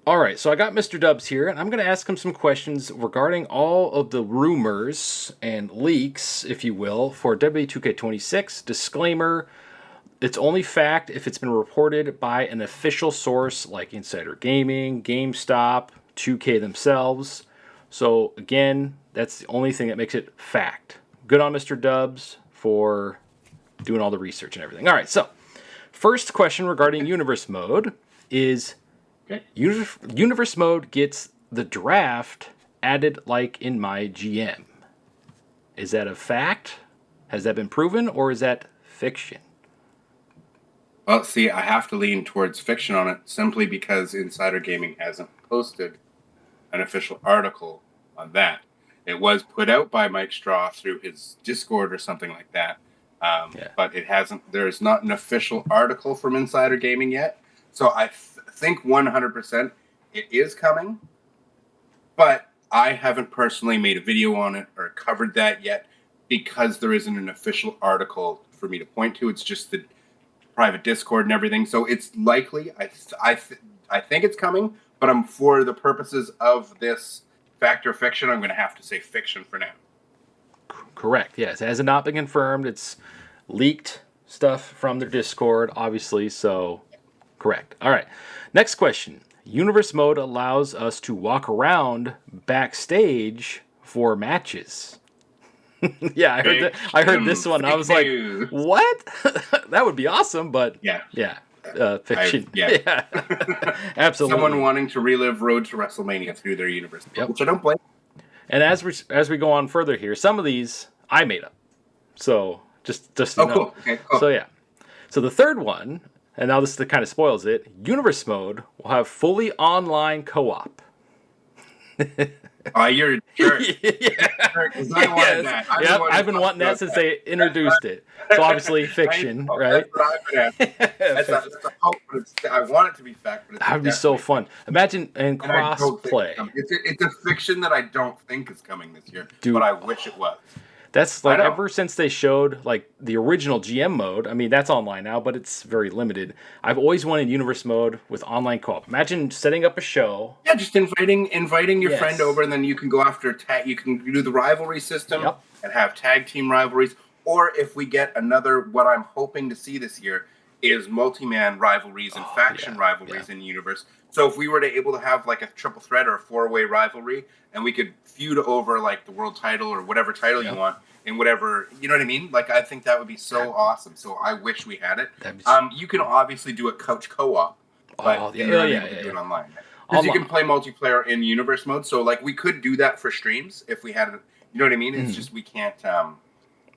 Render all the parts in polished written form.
All right, so I got Mr. Dubs here, and I'm going to ask him some questions regarding all of the rumors and leaks, if you will, for WWE 2K26. Disclaimer, it's only fact if it's been reported by an official source like Insider Gaming, GameStop, 2K themselves. So, again, that's the only thing that makes it fact. Good on Mr. Dubs for doing all the research and everything. All right, so first question regarding Universe Mode is... Okay. Universe Mode gets the draft added like in my GM. Is that a fact? Has that been proven, or is that fiction? Well, see, I have to lean towards fiction on it simply because Insider Gaming hasn't posted an official article on that. It was put out by Mike Straw through his Discord or something like that. But it hasn't. There's not an official article from Insider Gaming yet. So I think 100% it is coming. But I haven't personally made a video on it or covered that yet because there isn't an official article for me to point to. It's just the private Discord and everything. So it's likely. I think it's coming. But for the purposes of this fact or fiction, I'm going to have to say fiction for now. Correct. Yes, it has not been confirmed. It's leaked stuff from their Discord, obviously. So, correct. All right. Next question. Universe Mode allows us to walk around backstage for matches. Yeah, I heard this one. I was like, what? That would be awesome, but yeah. Fiction. Yeah. Absolutely. Someone wanting to relive Road to WrestleMania through their universe, which I don't blame. And as we go on further here, some of these I made up. So just you know. Cool. Okay, cool. So yeah. So the third one, and now this kind of spoils it. Universe Mode will have fully online co-op. You're a jerk. I wanted that. I've been wanting that since they introduced it. So obviously fiction, right? That's a hope, but I want it to be fact. But that would be so fun. Imagine and cross-play. It's a fiction that I don't think is coming this year, but I wish it was. That's like ever since they showed like the original GM mode. I mean, that's online now, but it's very limited. I've always wanted Universe Mode with online co-op. Imagine setting up a show. Yeah, just inviting your friend over, and then you can go after tag. You can do the rivalry system and have tag team rivalries. Or if we get another, what I'm hoping to see this year is multi-man rivalries and faction rivalries in the universe. So if we were able to have like a triple threat or a four-way rivalry, and we could feud over like the world title or whatever title you want, and whatever, you know what I mean? Like, I think that would be so awesome. So I wish we had it. You can obviously do a couch co-op, but you're not able to do it online. Because you can play multiplayer in universe mode. So like we could do that for streams if we had it. You know what I mean? It's just we can't.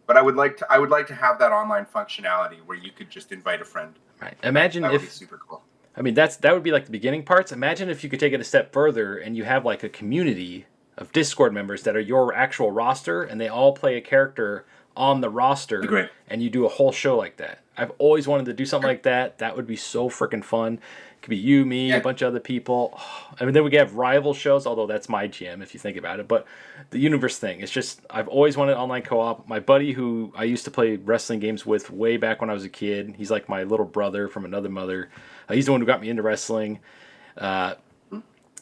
But I would like to have that online functionality where you could just invite a friend. Right. Imagine that would be super cool. I mean, that would be like the beginning parts. Imagine if you could take it a step further and you have like a community of Discord members that are your actual roster, and they all play a character on the roster. Great. And you do a whole show like that. I've always wanted to do something like that. That would be so freaking fun. It could be you, me, a bunch of other people. I mean, then we could have rival shows, although that's my GM if you think about it. But the universe thing, it's just, I've always wanted online co-op. My buddy who I used to play wrestling games with way back when I was a kid, he's like my little brother from another mother. He's the one who got me into wrestling.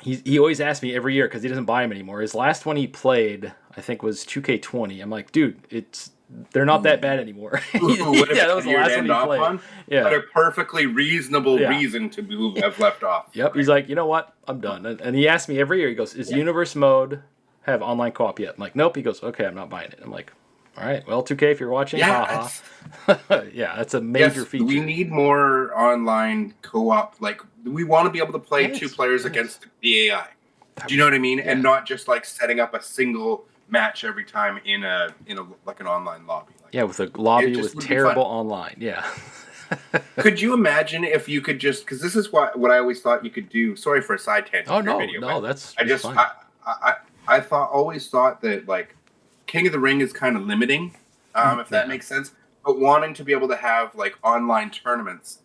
He always asks me every year because he doesn't buy them anymore. His last one he played, I think, was 2K20. I'm like, dude, they're not that bad anymore. That was the last one he played. What a perfectly reasonable reason to have left off. Yep. He's like, you know what? I'm done. And he asks me every year. He goes, "Is Universe Mode have online co-op yet?" I'm like, "Nope." He goes, "Okay, I'm not buying it." I'm like, "All right, well, 2K, if you're watching, that's a major feature. We need more online co-op. Like, we want to be able to play two players against the AI. Do you know what I mean? Yeah. And not just like setting up a single match every time in a like an online lobby. Like, with a lobby with terrible online. Yeah. Could you imagine if you could just, because this is what I always thought you could do. Sorry for a side tangent. Oh no, that's fine. I always thought that like King of the Ring is kind of limiting, if that makes sense. But wanting to be able to have like online tournaments,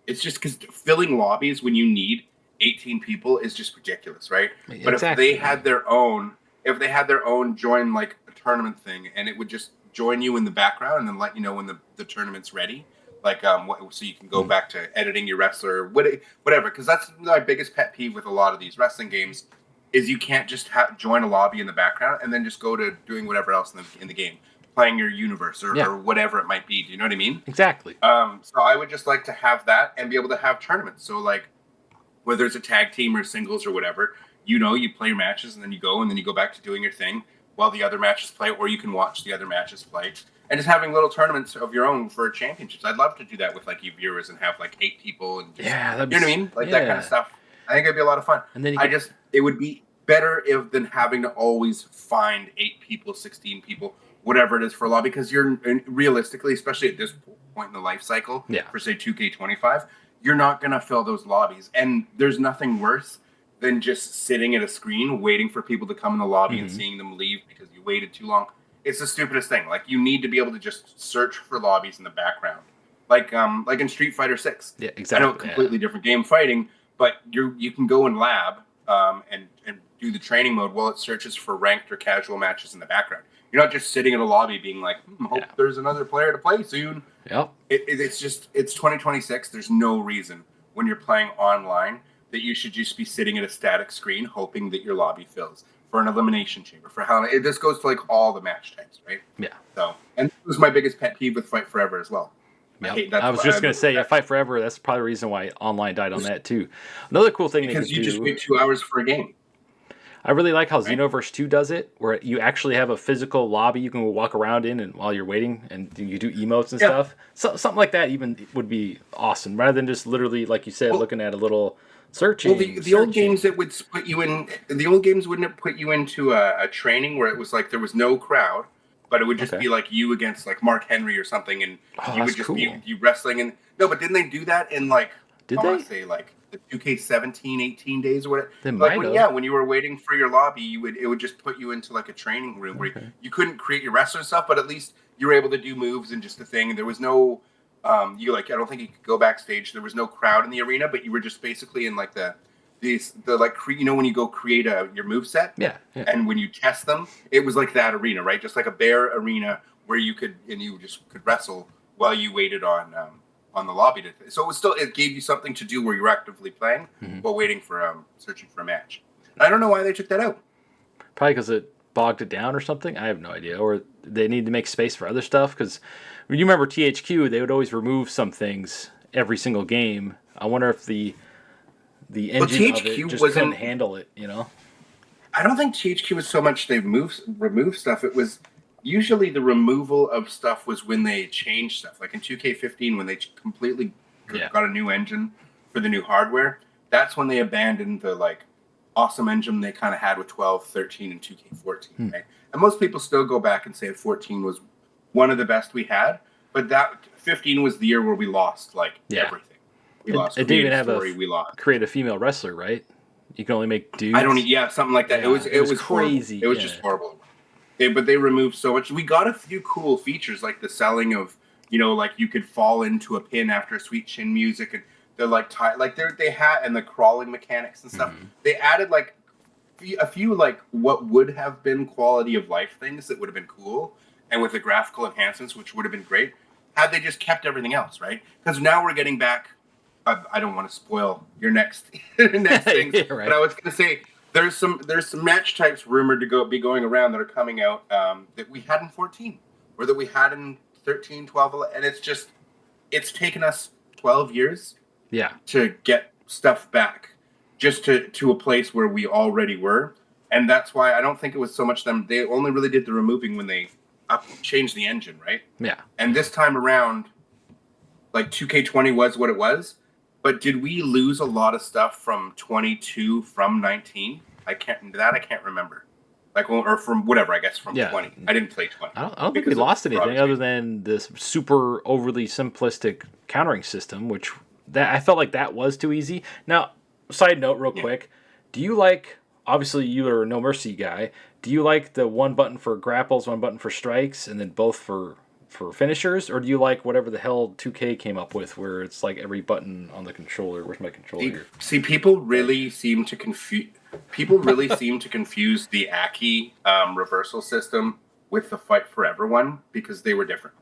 it's just because filling lobbies when you need 18 people is just ridiculous, right? But if they had their own, join like a tournament thing, and it would just join you in the background and then let you know when the tournament's ready. Like, so you can go back to editing your wrestler, whatever. Because that's my biggest pet peeve with a lot of these wrestling games, is you can't just join a lobby in the background and then just go to doing whatever else in the game, playing your universe or whatever it might be. Do you know what I mean? Exactly. So I would just like to have that and be able to have tournaments. So like, whether it's a tag team or singles or whatever, you play your matches and then you go back to doing your thing while the other matches play, or you can watch the other matches play. And just having little tournaments of your own for championships. I'd love to do that with like you viewers and have like 8 people and just, you know what I mean? Like that kind of stuff. I think it'd be a lot of fun. And then it would be better than having to always find 8 people, 16 people, whatever it is for a lobby, because you're realistically, especially at this point in the life cycle, for say 2K25, you're not going to fill those lobbies. And there's nothing worse than just sitting at a screen waiting for people to come in the lobby and seeing them leave because you waited too long. It's the stupidest thing. Like, you need to be able to just search for lobbies in the background. Like in Street Fighter 6. Yeah, exactly. I know, completely different game fighting, but you can go in lab and do the training mode while it searches for ranked or casual matches in the background. You're not just sitting in a lobby being like, hope there's another player to play soon. Yep. It's 2026. There's no reason when you're playing online that you should just be sitting at a static screen hoping that your lobby fills for an elimination chamber. For how this goes to like all the match types, right? Yeah. So, and this was my biggest pet peeve with Fight Forever as well. Yep. I was just going to say, Fight Forever, that's probably the reason why online died on that too. Another cool thing because you just wait 2 hours for a game. I really like how Xenoverse 2 does it, where you actually have a physical lobby you can walk around in and while you're waiting, and you do emotes and stuff. So, something like that even would be awesome, rather than just literally, like you said, looking at a little searching. Well, the old games that would put you in, the old games wouldn't put you into a training where it was like there was no crowd, but it would just be like you against like Mark Henry or something, and you would just be you wrestling. And no, but didn't they do that in like, I want to say like the 2K17, 18 days or whatever? They might have. When you were waiting for your lobby, it would just put you into like a training room where you couldn't create your wrestler stuff, but at least you were able to do moves and just a thing. And there was no, I don't think you could go backstage. There was no crowd in the arena, but you were just basically in like when you go create your move set, and when you test them, it was like that arena, right? Just like a bare arena where you could wrestle while you waited on the lobby. So it gave you something to do where you're actively playing while waiting for searching for a match. And I don't know why they took that out. Probably because it bogged it down or something. I have no idea. Or they need to make space for other stuff. Because you remember THQ, they would always remove some things every single game. I wonder if the engine of it just couldn't handle it, I don't think THQ was so much they remove stuff. It was usually the removal of stuff was when they changed stuff. Like in 2K15, when they completely got a new engine for the new hardware, that's when they abandoned the like awesome engine they kind of had with 12, 13, and 2K14, right? And most people still go back and say 14 was one of the best we had, but that 15 was the year where we lost everything. We lost. It didn't even have create a female wrestler, right? You can only make dudes. Something like that. Yeah, it was crazy. Horrible. It was just horrible. But they removed so much. We got a few cool features, like the selling of, like you could fall into a pin after a sweet chin music, and they're like they had, and the crawling mechanics and stuff. They added like a few like what would have been quality of life things that would have been cool, and with the graphical enhancements, which would have been great had they just kept everything else, right? Because now we're getting back. I don't want to spoil your next things, but I was going to say there's some match types rumored to be going around that are coming out that we had in 14 or that we had in 13, 12, 11, and it's taken us 12 years to get stuff back just to a place where we already were, and that's why I don't think it was so much them. They only really did the removing when they changed the engine, right? Yeah. And this time around, like 2K20 was what it was. But did we lose a lot of stuff from 22 from 19? I can't remember. Or from whatever, I guess from 20. I didn't play 20. I don't think we lost anything other than this super overly simplistic countering system, which I felt like that was too easy. Now, side note real quick, do you like, obviously you are a No Mercy guy, do you like the one button for grapples, one button for strikes, and then both for finishers, or do you like whatever the hell 2K came up with, where it's like every button on the controller? Where's my controller here? See, people really seem to confuse the Aki reversal system with the Fight Forever one because they were different.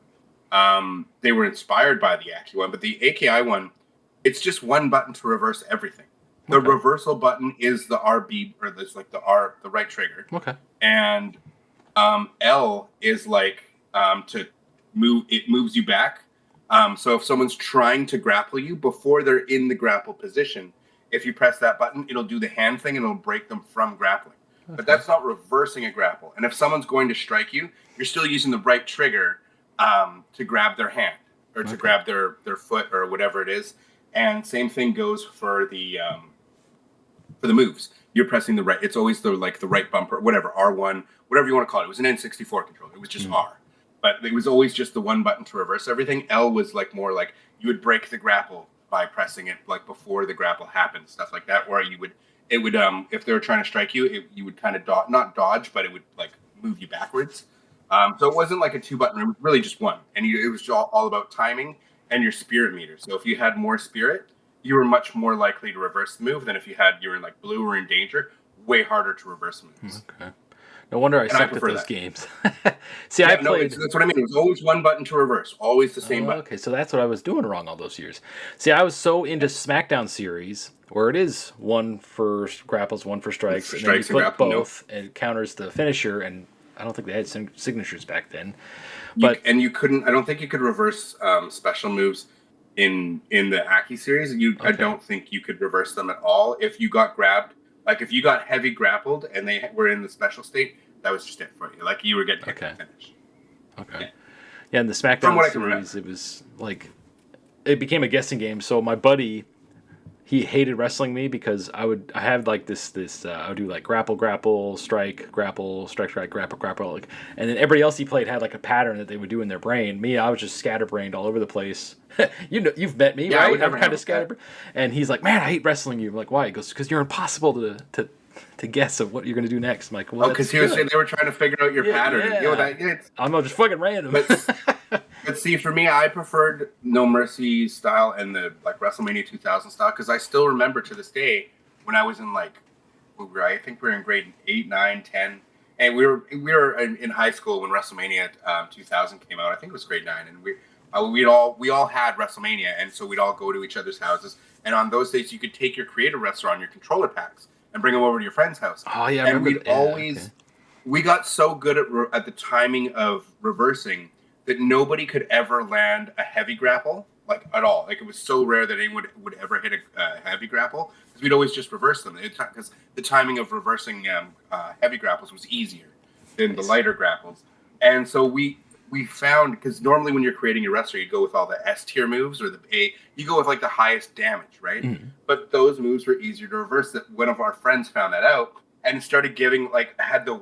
They were inspired by the Aki one, but the AKI one, it's just one button to reverse everything. The reversal button is the RB, or there's like the right trigger. Okay. And L is like to move. It moves you back. So if someone's trying to grapple you before they're in the grapple position, if you press that button, it'll do the hand thing and it'll break them from grappling. Okay. But that's not reversing a grapple. And if someone's going to strike you, you're still using the right trigger to grab their hand or to grab their foot or whatever it is. And same thing goes for the moves. You're pressing the right. It's always the right bumper, whatever, R1, whatever you want to call it. It was an N64 controller. It was just R. But it was always just the one button to reverse everything. L was like more like you would break the grapple by pressing it like before the grapple happened, stuff like that. Where it would if they were trying to strike you, you would kind of not dodge, but it would like move you backwards. So it wasn't like a 2-button. It was really just one, and it was all about timing and your spirit meter. So if you had more spirit, you were much more likely to reverse the move than if you were in like blue or in danger. Way harder to reverse moves. Okay. No wonder I sucked at those games. See, I played. That's what I mean. It was always one button to reverse. Always the same button. Okay, so that's what I was doing wrong all those years. See, I was so into SmackDown series where it is one for grapples, one for strikes, and then you put both, and it counters the finisher. And I don't think they had signatures back then. But you couldn't. I don't think you could reverse special moves in the Aki series. I don't think you could reverse them at all if you got grabbed. Like, if you got heavy grappled and they were in the special state, that was just it for you. Like, you were getting hit to finish. Okay. Yeah, in the SmackDown series, it was like, it became a guessing game. So my buddy, he hated wrestling me because I have like this I would do like grapple, strike, grapple. Like, and then everybody else he played had like a pattern that they would do in their brain. Me, I was just scatterbrained all over the place. You've met me, right? I'm kind of scatterbrained. And he's like, man, I hate wrestling you. I'm like, why? He goes, because you're impossible to guess of what you're going to do next. I'm like, well, because he was saying they were trying to figure out your pattern. Yeah. I'm just fucking random. But see, for me, I preferred No Mercy style and the like WrestleMania 2000 style because I still remember to this day when I was in I think we were in grade 8, 9, 10, and we were in high school when WrestleMania 2000 came out. I think it was grade 9, and we all had WrestleMania, and so we'd all go to each other's houses. And on those days, you could take your Creator Wrestler on your controller packs and bring them over to your friend's house. Oh yeah, and we got so good at the timing of reversing that nobody could ever land a heavy grapple, like at all. Like, it was so rare that anyone would ever hit a heavy grapple because we'd always just reverse them. Because the timing of reversing heavy grapples was easier than the lighter grapples. And so we found, because normally when you're creating your wrestler, you go with all the S tier moves or you go with like the highest damage, right? Mm-hmm. But those moves were easier to reverse. That one of our friends found that out and started giving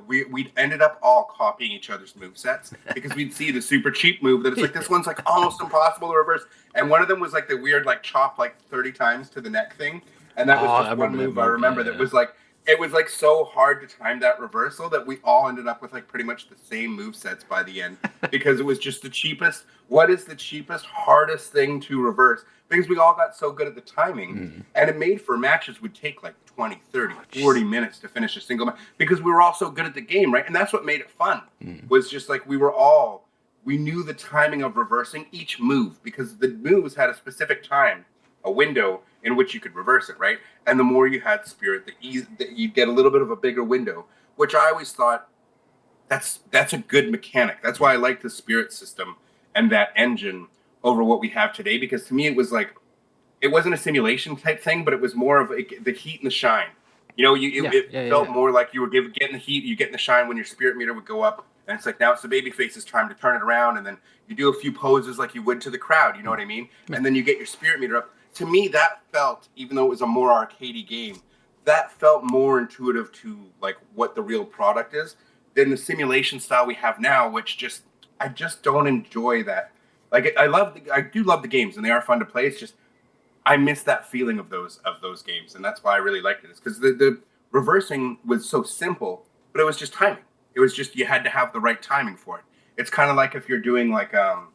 we ended up all copying each other's movesets because we'd see the super cheap move that it's like this one's like almost impossible to reverse, and one of them was like the weird like chop like 30 times to the neck thing, and that was just one move I remember that was like it was like so hard to time that reversal that we all ended up with like pretty much the same movesets by the end because it was just the cheapest. What is the cheapest, hardest thing to reverse? Because we all got so good at the timing, and it made for matches would take like 20, 30, 40 minutes to finish a single match because we were all so good at the game, right? And that's what made it fun, was just like we knew the timing of reversing each move because the moves had a specific time, a window in which you could reverse it, right? And the more you had spirit, you'd get a little bit of a bigger window, which I always thought that's a good mechanic. That's why I like the spirit system and that engine over what we have today, because to me it was like, it wasn't a simulation type thing, but it was more of the heat and the shine. You know, it felt more like you were getting the heat, you getting the shine when your spirit meter would go up, and it's like now it's the babyface's time to turn it around, and then you do a few poses like you would to the crowd, you know what I mean? And then you get your spirit meter up. To me, that felt, even though it was a more arcadey game, that felt more intuitive to like what the real product is than the simulation style we have now, which I just don't enjoy that. Like, I do love the games, and they are fun to play. It's just I miss that feeling of those games, and that's why I really liked it. It's because the reversing was so simple, but it was just timing. It was just you had to have the right timing for it. It's kind of like if you're doing like a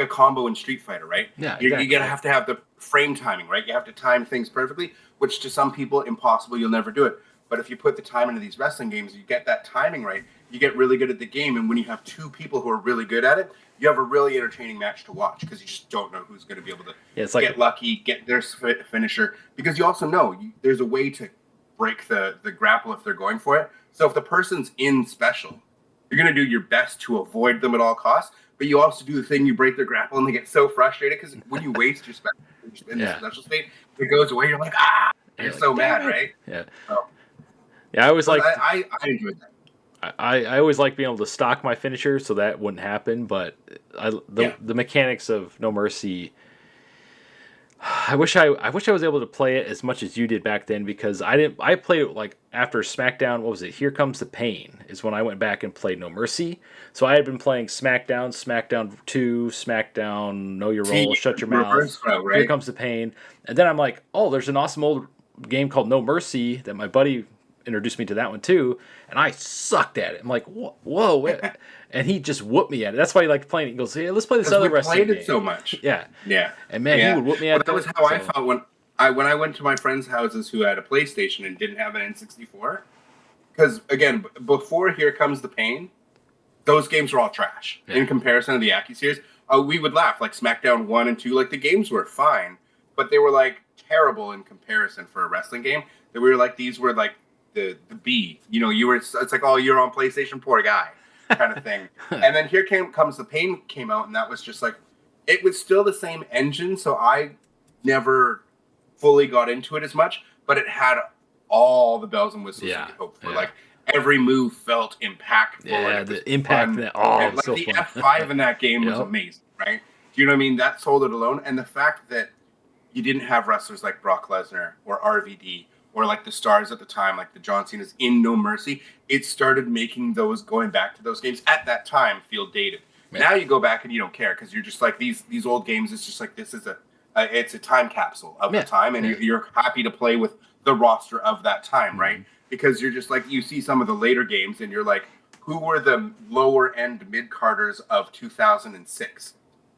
combo in Street Fighter, right? Yeah, you gotta have to have the frame timing, right? You have to time things perfectly, which to some people impossible. You'll never do it. But if you put the time into these wrestling games, you get that timing right. you get really good at the game, and when you have two people who are really good at it, you have a really entertaining match to watch because you just don't know who's going to be able to get lucky, get their finisher. Because you also know there's a way to break the grapple if they're going for it. So if the person's in special, you're going to do your best to avoid them at all costs. But you also do the thing, you break their grapple, and they get so frustrated because when you waste your special state, it goes away. You're like, you're so mad, right? Yeah. So, yeah, I always like. I enjoyed that. I always like being able to stock my finisher, so that wouldn't happen. But the mechanics of No Mercy, I wish I was able to play it as much as you did back then, because I didn't. I played it like after SmackDown. What was it? Here Comes the Pain is when I went back and played No Mercy. So I had been playing SmackDown, SmackDown 2, SmackDown Know Your Role, Shut Your Mouth, right? Here Comes the Pain, and then I'm like, oh, there's an awesome old game called No Mercy that my buddy introduced me to that one too, and I sucked at it. I'm like, whoa, and he just whooped me at it. That's why he liked playing it. He goes, hey, let's play this other wrestling game. We played it so much. Yeah. And man, he would whoop me at it. That was how I felt when I went to my friends' houses who had a PlayStation and didn't have an N64. Because again, before Here Comes the Pain, those games were all trash in comparison to the Aki series. We would laugh, like SmackDown 1 and 2, like the games were fine, but they were like terrible in comparison for a wrestling game. That we were like, these were like the B, it's like, oh, you're on PlayStation, poor guy, kind of thing. And then Here Comes the Pain came out, and that was just like, it was still the same engine, so I never fully got into it as much, but it had all the bells and whistles you could hope for. Like every move felt impactful. Yeah, the impact. Like so the F5 in that game was amazing, right? Do you know what I mean? That sold it alone, and the fact that you didn't have wrestlers like Brock Lesnar or RVD or like the stars at the time, like the John Cena's in No Mercy, it started making going back to those games at that time feel dated. Yeah. Now you go back and you don't care because you're just like these old games. It's just like this is it's a time capsule of the time, and you're happy to play with the roster of that time, right? Because you're just like, you see some of the later games and you're like, who were the lower end mid carders of 2006?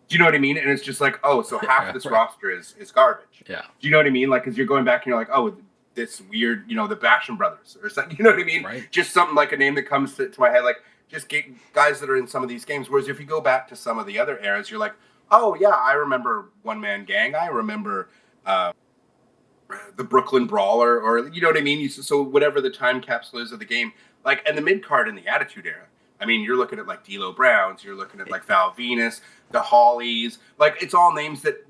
Do you know what I mean? And it's just like, oh, so half of this roster is garbage. Yeah. Do you know what I mean? Like, because you're going back and you're like, oh, this weird, the Basham Brothers or something. You know what I mean? Right. Just something like a name that comes to my head, like just guys that are in some of these games. Whereas if you go back to some of the other eras, you're like, oh yeah, I remember One Man Gang. I remember the Brooklyn Brawler, or you know what I mean? So whatever the time capsule is of the game, like, and the mid card in the Attitude Era. I mean, you're looking at like D'Lo Browns, you're looking at like Val Venus, the Hollies, like it's all names that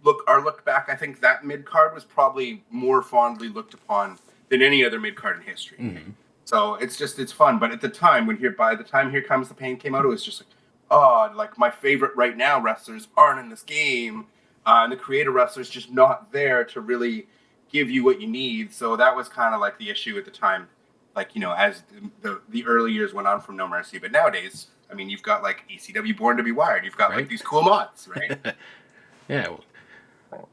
look back. I think that mid card was probably more fondly looked upon than any other mid card in history. Mm-hmm. So it's fun. But at the time by the time Here Comes the Pain came out, it was just like, oh, like my favorite right now wrestlers aren't in this game, and the creator wrestlers just not there to really give you what you need. So that was kind of like the issue at the time. Like, as the early years went on from No Mercy. But nowadays, I mean, you've got like ECW Born to Be Wired. You've got like these cool mods, right? Yeah. You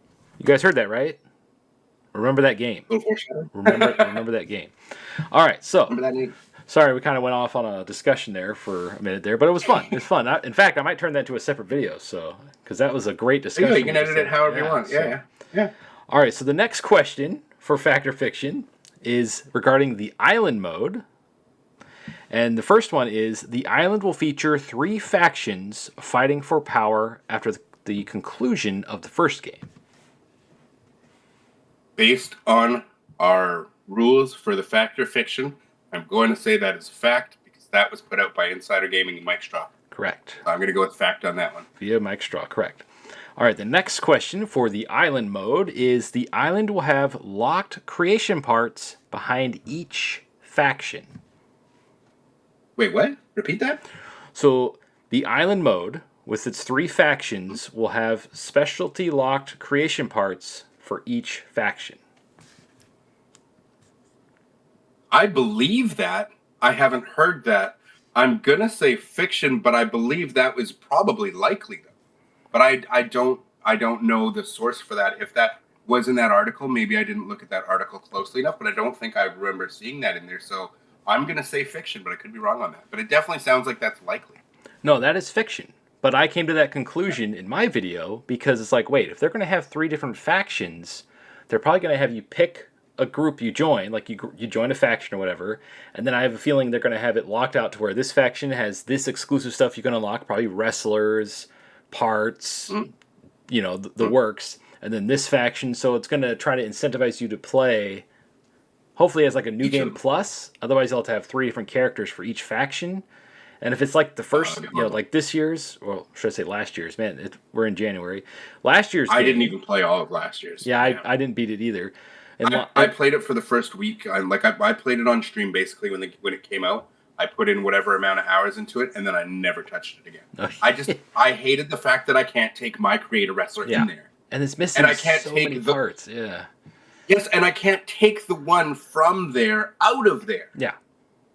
guys heard that, right? Remember that game. Remember that game. All right, so sorry, we kind of went off on a discussion there for a minute there, but it was fun. It was fun. In fact, I might turn that into a separate video, because that was a great discussion. Yeah, you can edit it however you want. Yeah. All right, so the next question for Fact or Fiction is regarding the island mode. And the first one is, the island will feature 3 factions fighting for power after the conclusion of the first game. Based on our rules for the Fact or Fiction, I'm going to say that is fact because that was put out by Insider Gaming and Mike Straw. Correct. So I'm going to go with fact on that one. Via Mike Straw, correct. All right, the next question for the island mode is, the island will have locked creation parts behind each faction. Wait, what? Repeat that? So the island mode, with its 3 factions, will have specialty locked creation parts for each faction. I believe that. I haven't heard that. I'm going to say fiction, but I believe that was probably likely, though. But I don't know the source for that. If that was in that article, maybe I didn't look at that article closely enough, but I don't think I remember seeing that in there. So I'm going to say fiction, but I could be wrong on that. But it definitely sounds like that's likely. No, that is fiction. But I came to that conclusion in my video because it's like, wait, if they're going to have 3 different factions, they're probably going to have you pick a group you join, like you join a faction or whatever, and then I have a feeling they're going to have it locked out to where this faction has this exclusive stuff you can unlock, probably wrestlers, parts, the works, and then this faction. So it's going to try to incentivize you to play. Hopefully, as like a new game plus. Otherwise, you'll have to have 3 different characters for each faction. And if it's like the first, like this year's, or should I say last year's? Man, we're in January. Last year's I game, didn't even play all of last year's. Yeah, I didn't beat it either. And I played it for the first week. I played it on stream basically when it came out. I put in whatever amount of hours into it, and then I never touched it again. I hated the fact that I can't take my creator wrestler in there, and it's missing and I can't so take many parts. Yes, and I can't take the one from there out of there. Yeah.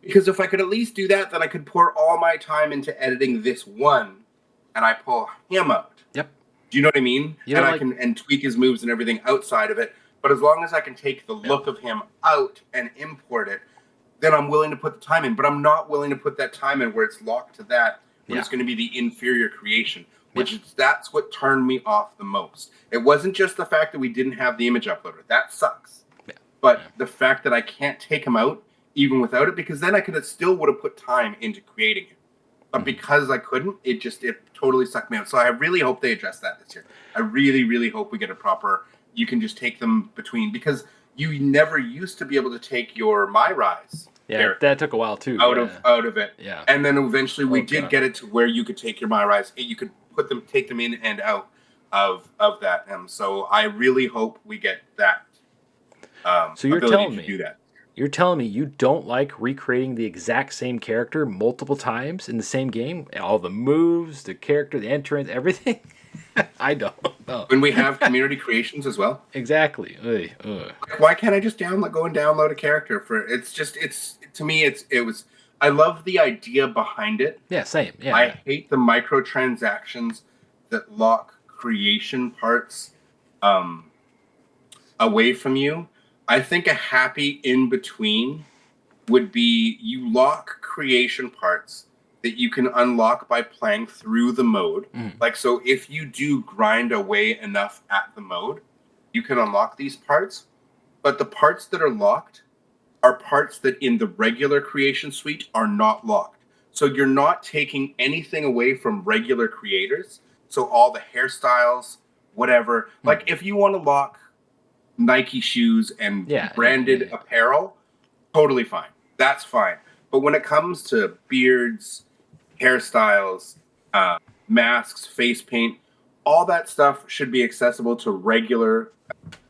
Because if I could at least do that, then I could pour all my time into editing this one, and I pull him out. Yep. Do you know what I mean? I can tweak his moves and everything outside of it. But as long as I can take the look of him out and import it, then I'm willing to put the time in. But I'm not willing to put that time in where it's locked to that, where it's going to be the inferior creation, that's what turned me off the most. It wasn't just the fact that we didn't have the image uploader. That sucks. Yeah. But the fact that I can't take him out even without it, because then I could have still would have put time into creating him. But because I couldn't, it totally sucked me out. So I really hope they address that this year. I really, really hope we get a proper, you can just take them between, because you never used to be able to take your My Rise. Yeah, that took a while too. Out of it. Yeah. And then eventually we did get it to where you could take your My Rise. You could take them in and out of that. So I really hope we get that. So you're telling me, do that. You're telling me you don't like recreating the exact same character multiple times in the same game? All the moves, the character, the entrance, everything? I don't know. When we have community creations as well? Exactly. Why can't I just go and download a character for to me it was I love the idea behind it. Yeah, same. Yeah. I hate the microtransactions that lock creation parts away from you. I think a happy in-between would be you lock creation parts that you can unlock by playing through the mode. Like, so if you do grind away enough at the mode, you can unlock these parts. But the parts that are locked are parts that in the regular creation suite are not locked. So you're not taking anything away from regular creators. So all the hairstyles, whatever. Like, if you want to lock Nike shoes and branded apparel, totally fine. That's fine. But when it comes to beards, hairstyles, masks, face paint, all that stuff should be accessible to regular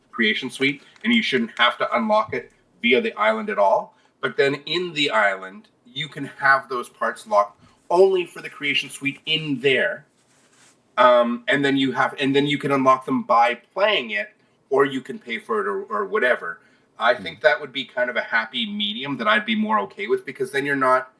creation suite, and you shouldn't have to unlock it via the island at all. But then in the island, you can have those parts locked only for the creation suite in there. And then you can unlock them by playing it, or you can pay for it or whatever. I think that would be kind of a happy medium that I'd be more okay with, because then you're not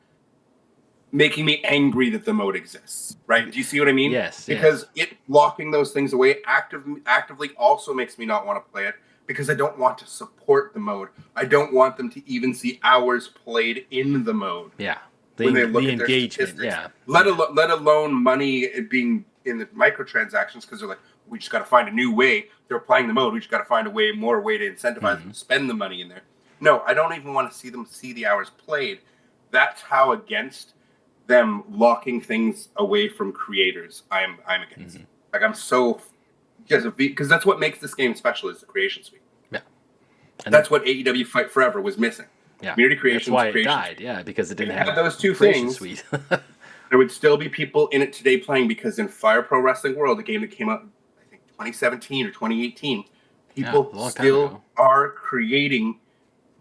making me angry that the mode exists, right? Do you see what I mean? Yes. Because it locking those things away actively also makes me not want to play it, because I don't want to support the mode. I don't want them to even see hours played in the mode. Yeah. When they look at their engagement. statistics. Let alone money being in the microtransactions, because they're like, we just got to find a new way. They're playing the mode. We just got to find a more way to incentivize them to spend the money in there. No, I don't even want to see them see the hours played. That's how against them locking things away from creators I'm against. Like, I'm so because that's what makes this game special, is the creation suite. Yeah, and that's what AEW Fight Forever was missing. Yeah, community creations. That's why it creation died. suite. Yeah, because it didn't have those two things. Suite. There would still be people in it today playing, because in Fire Pro Wrestling World, a game that came out, I think 2017 or 2018, people still are creating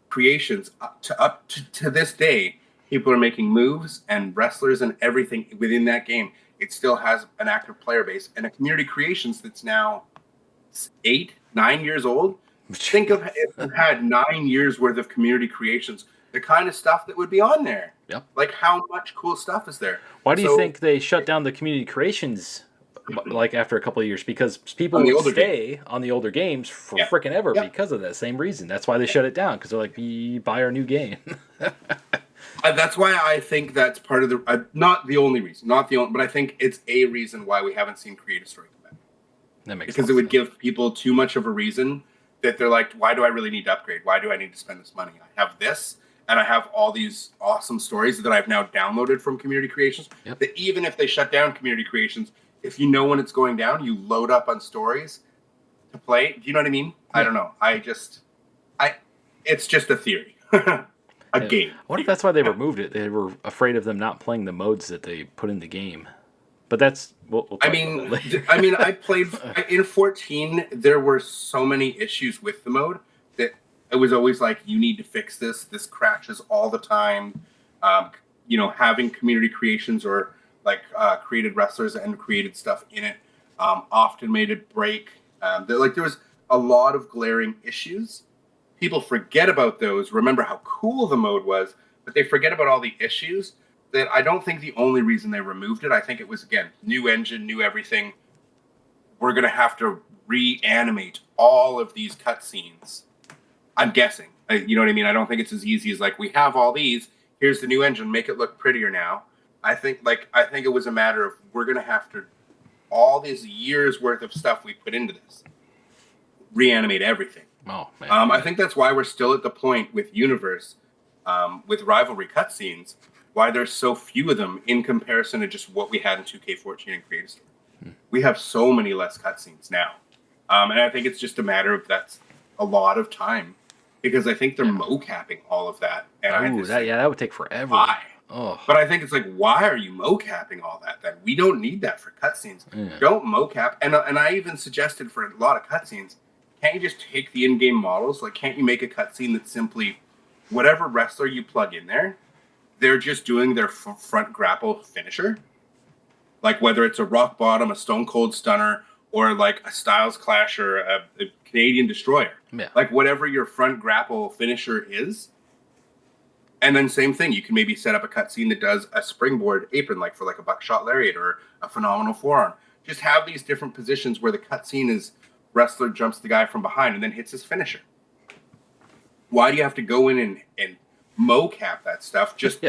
creations up to this day. People are making moves and wrestlers and everything within that game. It still has an active player base and a community creations that's now 8-9 years old. Think of if you had 9 years worth of community creations, the kind of stuff that would be on there. Yep. Like, how much cool stuff is there? Why do you think they shut down the community creations like after a couple of years? Because people would stay on the older games for freaking ever because of that same reason. That's why they shut it down, because they're like, we buy our new game. That's why I think that's part of the not the only reason, but I think it's a reason why we haven't seen Creative Story come back. That makes because it would give people too much of a reason that they're like, why do I really need to upgrade? Why do I need to spend this money? I have this, and I have all these awesome stories that I've now downloaded from Community Creations. Yep. That even if they shut down Community Creations, if you know when it's going down, you load up on stories to play. Do you know what I mean? Yeah. I don't know. It's just a theory. Game. I wonder if that's why they removed it. They were afraid of them not playing the modes that they put in the game. But that's we'll talk about that later. I played in 14. There were so many issues with the mode that it was always like, you need to fix this. This crashes all the time. Having Community Creations or like created wrestlers and created stuff in it often made it break. There was a lot of glaring issues. People forget about those, remember how cool the mode was, but they forget about all the issues. That I don't think the only reason they removed it. I think it was, again, new engine, new everything. We're going to have to reanimate all of these cutscenes. I'm guessing. You know what I mean? I don't think it's as easy as like, we have all these. Here's the new engine. Make it look prettier now. I think it was a matter of, we're going to have to, all these years worth of stuff we put into this, reanimate everything. Oh, man. I think that's why we're still at the point with Universe, with Rivalry cutscenes, why there's so few of them in comparison to just what we had in 2K14 and Creative Store. We have so many less cutscenes now. And I think it's just a matter of that's a lot of time. Because I think they're mocapping all of that. And that would take forever. Why? Oh. But I think it's like, why are you mocapping all that then? We don't need that for cutscenes. Yeah. Don't mocap. And I even suggested for a lot of cutscenes, can't you just take the in-game models? Like, can't you make a cutscene that's simply whatever wrestler you plug in there, they're just doing their front grapple finisher? Like, whether it's a rock bottom, a stone cold stunner, or like a Styles Clash or a Canadian Destroyer. Yeah. Like, whatever your front grapple finisher is. And then same thing, you can maybe set up a cutscene that does a springboard apron, like for like a buckshot lariat or a phenomenal forearm. Just have these different positions where the cutscene is wrestler jumps the guy from behind and then hits his finisher. Why do you have to go in and mocap that stuff? Just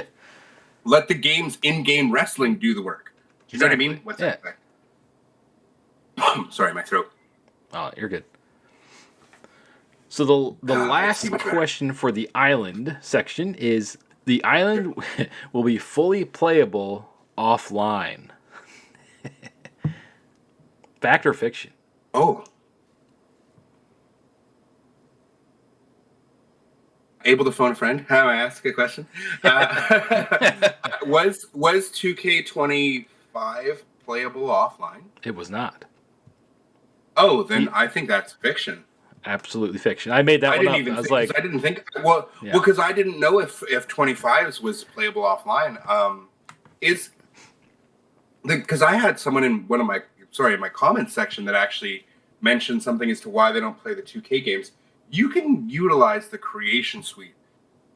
let the game's in-game wrestling do the work. You know what I mean? What's that? Sorry, my throat. Oh, you're good. So the last question for the island section is, the island will be fully playable offline. Fact or fiction? Oh. Able to phone a friend? How I ask a question? Was 2K25 playable offline? It was not. Oh, then I think that's fiction. Absolutely fiction. I made that one up. I was like, I didn't think. Well, because I didn't know if 25s was playable offline. Because I had someone in my comments section that actually mentioned something as to why they don't play the 2K games. You can utilize the creation suite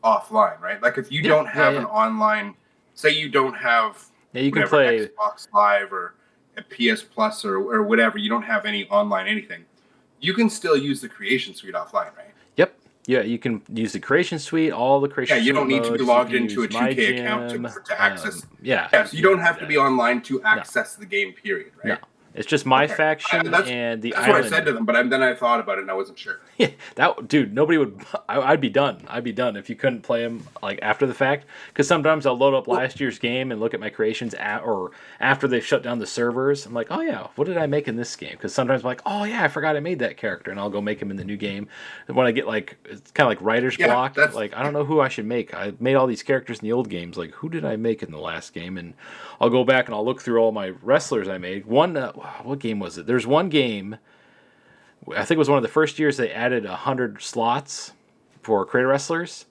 offline, right? Like if you don't have an online, say you don't have you can play Xbox Live or a PS Plus or whatever, you don't have any online anything, you can still use the creation suite offline, right? Yep. Yeah, you can use the creation suite, all the creation suite. Yeah, you don't need modes. to be logged into a 2K account to access. So you don't have to be online to access the game, period, right? No. It's just my faction and the that's island. That's what I said to them, but then I thought about it and I wasn't sure. Yeah, nobody would. I'd be done. I'd be done if you couldn't play them like after the fact. Because sometimes I'll load up last year's game and look at my creations or after they've shut down the servers. I'm like, oh yeah, what did I make in this game? Because sometimes I'm like, oh yeah, I forgot I made that character, and I'll go make him in the new game. And when I get like, it's kind of like writer's block. Like I don't know who I should make. I made all these characters in the old games. Like who did I make in the last game? And I'll go back and I'll look through all my wrestlers I made. What game was it? There's one game, I think it was one of the first years they added 100 slots for creator wrestlers,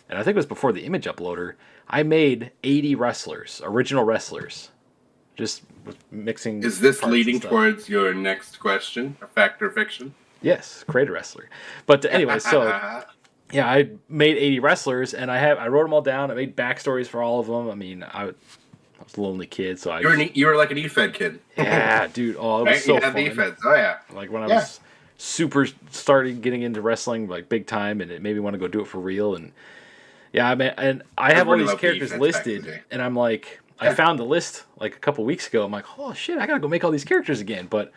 and I think it was before the image uploader. I made 80 wrestlers, original wrestlers, just with mixing. Is this leading towards your next question, a fact or fiction? Yes, creator wrestler. But anyway, so yeah, I made 80 wrestlers, and I wrote them all down. I made backstories for all of them. I mean, I was a lonely kid, so you were like an E-Fed kid. Yeah, dude. Oh, it was so fun. E-Feds. Oh yeah. Like when I was super started getting into wrestling like big time, and it made me want to go do it for real. And yeah, and I have all these characters listed, and I'm like, I found the list like a couple weeks ago. I'm like, oh shit, I gotta go make all these characters again. But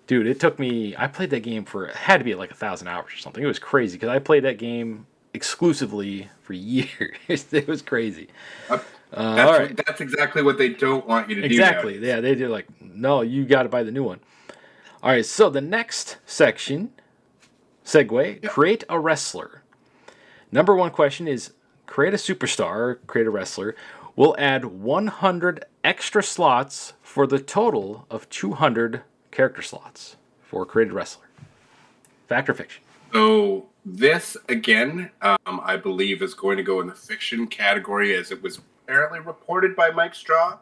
Dude, it took me. I played that game for it had to be like 1,000 hours or something. It was crazy because I played that game exclusively for years. It was crazy. Uh, All right, that's exactly what they don't want you to do exactly. nowadays. Yeah, they did like, no, you got to buy the new one. All right, so the next section, segue, Yeah. create a wrestler. Number one question is create a superstar, create a wrestler. We'll add 100 extra slots for the total of 200 character slots for created wrestler. Fact or fiction? So this again, I believe, is going to go in the fiction category, as it was apparently reported by Mike Straw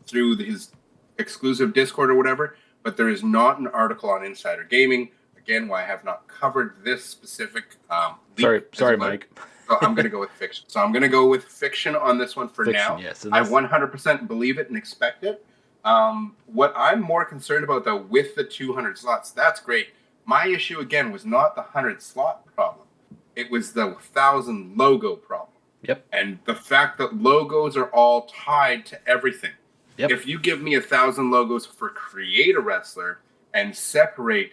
through his exclusive Discord or whatever. But there is not an article on Insider Gaming. Again, why I have not covered this specific. Sorry, Mike. So I'm going to go with fiction. So I'm going to go with fiction on this one for Fiction, now. yes. I 100% believe it and expect it. What I'm more concerned about, though, with the 200 slots, that's great. My issue, again, was not the 100 slot problem. It was the 1,000 logo problem. Yep. And the fact that logos are all tied to everything. Yep. If you give me 1,000 logos for create a wrestler and separate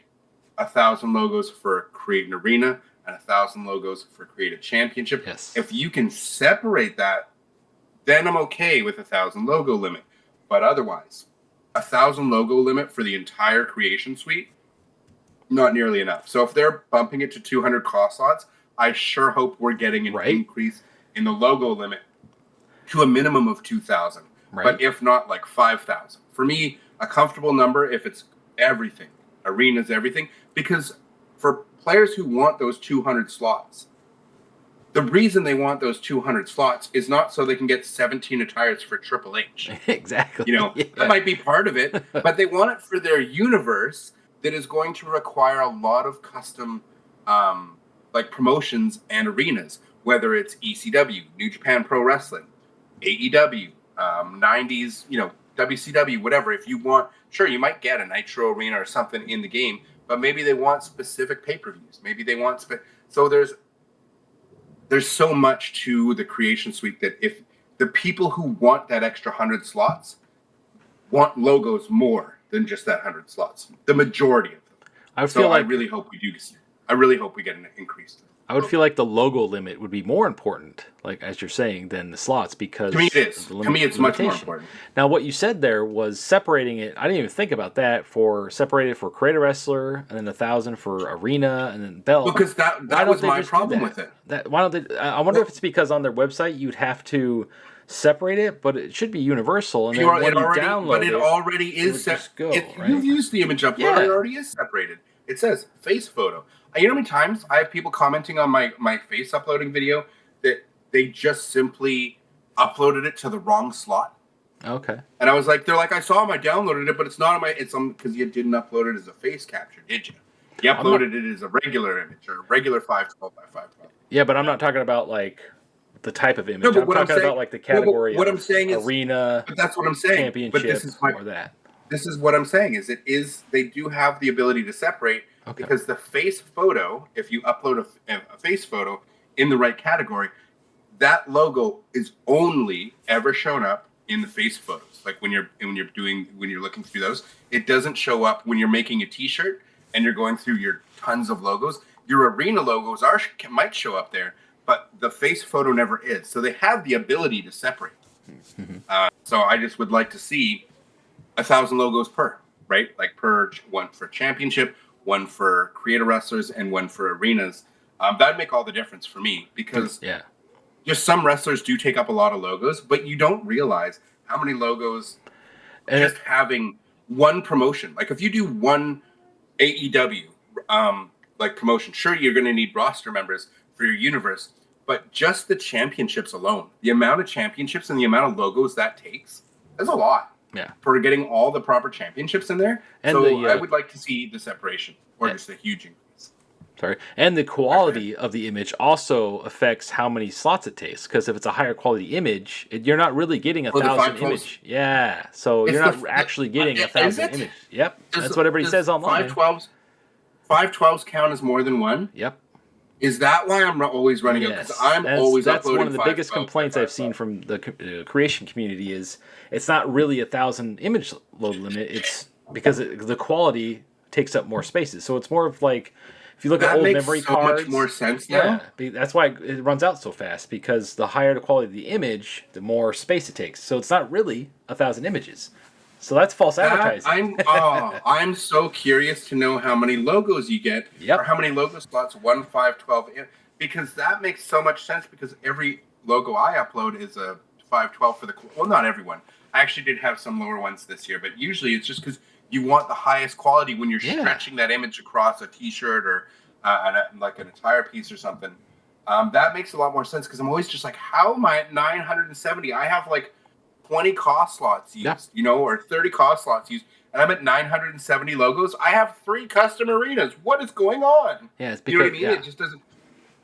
1,000 logos for create an arena and 1,000 logos for create a championship, yes. If you can separate that, then I'm okay with 1,000 logo limit. But otherwise, 1,000 logo limit for the entire creation suite, not nearly enough. So if they're bumping it to 200 cost slots, I sure hope we're getting an increase in the logo limit to a minimum of 2,000. Right. But if not, like 5,000. For me, a comfortable number if it's everything. Arenas, everything. Because for players who want those 200 slots, the reason they want those 200 slots is not so they can get 17 attires for Triple H. Exactly. That might be part of it, but they want it for their universe that is going to require a lot of custom like promotions and arenas, whether it's ECW, New Japan Pro Wrestling, AEW, 90s, WCW, whatever. If you want, sure, you might get a Nitro arena or something in the game, but maybe they want specific pay-per-views. Maybe they want so there's so much to the creation suite that if the people who want that extra 100 slots want logos more than just that 100 slots, the majority of them. I really hope we do. I really hope we get an increase. I would feel like the logo limit would be more important, like as you're saying, than the slots, because to me it is. To me, it's much more important. Now, what you said there was separating it. I didn't even think about that. Separated for create a wrestler, and then 1,000 for arena, and then belt. Because that was my problem with it. Why don't they? I wonder if it's because on their website you'd have to separate it, but it should be universal. And then when you download but it already is set. You've used the image upload. Yeah. It already is separated. It says face photo. You know how many times I have people commenting on my face uploading video that they just simply uploaded it to the wrong slot? Okay. And I was like, they're like, I saw them, I downloaded it, but it's not on it's because you didn't upload it as a face capture, did you? You uploaded it as a regular image or a regular 512 by 512. Yeah, but I'm not talking about like the type of image. No, I'm talking about like the category what of I'm saying arena. But that's what I'm saying. Championship but this is or that. This is what I'm saying is they do have the ability to separate because the face photo, if you upload a face photo in the right category, that logo is only ever shown up in the face photos. Like when you're looking through those, it doesn't show up when you're making a T-shirt and you're going through your tons of logos. Your arena logos might show up there, but the face photo never is. So they have the ability to separate. So I just would like to see 1,000 logos per, right? Like per one for championship, one for creator wrestlers, and one for arenas. That'd make all the difference for me because just some wrestlers do take up a lot of logos, but you don't realize how many logos just having one promotion. Like if you do one AEW like promotion, sure, you're going to need roster members for your universe, but just the championships alone, the amount of championships and the amount of logos that takes, is a lot. Yeah. For getting all the proper championships in there. And I would like to see the separation or just a huge increase. Sorry. And the quality of the image also affects how many slots it takes. Because if it's a higher quality image, you're not really getting 1,000 image. Yeah. So you're not actually getting 1,000 image. Yep. That's what everybody says online. 512s count as more than one? Yep. Is that why I'm always running out? Because that's one of the biggest complaints I've seen from the creation community is it's not really 1,000 image load limit. It's because the quality takes up more spaces. So it's more of like, if you look at That old makes memory so cards, much more sense yeah, now. that's why it runs out so fast, because the higher the quality of the image, the more space it takes. So it's not really 1,000 images. So that's false That advertising. I'm so curious to know how many logos you get, or Yep. how many logo slots 1 512 because that makes so much sense, because every logo I upload is a 512 for the, well, not everyone. I actually did have some lower ones this year, but usually it's just because you want the highest quality when you're Yeah. stretching that image across a T-shirt or like an attire piece or something. That makes a lot more sense, because I'm always just like, how am I at 970? I have like 20 cost slots used, Yeah. or 30 cost slots used, and I'm at 970 logos. I have 3 custom arenas. What is going on? Yeah, it's You know because, what I mean? It just doesn't.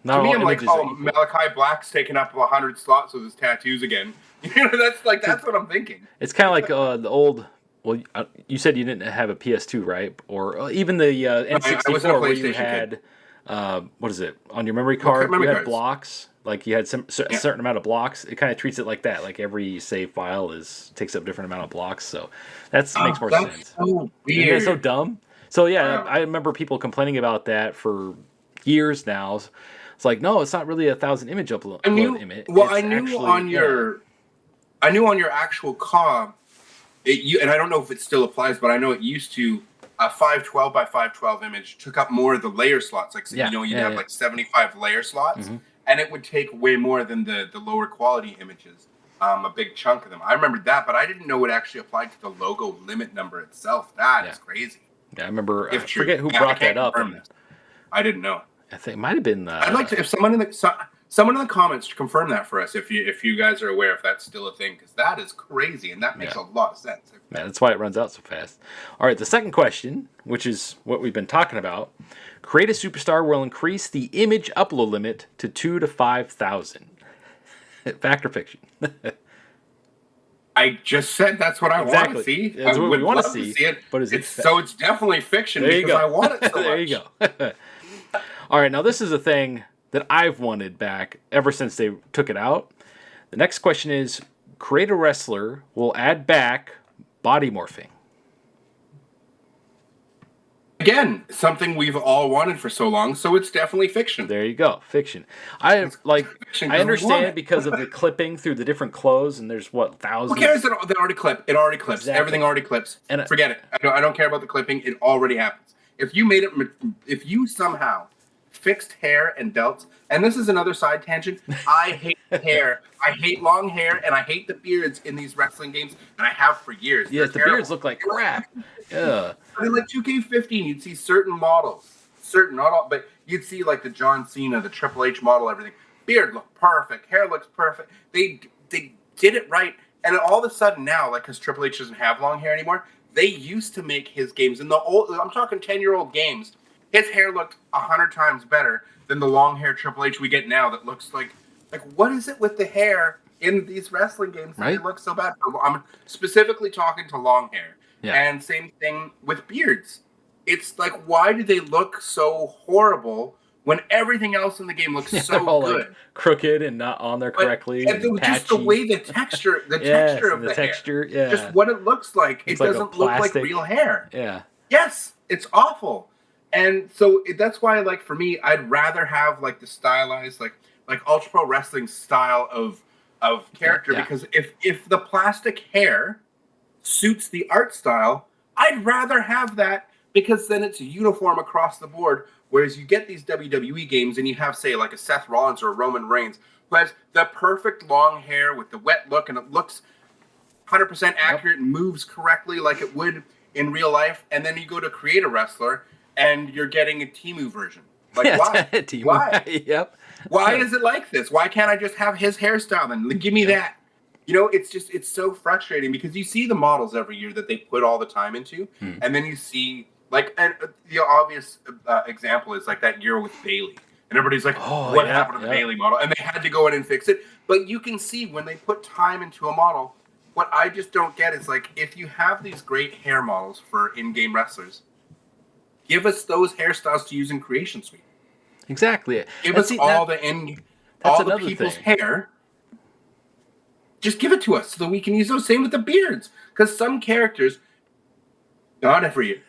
not To me, all I'm like, images are oh, equal. Malachi Black's taking up 100 slots with his tattoos again. That's what I'm thinking. It's kind of like the old. Well, you said you didn't have a PS2, right? Or even the I was in a N64, where you PlayStation kid. had what is it on your memory What card? You memory had cards? blocks. Like you had a Yeah. certain amount of blocks. It kind of treats it like that. Like every save file takes up a different amount of blocks. So that makes more That's sense. so Isn't that so weird. dumb? So yeah, Wow. I remember people complaining about that for years now. It's like, no, it's not really 1,000 image upload I knew. image. Well, It's actually, I knew on your actual comp, and I don't know if it still applies, but I know it used to. A 512 by 512 image took up more of the layer slots. Like, yeah, you'd yeah, have yeah. like 75 layer slots, Hmm. and it would take way more than the lower quality images. A big chunk of them. I remembered that, but I didn't know it actually applied to the logo limit number itself. That Yeah. is crazy. Yeah, I remember. I If true, forget who I brought that can't up, confirm and this. I didn't know. I think it might have been. I'd like to, if someone in the comments to confirm that for us, if you guys are aware if that's still a thing, because that is crazy and that makes Yeah. a lot of sense. Yeah, that's why it runs out so fast. All right, the second question, which is what we've been talking about: create a superstar will increase the image upload limit to 2 to 5,000. Fact or fiction? I just said that's what I want to Exactly. see. I That's what we would want to love to see. see it. But is it? It's definitely fiction There you because go. I want it so There much. you go. All right, now this is a thing that I've wanted back ever since they took it out. The next question is: create a wrestler will add back body morphing. Again, something we've all wanted for so long, so it's definitely fiction. There you go, fiction. I like. Fiction I 'cause we want understand it. because of the clipping through the different clothes, and there's what Who thousands. cares? They already clip. It already clips. Exactly. Everything already clips. And Forget it. I don't care about the clipping. It already happens. If you made it, if you somehow fixed hair and belts, and this is another side tangent. I hate hair. I hate long hair, and I hate the beards in these wrestling games, and I have for years. yes, the They're beards terrible. look like crap. Yeah, I mean, like 2K15, you'd see certain models, not all, but you'd see like the John Cena, the Triple H model, everything. Beard looked perfect, hair looks perfect. They did it right, and all of a sudden now, like because Triple H doesn't have long hair anymore, they used to make his games in the old. I'm talking 10-year-old games. His hair looked 100 times better than the long hair Triple H we get now. That looks like what is it with the hair in these wrestling games that right. they look so bad? I'm specifically talking to long hair. Yeah. And same thing with beards. It's like, why do they look so horrible when everything else in the game looks They're so all good? like crooked and not on there correctly, And and just the patchy. way the texture, Yes, of and the the texture, hair, yeah. just what it looks like. It's It like a doesn't look like plastic. real hair. Yeah. Yes, it's awful. And so that's why, like for me, I'd rather have like the stylized, like Ultra Pro Wrestling style of character, Yeah. because if the plastic hair suits the art style, I'd rather have that, because then it's uniform across the board. Whereas you get these WWE games and you have, say, like a Seth Rollins or a Roman Reigns who has the perfect long hair with the wet look, and it looks 100% accurate and moves correctly like it would in real life. And then you go to create a wrestler and you're getting a Temu version. Like, Yeah, why? Temu. Why? Yep. Why is it like this? Why can't I just have his hairstyle then? Like, give me that. You know, it's so frustrating, because you see the models every year that they put all the time into, and then you see, like, and the obvious example is like that year with Bailey. And everybody's like, what happened to the Bailey model? And they had to go in and fix it. But you can see when they put time into a model, what I just don't get is, like, if you have these great hair models for in-game wrestlers, give us those hairstyles to use in Creation Suite. Exactly. Give And us see, all that's the another people's thing. hair. Just give it to us so that we can use those. Same with the beards. Because some characters, not every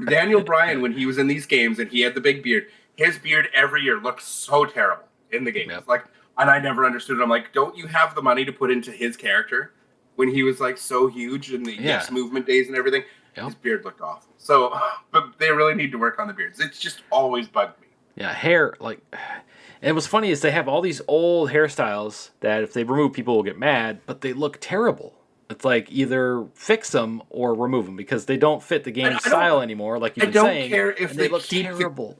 Daniel Bryan, when he was in these games and he had the big beard, his beard every year looked so terrible in the games. Yep. Like, and I never understood it. I'm like, don't you have the money to put into his character when he was like so huge in the Yes Movement days and everything? Yep. His beard looked awful. So, but they really need to work on the beards. It's just always bugged me. Yeah, hair, like, and what's funny is they have all these old hairstyles that if they remove, people will get mad, but they look terrible. It's like either fix them or remove them because they don't fit the game style anymore, like you've been saying. I don't care if they look terrible.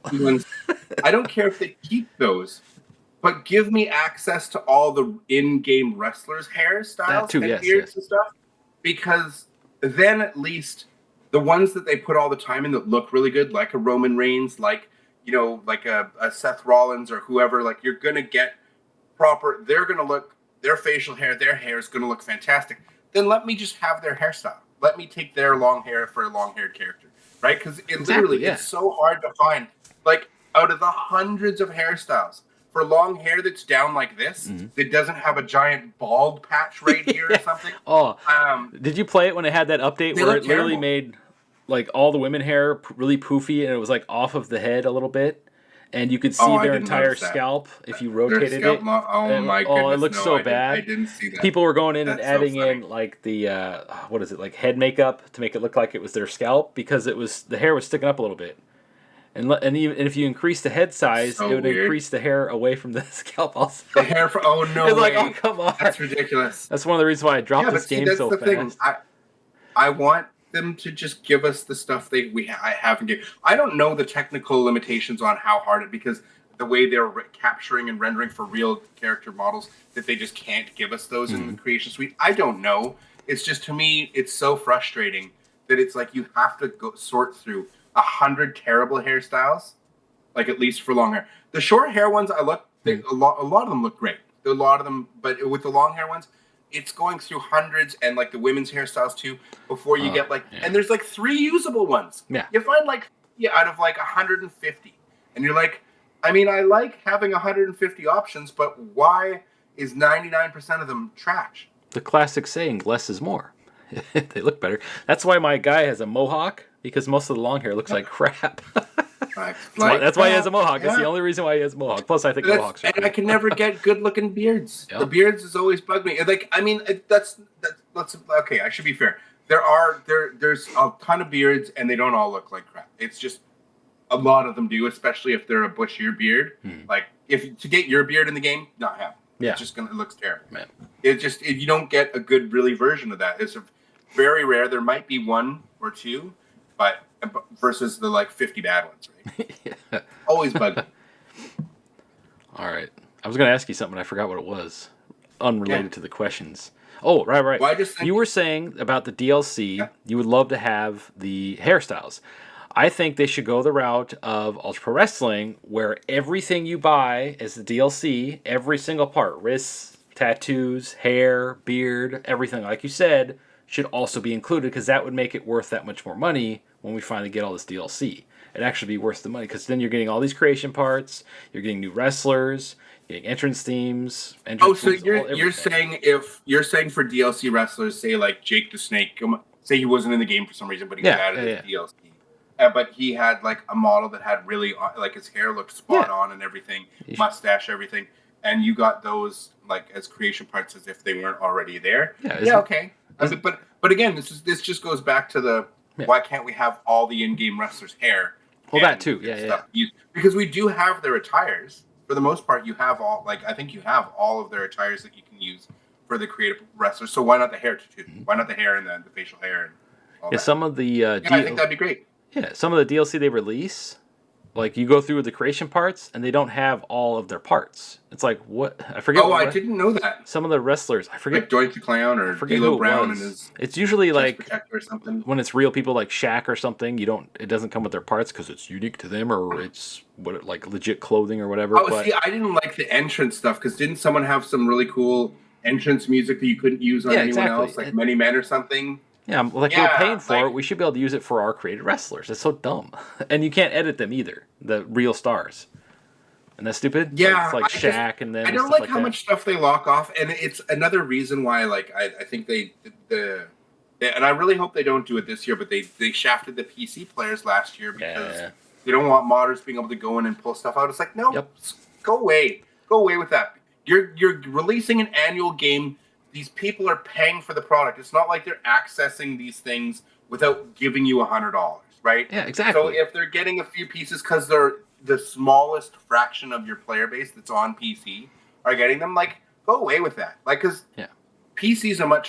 I don't care if they keep those, but give me access to all the in-game wrestlers' hairstyles and beards and stuff, because then at least the ones that they put all the time in that look really good, like a Roman Reigns, like like a Seth Rollins or whoever, like you're gonna get proper. They're gonna look their facial hair, their hair is gonna look fantastic. Then let me just have their hairstyle. Let me take their long hair for a long-haired character, right? Because it's so hard to find. Like, out of the hundreds of hairstyles, for long hair that's down like this, that doesn't have a giant bald patch right here or something. Oh, did you play it when it had that update where it literally made like all the women hair really poofy and it was like off of the head a little bit? And you could see their entire scalp if you rotated it. My goodness. It looked so bad. I didn't see that. People were going in and adding in like the like head makeup to make it look like it was their scalp because the hair was sticking up a little bit. And if you increase the head size, it would increase the hair away from the scalp also. The hair no it's way. Like, oh, come on. That's ridiculous. That's one of the reasons why I dropped this game so fast. Thing. I want them to just give us the stuff I haven't given. I don't know the technical limitations on how hard because the way they're capturing and rendering for real character models that they just can't give us those in the Creation Suite. I don't know. It's just, to me, it's so frustrating that it's like you have to go sort through 100 terrible hairstyles, like at least for long hair. The short hair ones, a lot of them look great. A lot of them, but with the long hair ones, it's going through hundreds and like the women's hairstyles too before you get and there's like 3 usable ones. Yeah. You find out of like 150. And you're like, I mean, I like having 150 options, but why is 99% of them trash? The classic saying, less is more. They look better. That's why my guy has a mohawk, because most of the long hair looks like crap. That's why he has a mohawk. That's the only reason why he has a mohawk. Plus, I think mohawks are I can never get good-looking beards. Yep. The beards has always bugged me. Like, I mean, that's okay. I should be fair. There's a ton of beards, and they don't all look like crap. It's just a lot of them do, especially if they're a bushier beard. Like, to get your beard in the game, not have. Yeah. It's just it looks terrible. Man. You don't get a good, really version of that. It's very rare. There might be 1 or 2, but versus the like 50 bad ones, right? Yeah. Always bug me. All right. I was going to ask you something. I forgot what it was. Unrelated to the questions. Oh, right. Well, you were saying about the DLC, you would love to have the hairstyles. I think they should go the route of Ultra Pro Wrestling, where everything you buy is the DLC, every single part, wrists, tattoos, hair, beard, everything, like you said, should also be included, because that would make it worth that much more money when we finally get all this DLC. It'd actually be worth the money, because then you're getting all these creation parts, you're getting new wrestlers, getting entrance themes. So you're saying for DLC wrestlers, say like Jake the Snake, say he wasn't in the game for some reason, but he added as DLC. But he had like a model that had really like his hair looked spot on and everything, mustache, everything, and you got those like as creation parts as if they weren't already there. Okay. But again, this just goes back to the why can't we have all the in-game wrestlers' hair? Well, that too, because we do have their attires. For the most part, you have I think you have all of their attires that you can use for the creative wrestlers. So why not the hair too? Why not the hair and the facial hair and all that? Some of the I think that'd be great. Yeah, some of the DLC they release, like you go through the creation parts and they don't have all of their parts. It's like, what? I forget. I didn't know that. Some of the wrestlers, I forget. Like Doink the Clown or D'Lo Brown and his. It's usually like or something. When it's real people like Shaq or something. It doesn't come with their parts because it's unique to them, or it's like legit clothing or whatever. See, I didn't like the entrance stuff because didn't someone have some really cool entrance music that you couldn't use on anyone else, like Many Men or something? Yeah, we're paying for it. We should be able to use it for our created wrestlers. It's so dumb. And you can't edit them either, the real stars. And that's stupid? Yeah. It's like Shaq and then. I don't like how much stuff they lock off. And it's another reason why, I think And I really hope they don't do it this year, but they shafted the PC players last year because they don't want modders being able to go in and pull stuff out. It's like, no, go away. Go away with that. You're releasing an annual game. These people are paying for the product. It's not like they're accessing these things without giving you $100, right? Yeah, exactly. So if they're getting a few pieces because they're the smallest fraction of your player base that's on PC are getting them, like, go away with that. Like, because PCs are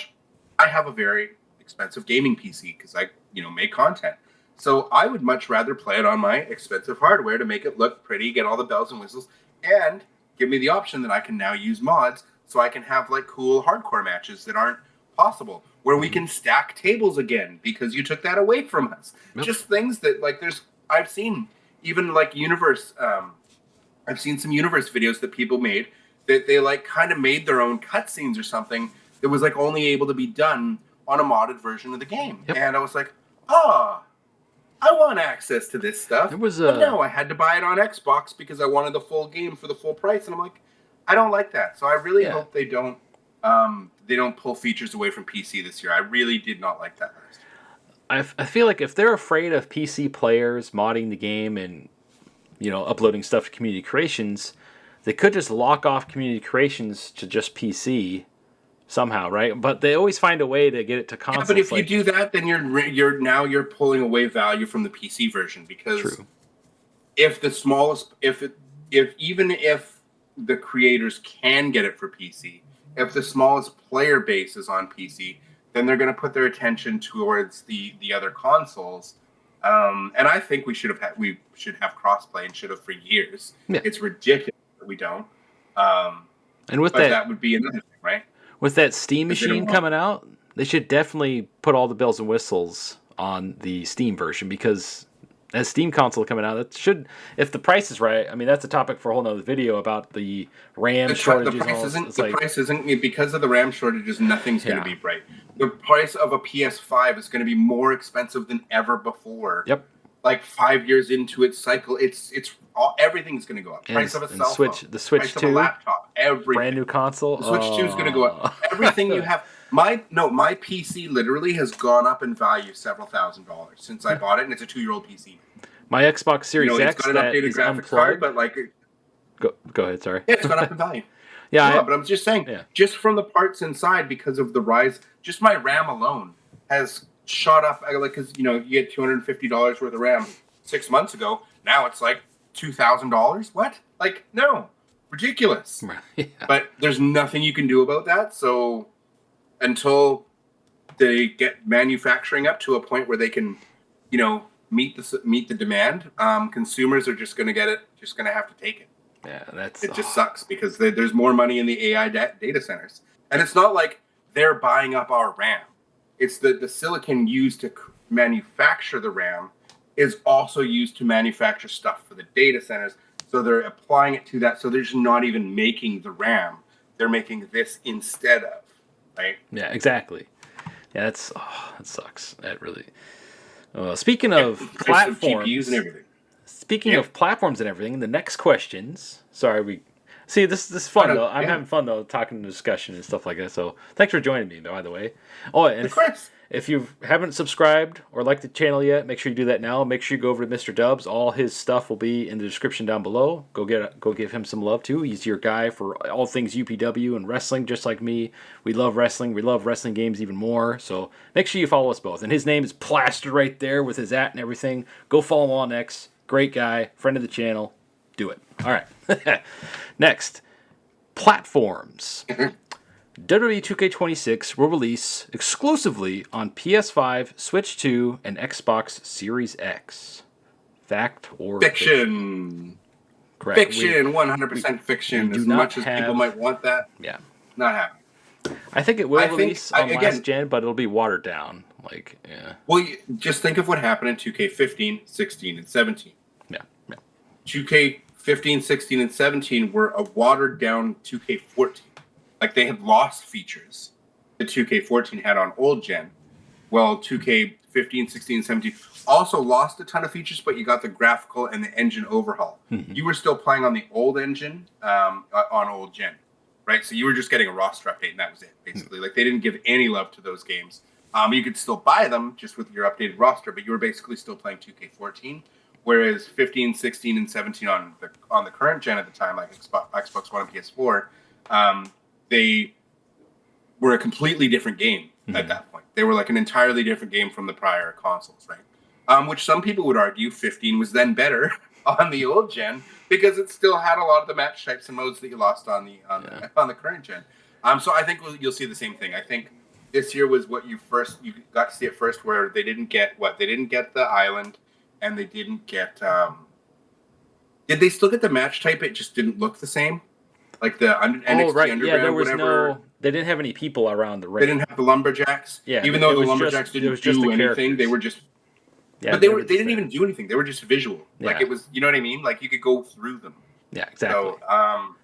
I have a very expensive gaming PC because I, make content. So I would much rather play it on my expensive hardware to make it look pretty, get all the bells and whistles, and give me the option that I can now use mods so I can have like cool hardcore matches that aren't possible, where we can stack tables again because you took that away from us. Just things that like I've seen even like Universe. I've seen some Universe videos that people made that they like kind of made their own cutscenes or something that was like only able to be done on a modded version of the game. And I was like, I want access to this stuff. But no, I had to buy it on Xbox because I wanted the full game for the full price. And I'm like, I don't like that. So I really hope they don't pull features away from PC this year. I really did not like that last year. I feel like if they're afraid of PC players modding the game and uploading stuff to community creations, they could just lock off community creations to just PC somehow, right? But they always find a way to get it to consoles. Yeah, but if you do that, then you're pulling away value from the PC version because if the smallest, if the creators can get it for PC, if the smallest player base is on PC, then they're going to put their attention towards the other consoles. And I think we should have crossplay and should have for years. Yeah. It's ridiculous that we don't. And with that would be another thing, right? With that Steam machine coming out, they should definitely put all the bells and whistles on the Steam version because as Steam console coming out, that should, if the price is right, I mean, that's a topic for a whole nother video about the RAM shortages. The price isn't because of the RAM shortages, nothing's going to be right. The price of a PS5 is going to be more expensive than ever before. Yep. Like 5 years into its cycle, everything's going to go up. Price of a cell phone, the Switch price 2, of a laptop, everything. Brand new console. The Switch 2 is going to go up. Everything you have. My PC literally has gone up in value several $1,000s since I bought it, and it's a 2-year-old PC. My Xbox Series X it's got an updated graphics card, but like, go ahead. Sorry. Yeah, it's gone up in value. But I'm just saying, just from the parts inside, because of the rise, just my RAM alone has shot up. Like, because you get $250 worth of RAM 6 months ago. Now it's like $2,000. What? Like, no, ridiculous. But there's nothing you can do about that. So until they get manufacturing up to a point where they can, meet the demand, consumers are just going to have to take it. Yeah, it just sucks because there's more money in the AI data centers, and it's not like they're buying up our RAM. It's the silicon used to manufacture the RAM is also used to manufacture stuff for the data centers. So they're applying it to that. So they're just not even making the RAM; they're making this instead of, right? Yeah, exactly. Yeah, that sucks. That really. Speaking of platforms, GPUs and everything. Speaking of platforms and everything, the next questions. Sorry, we see this is fun though. I'm having fun though, talking and discussion and stuff like that. So thanks for joining me, by the way. Oh, and if you haven't subscribed or liked the channel yet, make sure you do that now. Make sure you go over to Mr. Dubs. All his stuff will be in the description down below. Go give him some love too. He's your guy for all things UPW and wrestling, just like me. We love wrestling. We love wrestling games even more. So make sure you follow us both. And his name is plastered right there with his @ and everything. Go follow him on X. Great guy, friend of the channel. Do it. All right. Next, platforms. WWE 2K26 will release exclusively on PS5, Switch 2, and Xbox Series X. Fact or fiction? Correct. Fiction, 100% fiction. As much as people might want that, not happening. I think it will release on last gen, but it'll be watered down. Well, just think of what happened in 2K15, 16, and 17. Yeah. 2K15, 16, and 17 were a watered down 2K14. Like, they had lost features that 2K14 had on old gen. Well, 2K15, 16, and 17 also lost a ton of features, but you got the graphical and the engine overhaul. Mm-hmm. You were still playing on the old engine on old gen, right? So you were just getting a roster update, and that was it, basically. Like, they didn't give any love to those games You could still buy them just with your updated roster, but you were basically still playing 2K14. Whereas 15, 16, and 17 on the current gen at the time, like Xbox One and PS4, they were a completely different game at that point. They were like an entirely different game from the prior consoles, right? Which some people would argue 15 was then better on the old gen because it still had a lot of the match types and modes that you lost on the current gen. So I think you'll see the same thing. I think this year was what you got to see it first, where they didn't get the island, and they didn't get. Did they still get the match type? It just didn't look the same, like the NXT right. Underground. Yeah, there was whatever. They didn't have any people around the ring. They didn't have the lumberjacks. Yeah, even though the lumberjacks didn't do anything, they were just. Yeah, but they didn't even do anything. They were just visual. Yeah. Like it was, you know what I mean? Like you could go through them. Yeah, exactly. So,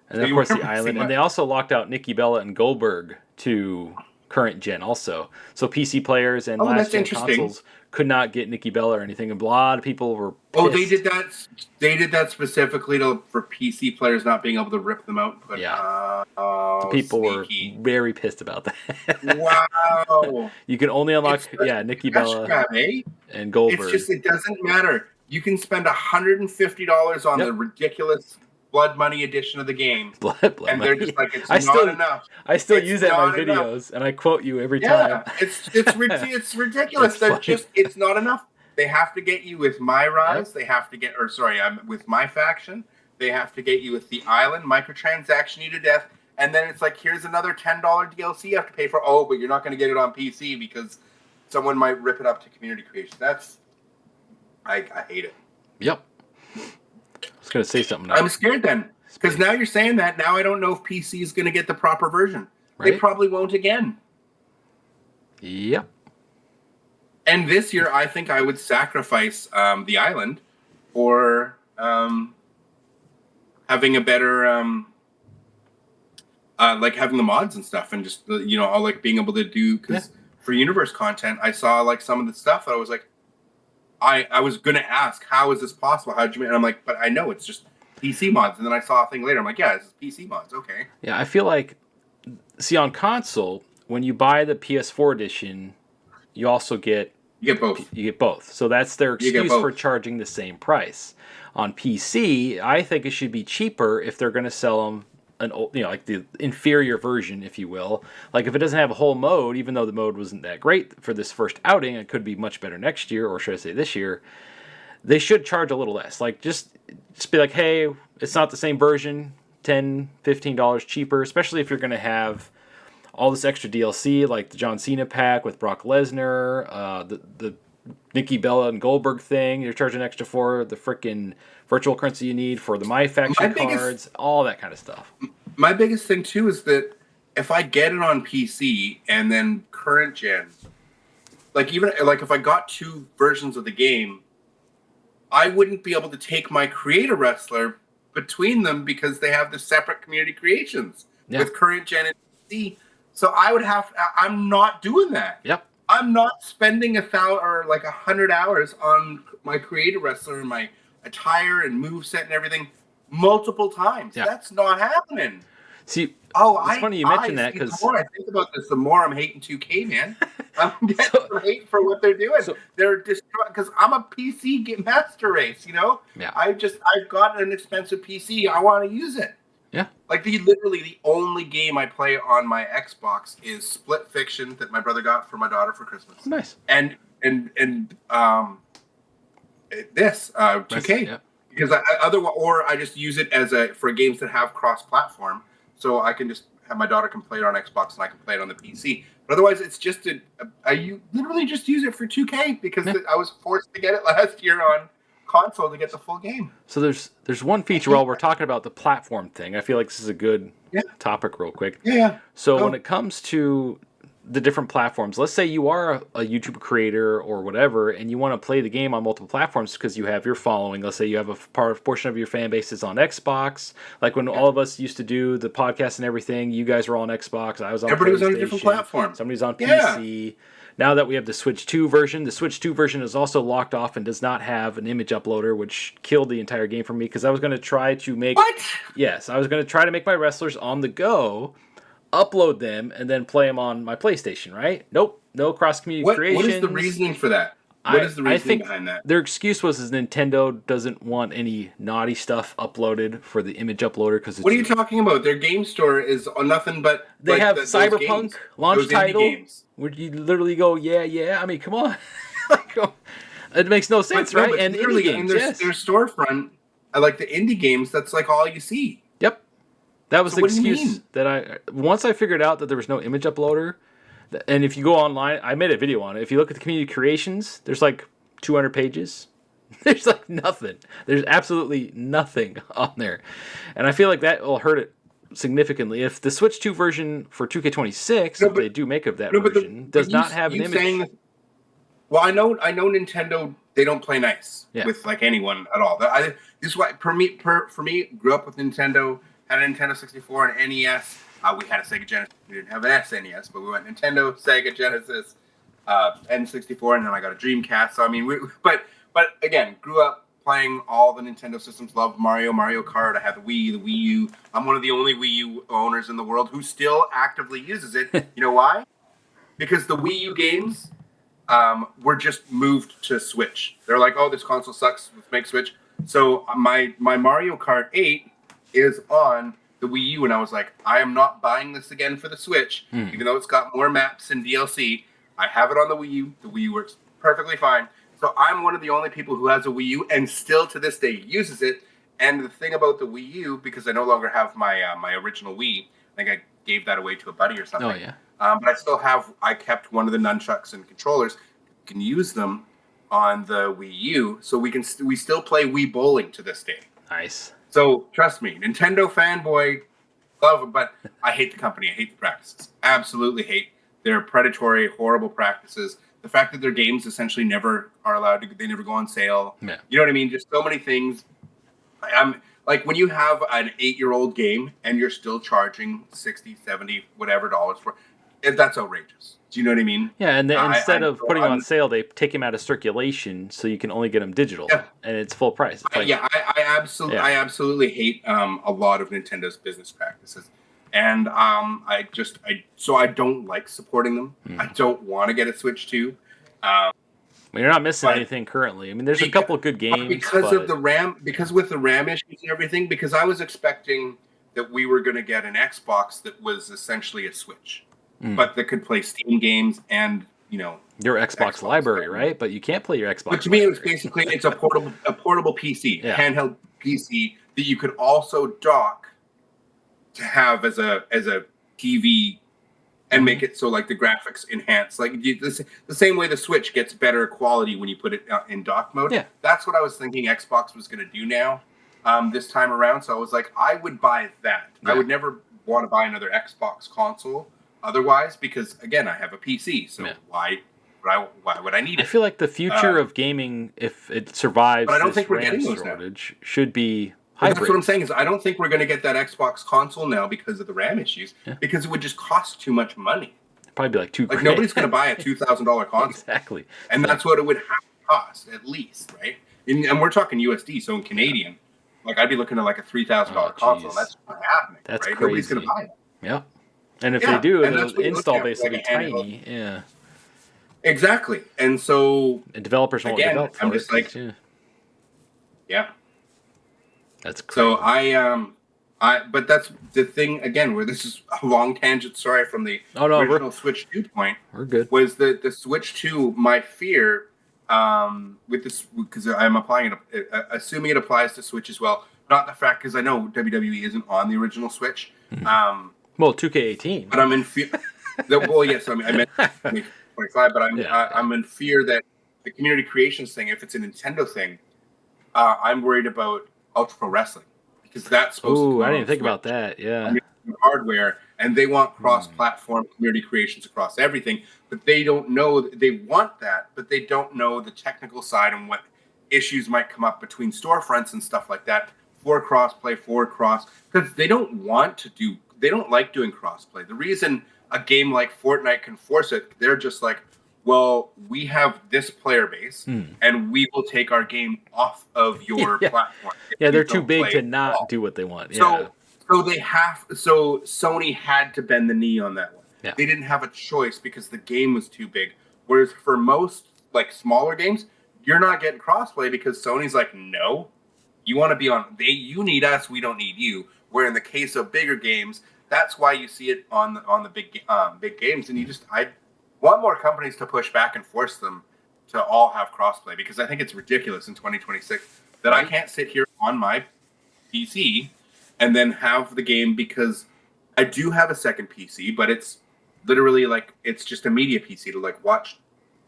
and then, of course, the island. And they also locked out Nikki Bella and Goldberg to current gen also. So PC players and last gen consoles could not get Nikki Bella or anything. And a lot of people were pissed. Oh, they did that. They did that specifically for PC players not being able to rip them out. But, the people were very pissed about that. Wow. You can only unlock Nikki Bella and Goldberg. It's just, it doesn't matter. You can spend $150 on the ridiculous blood money edition of the game, blood and money. They're just like, it's not enough. I still use it in my videos, and I quote you every time. It's ridiculous. It's not enough. They have to get you with My Rise. They have to get, with My Faction. They have to get you with the Island, microtransaction you to death, and then it's like, here's another $10 DLC you have to pay for. Oh, but you're not going to get it on PC because someone might rip it up to community creation. I hate it. Yep. I was going to say something now. I'm scared then, because now you're saying that. Now I don't know if PC is going to get the proper version. Right? They probably won't again. Yep. And this year, I think I would sacrifice the island for having a better, like having the mods and stuff, and just all like being able to do, because for universe content, I saw like some of the stuff that I was like, I was going to ask, how is this possible? How'd you make it? And I'm like, but I know it's just PC mods. And then I saw a thing later. I'm like, yeah, it's PC mods. Okay. Yeah, I feel like, see, on console, when you buy the PS4 edition, you also get... You get both. You get both. So that's their excuse for charging the same price. On PC, I think it should be cheaper if they're going to sell them like the inferior version, if you will. Like if it doesn't have a whole mode, even though the mode wasn't that great for this first outing, it could be much better next year, or should I say this year, they should charge a little less. Like just be like, hey, it's not the same version, $10, $15 cheaper, especially if you're going to have all this extra DLC, like the John Cena pack with Brock Lesnar, the Nikki Bella and Goldberg thing, you're charging extra for the freaking virtual currency you need for the My Faction cards, all that kind of stuff. My biggest thing too is that if I get it on PC and then current gen, like even like if I got two versions of the game, I wouldn't be able to take my creator wrestler between them because they have the separate community creations with current gen and PC. So I would I'm not doing that. Yep. I'm not spending 1,000 or like 100 hours on my creator wrestler and my attire and moveset and everything multiple times. Yeah. That's not happening. See, it's funny you mentioned that, because the more I think about this, the more I'm hating 2K, man. I'm getting some hate for what they're doing. They're destroying, because I'm a PC master race, Yeah. I've got an expensive PC. I want to use it. Yeah. Like literally the only game I play on my Xbox is Split Fiction that my brother got for my daughter for Christmas. Oh, nice. And this 2K. Yeah. Because I just use it for games that have cross-platform, so I can just have my daughter can play it on Xbox and I can play it on the PC. But otherwise, it's just I literally just use it for 2K because I was forced to get it last year on console to get the full game. So there's one feature while we're talking about the platform thing. I feel like this is a good topic real quick. Yeah. So when it comes to the different platforms, let's say you are a YouTube creator or whatever, and you want to play the game on multiple platforms because you have your following. Let's say you have a portion of your fan base is on Xbox. Like when all of us used to do the podcast and everything, you guys were on Xbox. I was on Everybody was on a different platform. Somebody's on PC. Now that we have the Switch 2 version, the Switch 2 version is also locked off and does not have an image uploader, which killed the entire game for me because I was going to try to make... What? Yes, I was going to try to make my wrestlers on the go, upload them, and then play them on my PlayStation, right? Nope. no cross-community What is the creations. reasoning for that? What is the I reasoning think behind that? their excuse was is Nintendo doesn't want any naughty stuff uploaded for the image uploader because it's. What are you talking about? Their game store is on nothing but They have those Cyberpunk games, launch those indie title, games. where you literally go, yeah. I mean, come on, like, it makes no sense, right? And indie games, yes. Their storefront, I like the indie games. That's like all you see. Yep, that was So the what do you excuse mean? that once I figured out that there was no image uploader, and if you go online, I made a video on it. If you look at the community creations, there's like 200 pages. There's like nothing. There's absolutely nothing on there. And I feel like that will hurt it significantly. If the Switch 2 version for 2K26, if they do make of that version, does not have an image. Well, I know Nintendo, they don't play nice with like anyone at all. This is why for me, grew up with Nintendo, had a Nintendo 64 and NES. We had a Sega Genesis. We didn't have an SNES, but we went Nintendo, Sega Genesis, N64, and then I got a Dreamcast. So I mean, but again, grew up playing all the Nintendo systems. Loved Mario Kart. I have the Wii U. I'm one of the only Wii U owners in the world who still actively uses it. You know why? Because the Wii U games were just moved to Switch. They're like, oh, this console sucks. Let's make Switch. So my Mario Kart 8 is on the Wii U, and I was like, I am not buying this again for the Switch, even though it's got more maps and DLC. I have it on the Wii U. The Wii U works perfectly fine. So I'm one of the only people who has a Wii U and still to this day uses it. And the thing about the Wii U, because I no longer have my my original Wii, I think I gave that away to a buddy or something. Oh, yeah. But I kept one of the nunchucks and controllers. You can use them on the Wii U, so we still play Wii Bowling to this day. Nice. So trust me, Nintendo fanboy, love it, but I hate the company. I hate the practices. Absolutely hate their predatory, horrible practices. The fact that their games essentially never are allowed to, they never go on sale. Yeah. You know what I mean? Just so many things. I'm like, when you have an 8-year-old game and you're still charging 60, 70, whatever dollars for it, that's outrageous. Do you know what I mean? Yeah, and then instead of putting them on sale, they take them out of circulation so you can only get them digital, and it's full price. It's like, I absolutely hate a lot of Nintendo's business practices, and I don't like supporting them. I don't want to get a Switch 2. You're not missing anything currently. I mean, there's a couple of good games because with the RAM issues and everything. Because I was expecting that we were going to get an Xbox that was essentially a Switch, but that could play Steam games and your Xbox library, right? But you can't play your Xbox. But to me, it's a portable PC, handheld PC that you could also dock to have as a TV. And make it so like the graphics enhance, like the same way the Switch gets better quality when you put it in dock mode. Yeah, that's what I was thinking Xbox was going to do now, this time around. So I was like, I would buy that. Yeah. I would never want to buy another Xbox console otherwise, because again, I have a PC. So why would I need it? I feel like the future of gaming, if it survives, but I don't think we're getting those shortage, should be. That's what I'm saying is I don't think we're going to get that Xbox console now because of the RAM issues, because it would just cost too much money. It'd probably be like $2,000. Like nobody's going to buy a $2,000 console. Exactly. And that's what it would have to cost at least, right? And we're talking USD, so in Canadian, like I'd be looking at like a $3,000 console. That's not happening. That's right? crazy. Nobody's going to buy it. Yep. And if they do, the install base will be tiny. Yeah. Exactly. And so and developers won't develop for I'm just like, That's crazy. So but that's the thing again, where this is a long tangent. Sorry, from the original Switch 2 point. We're good. Was the Switch 2 my fear with this, because I'm applying it, assuming it applies to Switch as well. Not the fact, because I know WWE isn't on the original Switch. Well, 2K18. But I'm in fear. Well, yes, I meant 25, but I'm in fear that the community creations thing, if it's a Nintendo thing, I'm worried about Ultra Pro Wrestling, because that's supposed to. I didn't even think about that. Yeah, hardware, and they want cross-platform community creations across everything, but they don't know they want that, but they don't know the technical side and what issues might come up between storefronts and stuff like that for crossplay, because they don't like doing crossplay. The reason a game like Fortnite can force it, they're just like, well, we have this player base, and we will take our game off of your platform. Yeah, they're too big to not do what they want. So Sony had to bend the knee on that one. Yeah. They didn't have a choice because the game was too big. Whereas for most like smaller games, you're not getting crossplay because Sony's like, no, you want to be on. You need us, we don't need you. Where in the case of bigger games, that's why you see it on the big games. And I want more companies to push back and force them to all have crossplay because I think it's ridiculous in 2026 that I can't sit here on my PC and then have the game because I do have a second PC, but it's literally like it's just a media PC to like watch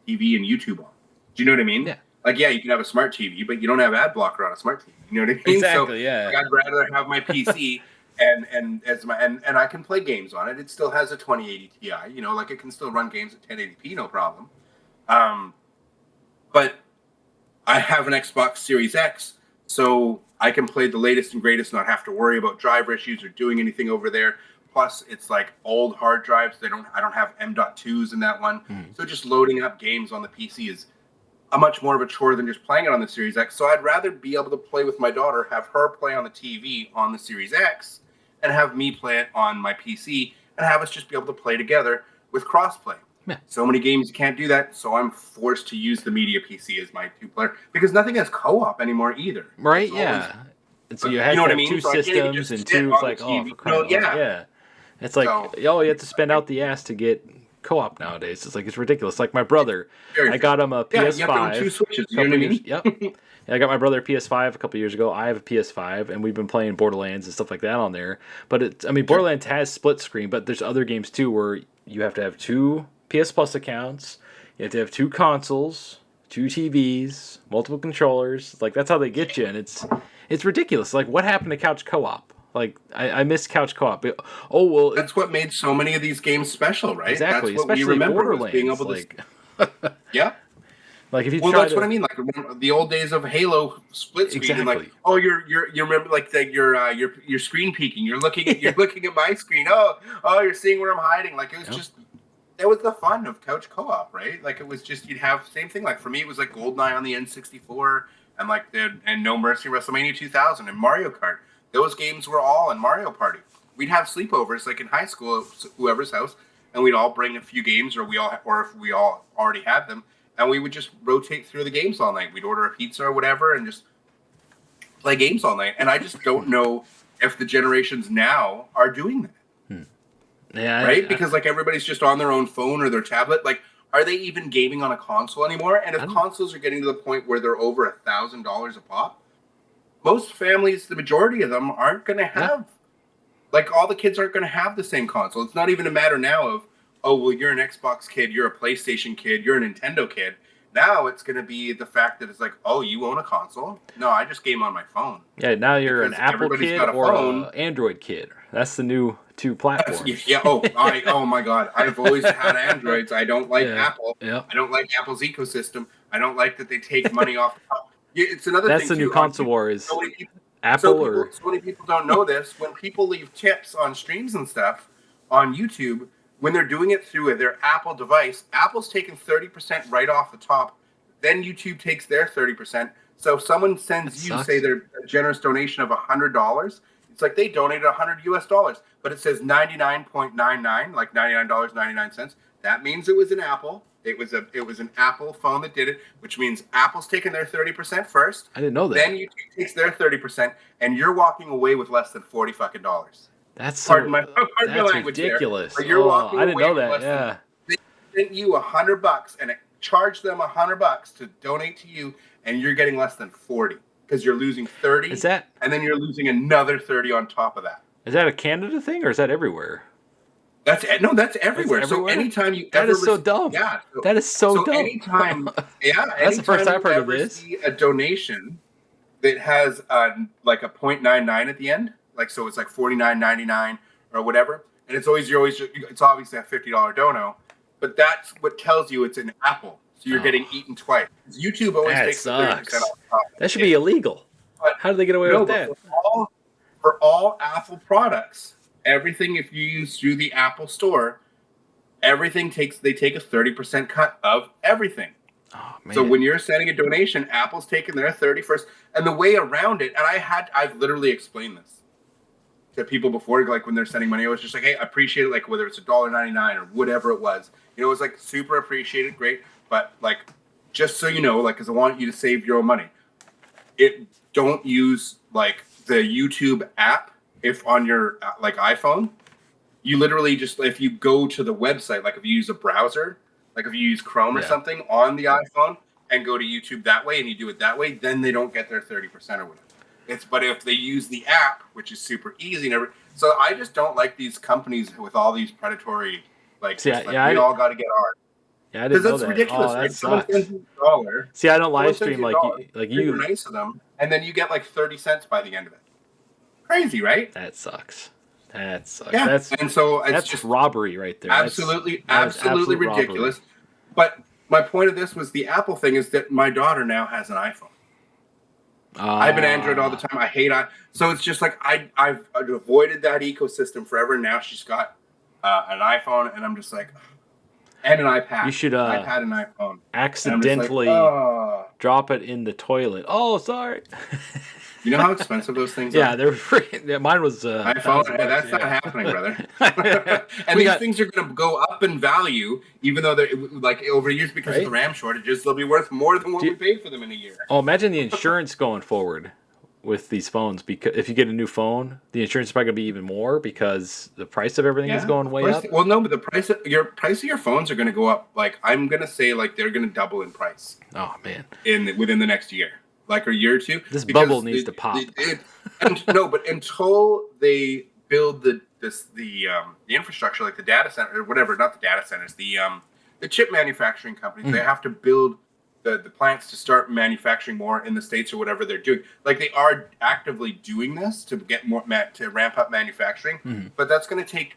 TV and YouTube on. Do you know what I mean? Yeah. Like, yeah, you can have a smart TV, but you don't have ad blocker on a smart TV. You know what I mean? Exactly. So Yeah. I'd rather have my PC and I can play games on it. It still has a 2080 Ti. You know, like it can still run games at 1080p, no problem. But I have an Xbox Series X, so I can play the latest and greatest, not have to worry about driver issues or doing anything over there. Plus, it's like old hard drives. I don't have M.2s in that one. So just loading up games on the PC is a much more of a chore than just playing it on the Series X. So I'd rather be able to play with my daughter, have her play on the TV on the Series X, and have me play it on my PC, and have us just be able to play together with crossplay. Yeah. So many games you can't do that, so I'm forced to use the media PC as my two-player because nothing has co-op anymore either. Right? Yeah. And so you have to have two systems and two. It's like, oh, for crying out loud. Yeah. It's like, you have to spend out the ass to get co-op nowadays. It's like it's ridiculous. Like my brother, I got him a PS5. You have to two Switches. You know what I mean? Yep. I got my brother a PS5 a couple years ago. I have a PS5, and we've been playing Borderlands and stuff like that on there. But Borderlands has split screen, but there's other games too where you have to have two PS Plus accounts. You have to have two consoles, two TVs, multiple controllers. Like that's how they get you, and it's ridiculous. Like what happened to couch co-op? Like I miss couch co-op. That's what made so many of these games special, right? Exactly, that's what especially we remember Borderlands. Being able to, yeah. Like if you that's what I mean. Like the old days of Halo split screen, exactly. and like, you remember like your screen peeking. You're looking at my screen. You're seeing where I'm hiding. Like it was just. That was the fun of couch co-op, right? Like it was just you'd have same thing. Like for me, it was like GoldenEye on the N64 and No Mercy WrestleMania 2000 and Mario Kart. Those games were all in Mario Party. We'd have sleepovers like in high school, whoever's house, and we'd all bring a few games, or if we all already had them, and we would just rotate through the games all night. We'd order a pizza or whatever, and just play games all night. And I just don't know if the generations now are doing that. Yeah, right? Because like everybody's just on their own phone or their tablet. Like, are they even gaming on a console anymore? And if consoles are getting to the point where they're over $1,000 a pop, most families, the majority of them, aren't going to have. Like, all the kids aren't going to have the same console. It's not even a matter now of, oh, well, you're an Xbox kid, you're a PlayStation kid, you're a Nintendo kid. Now it's going to be the fact that it's like, oh, you own a console? No, I just game on my phone. Yeah, now you're an Apple kid or an Android kid. That's the new two platforms. Yeah. Oh my God. I've always had Androids. I don't like Apple. Yeah. I don't like Apple's ecosystem. I don't like that they take money off. It's another That's thing. That's the new console war is so many people don't know this. When people leave tips on streams and stuff on YouTube, when they're doing it through their Apple device, Apple's taking 30% right off the top. Then YouTube takes their 30%. So if someone sends you, say, their generous donation of $100, it's like they donated $100 US, but it says 99.99, like $99.99. That means it was an Apple. It was an Apple phone that did it, which means Apple's taking their 30% first. I didn't know that. Then YouTube takes their 30%, and you're walking away with less than $40. That's pardon my language ridiculous. There. You're walking I didn't know away that. Yeah. They sent you $100 and it charged them $100 to donate to you, and you're getting less than 40 because you're losing 30. Is that? And then you're losing another 30 on top of that. Is that a Canada thing or is that everywhere? That's everywhere. That's everywhere. So anytime you that is so dumb. Yeah, that is so dumb. Anytime, that's the first I've heard of this. See a donation that has like a 0.99 at the end. Like, so it's like $49.99 or whatever, and it's obviously a $50 dono, but that's what tells you it's an Apple. So you're getting eaten twice. YouTube always takes 30% off top. That should be illegal. But how do they get away with that? For all Apple products, everything if you use through the Apple Store, everything they take a 30% cut of everything. Oh, man. So when you're sending a donation, Apple's taking their 30 first, and the way around it, and I've literally explained this. to people before, like when they're sending money, I was just like, hey, I appreciate it, like whether it's $1.99 or whatever it was. You know, it was like super appreciated, great. But like, just so you know, like, because I want you to save your own money, don't use like the YouTube app if on your like iPhone. You literally just, if you go to the website, like if you use a browser, like if you use Chrome or something on the iPhone and go to YouTube that way and you do it that way, then they don't get their 30% or whatever. But if they use the app, which is super easy, so I just don't like these companies with all these predatory, like, we all got to get ours. Yeah, I didn't know that's that. ridiculous, Oh, that right? sucks. Someone sends you $1. See, I don't live stream like you. You're nice to them, and then you get like 30 cents by the end of it. Crazy, right? That sucks. That sucks. Yeah. That's just robbery right there. Absolutely ridiculous. Robbery. But my point of this was the Apple thing is that my daughter now has an iPhone. I've been Android all the time. I hate so it's just like I've avoided that ecosystem forever. Now she's got an iPhone, and I'm just like, and an iPad. You should iPad and iPhone. Accidentally drop it in the toilet. Oh, sorry. You know how expensive those things are? Yeah, they're freaking. Yeah, mine was iPhone. That's not happening, brother. And these things are going to go up in value, even though they're like over years because of the RAM shortages. They'll be worth more than what we paid for them in a year. Oh, imagine the insurance going forward with these phones. Because if you get a new phone, the insurance is probably going to be even more because the price of everything is going way up. Well, no, but the price of your phones are going to go up. Like, I'm going to say, like, they're going to double in price. Oh man! Within the next year. Like a year or two. This bubble needs to pop. But until they build the infrastructure, like the data center or whatever, not the data centers, the chip manufacturing companies, they have to build the plants to start manufacturing more in the States or whatever they're doing. Like, they are actively doing this to get more to ramp up manufacturing, but that's going to take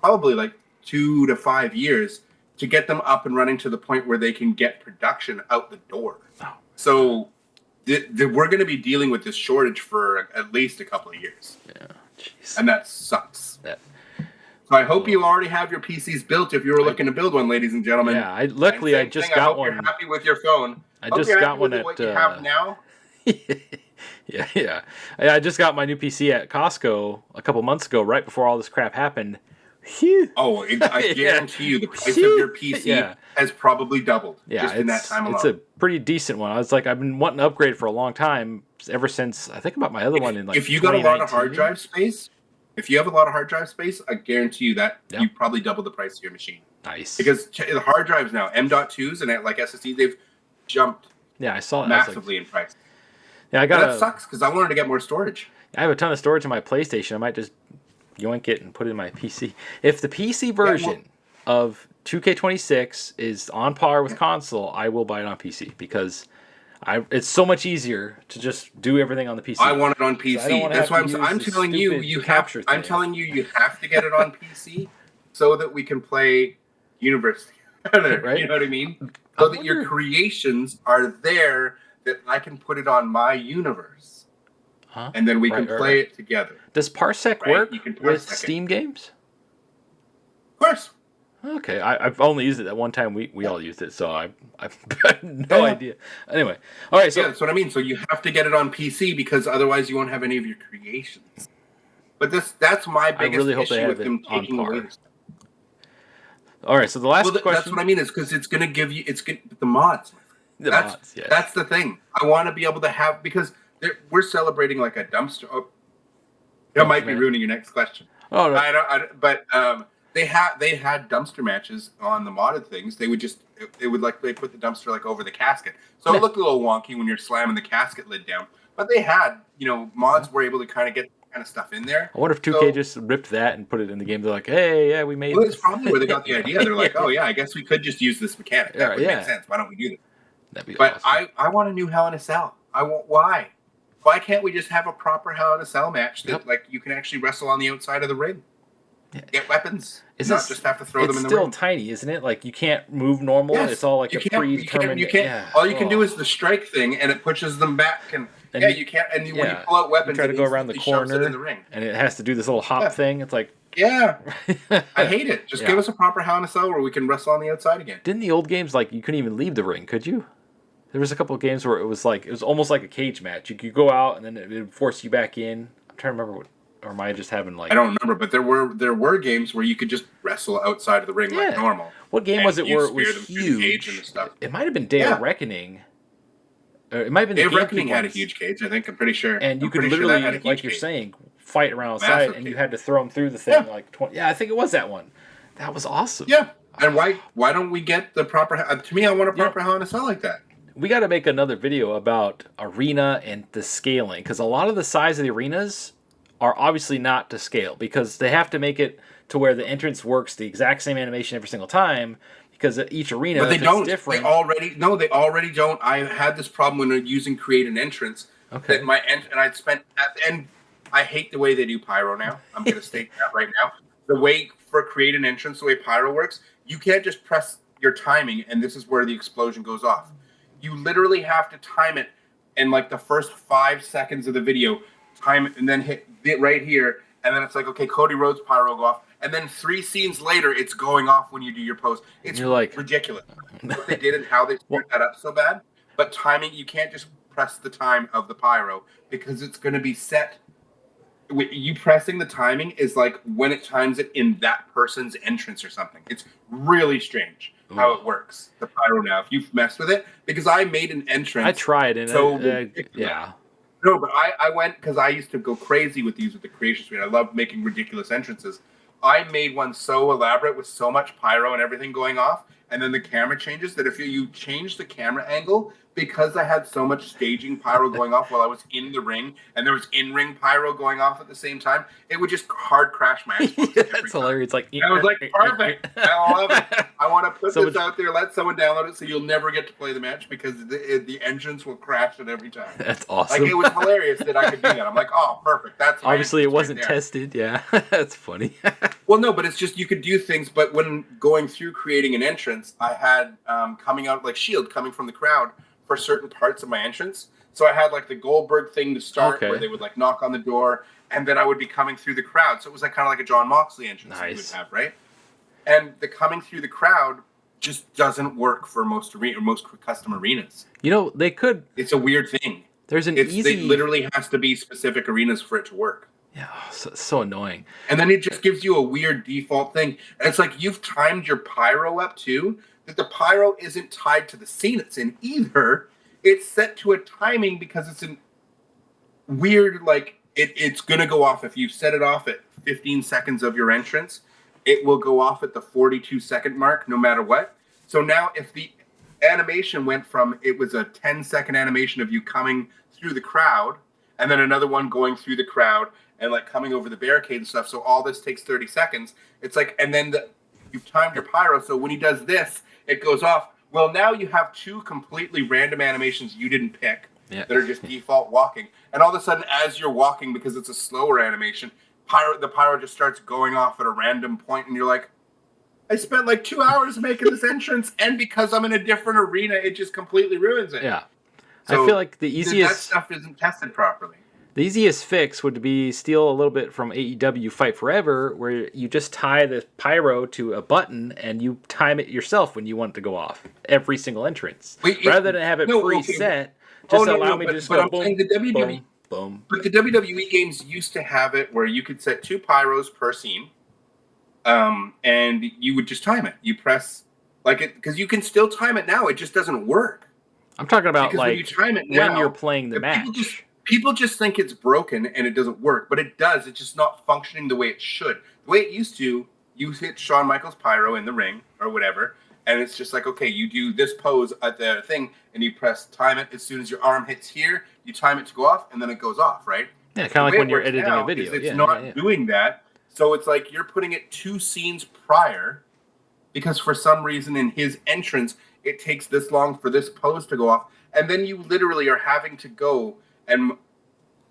probably like 2 to 5 years to get them up and running to the point where they can get production out the door. Oh. So we're going to be dealing with this shortage for at least a couple of years. Yeah, jeez. And that sucks. So I hope you already have your PCs built if you were looking to build one, ladies and gentlemen. Yeah, I just got one. You're happy with your phone. I just got one at what you have now. Yeah. I just got my new PC at Costco a couple months ago, right before all this crap happened. Phew. Oh, I guarantee you the price of your PC has probably doubled just in that time alone. It's a pretty decent one. I was like, I've been wanting to upgrade for a long time, ever since I think about my other one in like. If you got a lot of hard drive space, I guarantee you that you probably double the price of your machine. Nice. Because the hard drives now, M.2s and like SSD, they've jumped. Yeah, I saw massively in price. Yeah, that sucks because I wanted to get more storage. I have a ton of storage on my PlayStation. I might just yoink it and put it in my PC. If the PC version of 2K26 is on par with console, I will buy it on PC because it's so much easier to just do everything on the PC. I want it on PC. That's why I'm telling you you have to get it on PC so that we can play Universe together. Right? You know what I mean? So that your creations are there, that I can put it on my universe. And then we can play it together. Does Parsec work with Steam games? Of course. Okay, I've only used it that one time. We all used it, so I've no idea. Anyway, all right. So that's what I mean. So you have to get it on PC because otherwise you won't have any of your creations. But that's my biggest issue with them taking away this. All right. So the last question. That's what I mean is because it's going to give you the mods. That's the thing. I want to be able to have because. We're celebrating like a dumpster. Oh, that might be ruining your next question. Oh no! But they had dumpster matches on the modded things. They would they put the dumpster like over the casket, so it looked a little wonky when you're slamming the casket lid down. But they had mods were able to kind of get that kind of stuff in there. I wonder if 2K just ripped that and put it in the game. They're like, hey, yeah, we made. Well, that's probably where they got the idea. They're like, oh yeah, I guess we could just use this mechanic. That would make sense. Why don't we do that? That'd be awesome. But I want a new Hell in a Cell. Why? Why can't we just have a proper Hell in a Cell match that like you can actually wrestle on the outside of the ring? Get weapons. Not just have to throw them in the ring. It's still tiny, isn't it? Like you can't move normal. Yes. It's all like a predetermined. You can't. Yeah. All you can do is the strike thing, and it pushes them back. And you can't. And when you pull out weapons, you try to go around the corner, in the ring. And it has to do this little hop thing. It's like I hate it. Just give us a proper Hell in a Cell where we can wrestle on the outside again. Didn't the old games you couldn't even leave the ring? Could you? There was a couple of games where it was almost like a cage match. You could go out and then it would force you back in. I'm trying to remember Or am I just having like... I don't remember, but there were games where you could just wrestle outside of the ring like normal. What game was it where it was huge? And stuff. It might have been Day of Reckoning. It might have been Day the of Reckoning ones. had a huge cage, I think. I'm pretty sure. And you could literally, like you're saying, fight around outside, and you had to throw them through the thing like 20. Yeah, I think it was that one. That was awesome. Yeah. And why don't we get the proper... to me, I want a proper Hell in a Cell like that. We got to make another video about arena and the scaling, because a lot of the size of the arenas are obviously not to scale, because they have to make it to where the entrance works the exact same animation every single time, because each arena but they don't. Different. They already don't. I had this problem when using Create an Entrance. Okay. That and I'd spent at the end. I hate the way they do pyro now. I'm going to state that right now. The way for Create an Entrance, the way pyro works, you can't just press your timing, and this is where the explosion goes off. You literally have to time it in like the first 5 seconds of the video, time it, and then hit it right here, and then it's like, okay, Cody Rhodes pyro go off, and then 3 scenes later, it's going off when you do your pose. It's like ridiculous what they did and how they screwed that up so bad. But timing, you can't just press the time of the pyro because it's going to be set. You pressing the timing is like when it times it in that person's entrance or something. It's really strange how it works, the pyro now, if you've messed with it. Because I made an entrance. I tried it. Yeah. No, but I went, because I used to go crazy with these with the Creation Suite. I love making ridiculous entrances. I made one so elaborate with so much pyro and everything going off, and then the camera changes, that if you change the camera angle, because I had so much staging pyro going off while I was in the ring, and there was in-ring pyro going off at the same time, it would just hard crash my Xbox. That's hilarious. Like, I was like, perfect. I love it. I want to put this out there, let someone download it, so you'll never get to play the match, because the entrance will crash it every time. That's awesome. Like, it was hilarious that I could do that. I'm like, oh, perfect. That's obviously it wasn't tested. Yeah, that's funny. Well, no, but it's just you could do things. But when going through creating an entrance, I had coming out like Shield coming from the crowd for certain parts of my entrance. So I had like the Goldberg thing to start, where they would like knock on the door, and then I would be coming through the crowd. So it was like kind of like a John Moxley entrance that you would have, right? And the coming through the crowd just doesn't work for most custom arenas. You know, they could. It's a weird thing. There's an easy. It literally has to be specific arenas for it to work. Yeah, so annoying. And then it just gives you a weird default thing. And it's like you've timed your pyro up too, that the pyro isn't tied to the scene it's in either. It's set to a timing because it's in weird, like it's going to go off. If you set it off at 15 seconds of your entrance, it will go off at the 42-second mark no matter what. So now if the animation went from, it was a 10-second animation of you coming through the crowd, and then another one going through the crowd, and like coming over the barricade and stuff. So all this takes 30 seconds. It's like, and then you've timed your pyro. So when he does this, it goes off. Well, now you have 2 completely random animations you didn't pick that are just default walking. And all of a sudden, as you're walking, because it's a slower animation, the pyro just starts going off at a random point, and you're like, I spent like 2 hours making this entrance, and because I'm in a different arena, it just completely ruins it. Yeah. So I feel like the easiest... That stuff isn't tested properly. The easiest fix would be steal a little bit from AEW Fight Forever, where you just tie the pyro to a button and you time it yourself when you want it to go off. Every single entrance. Rather than have it preset, just allow me to just go boom, boom, boom. But the WWE games used to have it where you could set 2 pyros per scene, and you would just time it. You press, like it, because you can still time it now. It just doesn't work. I'm talking about because like when you time it now, when you're playing the match. People just think it's broken and it doesn't work, but it does. It's just not functioning the way it should. The way it used to, you hit Shawn Michaels pyro in the ring or whatever, and it's just like, okay, you do this pose at the thing, and you press time it. As soon as your arm hits here, you time it to go off, and then it goes off, right? Yeah, kind of like when you're editing a video. It's not doing that, so it's like you're putting it 2 scenes prior, because for some reason in his entrance, it takes this long for this pose to go off, and then you literally are having to go and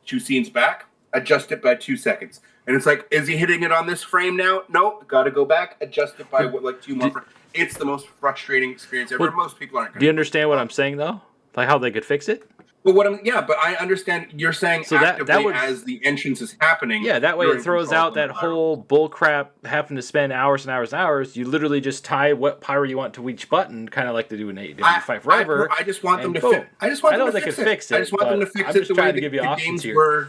2 scenes back, adjust it by 2 seconds. And it's like, is he hitting it on this frame now? Nope, got to go back, adjust it by like 2 more frames. It's the most frustrating experience ever. Most people aren't going to. Do you understand what I'm saying, though? Like how they could fix it? Well, but I understand you're saying so actively as the entrance is happening. Yeah, that way it throws out that whole bull crap having to spend hours and hours and hours. You literally just tie what pyro you want to each button, kind of like they do in AEW Fight Forever. I just want them to fix. I just want them to fix it. I just want them to fix it the way the games were.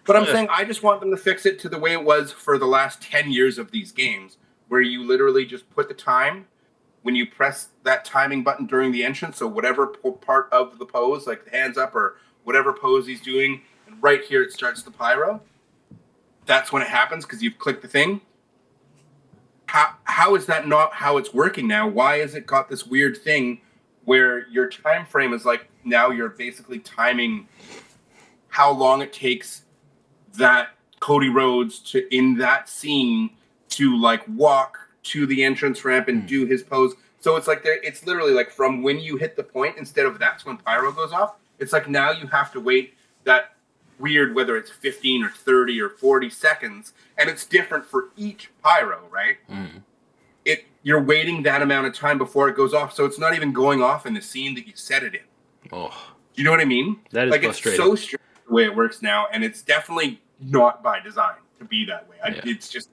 But I'm saying I just want them to fix it to the way it was for the last 10 years of these games, where you literally just put the time when you press that timing button during the entrance. So whatever part of the pose, like the hands up or whatever pose he's doing, and right here it starts the pyro. That's when it happens because you've clicked the thing. How is that not how it's working now? Why has it got this weird thing where your time frame is like now you're basically timing how long it takes that Cody Rhodes to in that scene to like walk to the entrance ramp and do his pose. So it's like it's literally like from when you hit the point instead of that's when pyro goes off. It's like now you have to wait that weird whether it's 15 or 30 or 40 seconds, and it's different for each pyro, right? You're waiting that amount of time before it goes off, so it's not even going off in the scene that you set it in. Oh, do you know what I mean? That is like frustrating. It's so strange the way it works now, and it's definitely not by design to be that way. It's just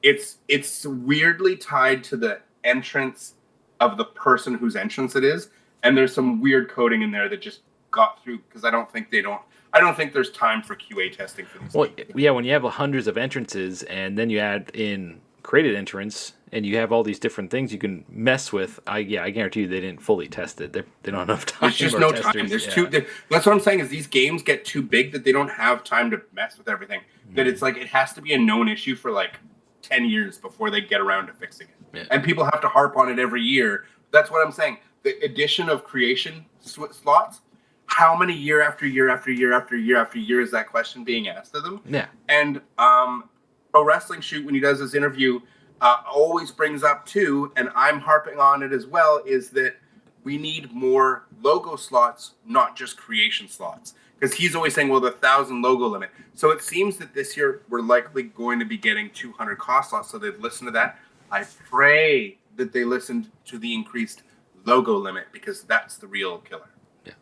it's weirdly tied to the entrance of the person whose entrance it is, and there's some weird coding in there that just got through because I don't think there's time for QA testing for these. Well, yeah, when you have hundreds of entrances and then you add in created entrance and you have all these different things you can mess with, I guarantee you they didn't fully test it. They don't have enough time. There's just no time. There's that's what I'm saying is these games get too big that they don't have time to mess with everything. That it's like it has to be a known issue for like 10 years before they get around to fixing it. And people have to harp on it every year. That's what I'm saying. The addition of creation slots, how many year after year after year after year after year is that question being asked of them? Yeah. And Pro Wrestling Shoot, when he does his interview, always brings up too, and I'm harping on it as well, is that we need more logo slots, not just creation slots. Because he's always saying, well, the 1,000 logo limit. So it seems that this year we're likely going to be getting 200 cost slots, so they've listened to that. I pray that they listened to the increased logo limit, because that's the real killer. Yeah.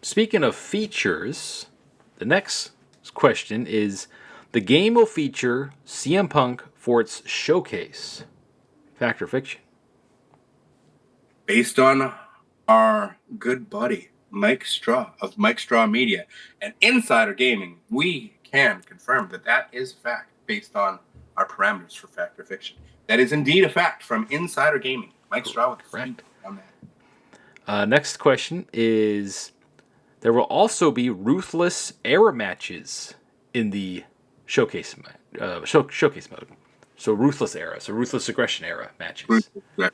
Speaking of features, the next question is, the game will feature CM Punk for its showcase. Fact or fiction? Based on our good buddy, Mike Straw of Mike Straw Media and Insider Gaming, we can confirm that that is fact based on our parameters for fact or fiction. That is indeed a fact from Insider Gaming. Mike Straw with correct on that. Next question is, there will also be Ruthless era matches in the showcase showcase mode. So Ruthless era, so Ruthless Aggression era matches. I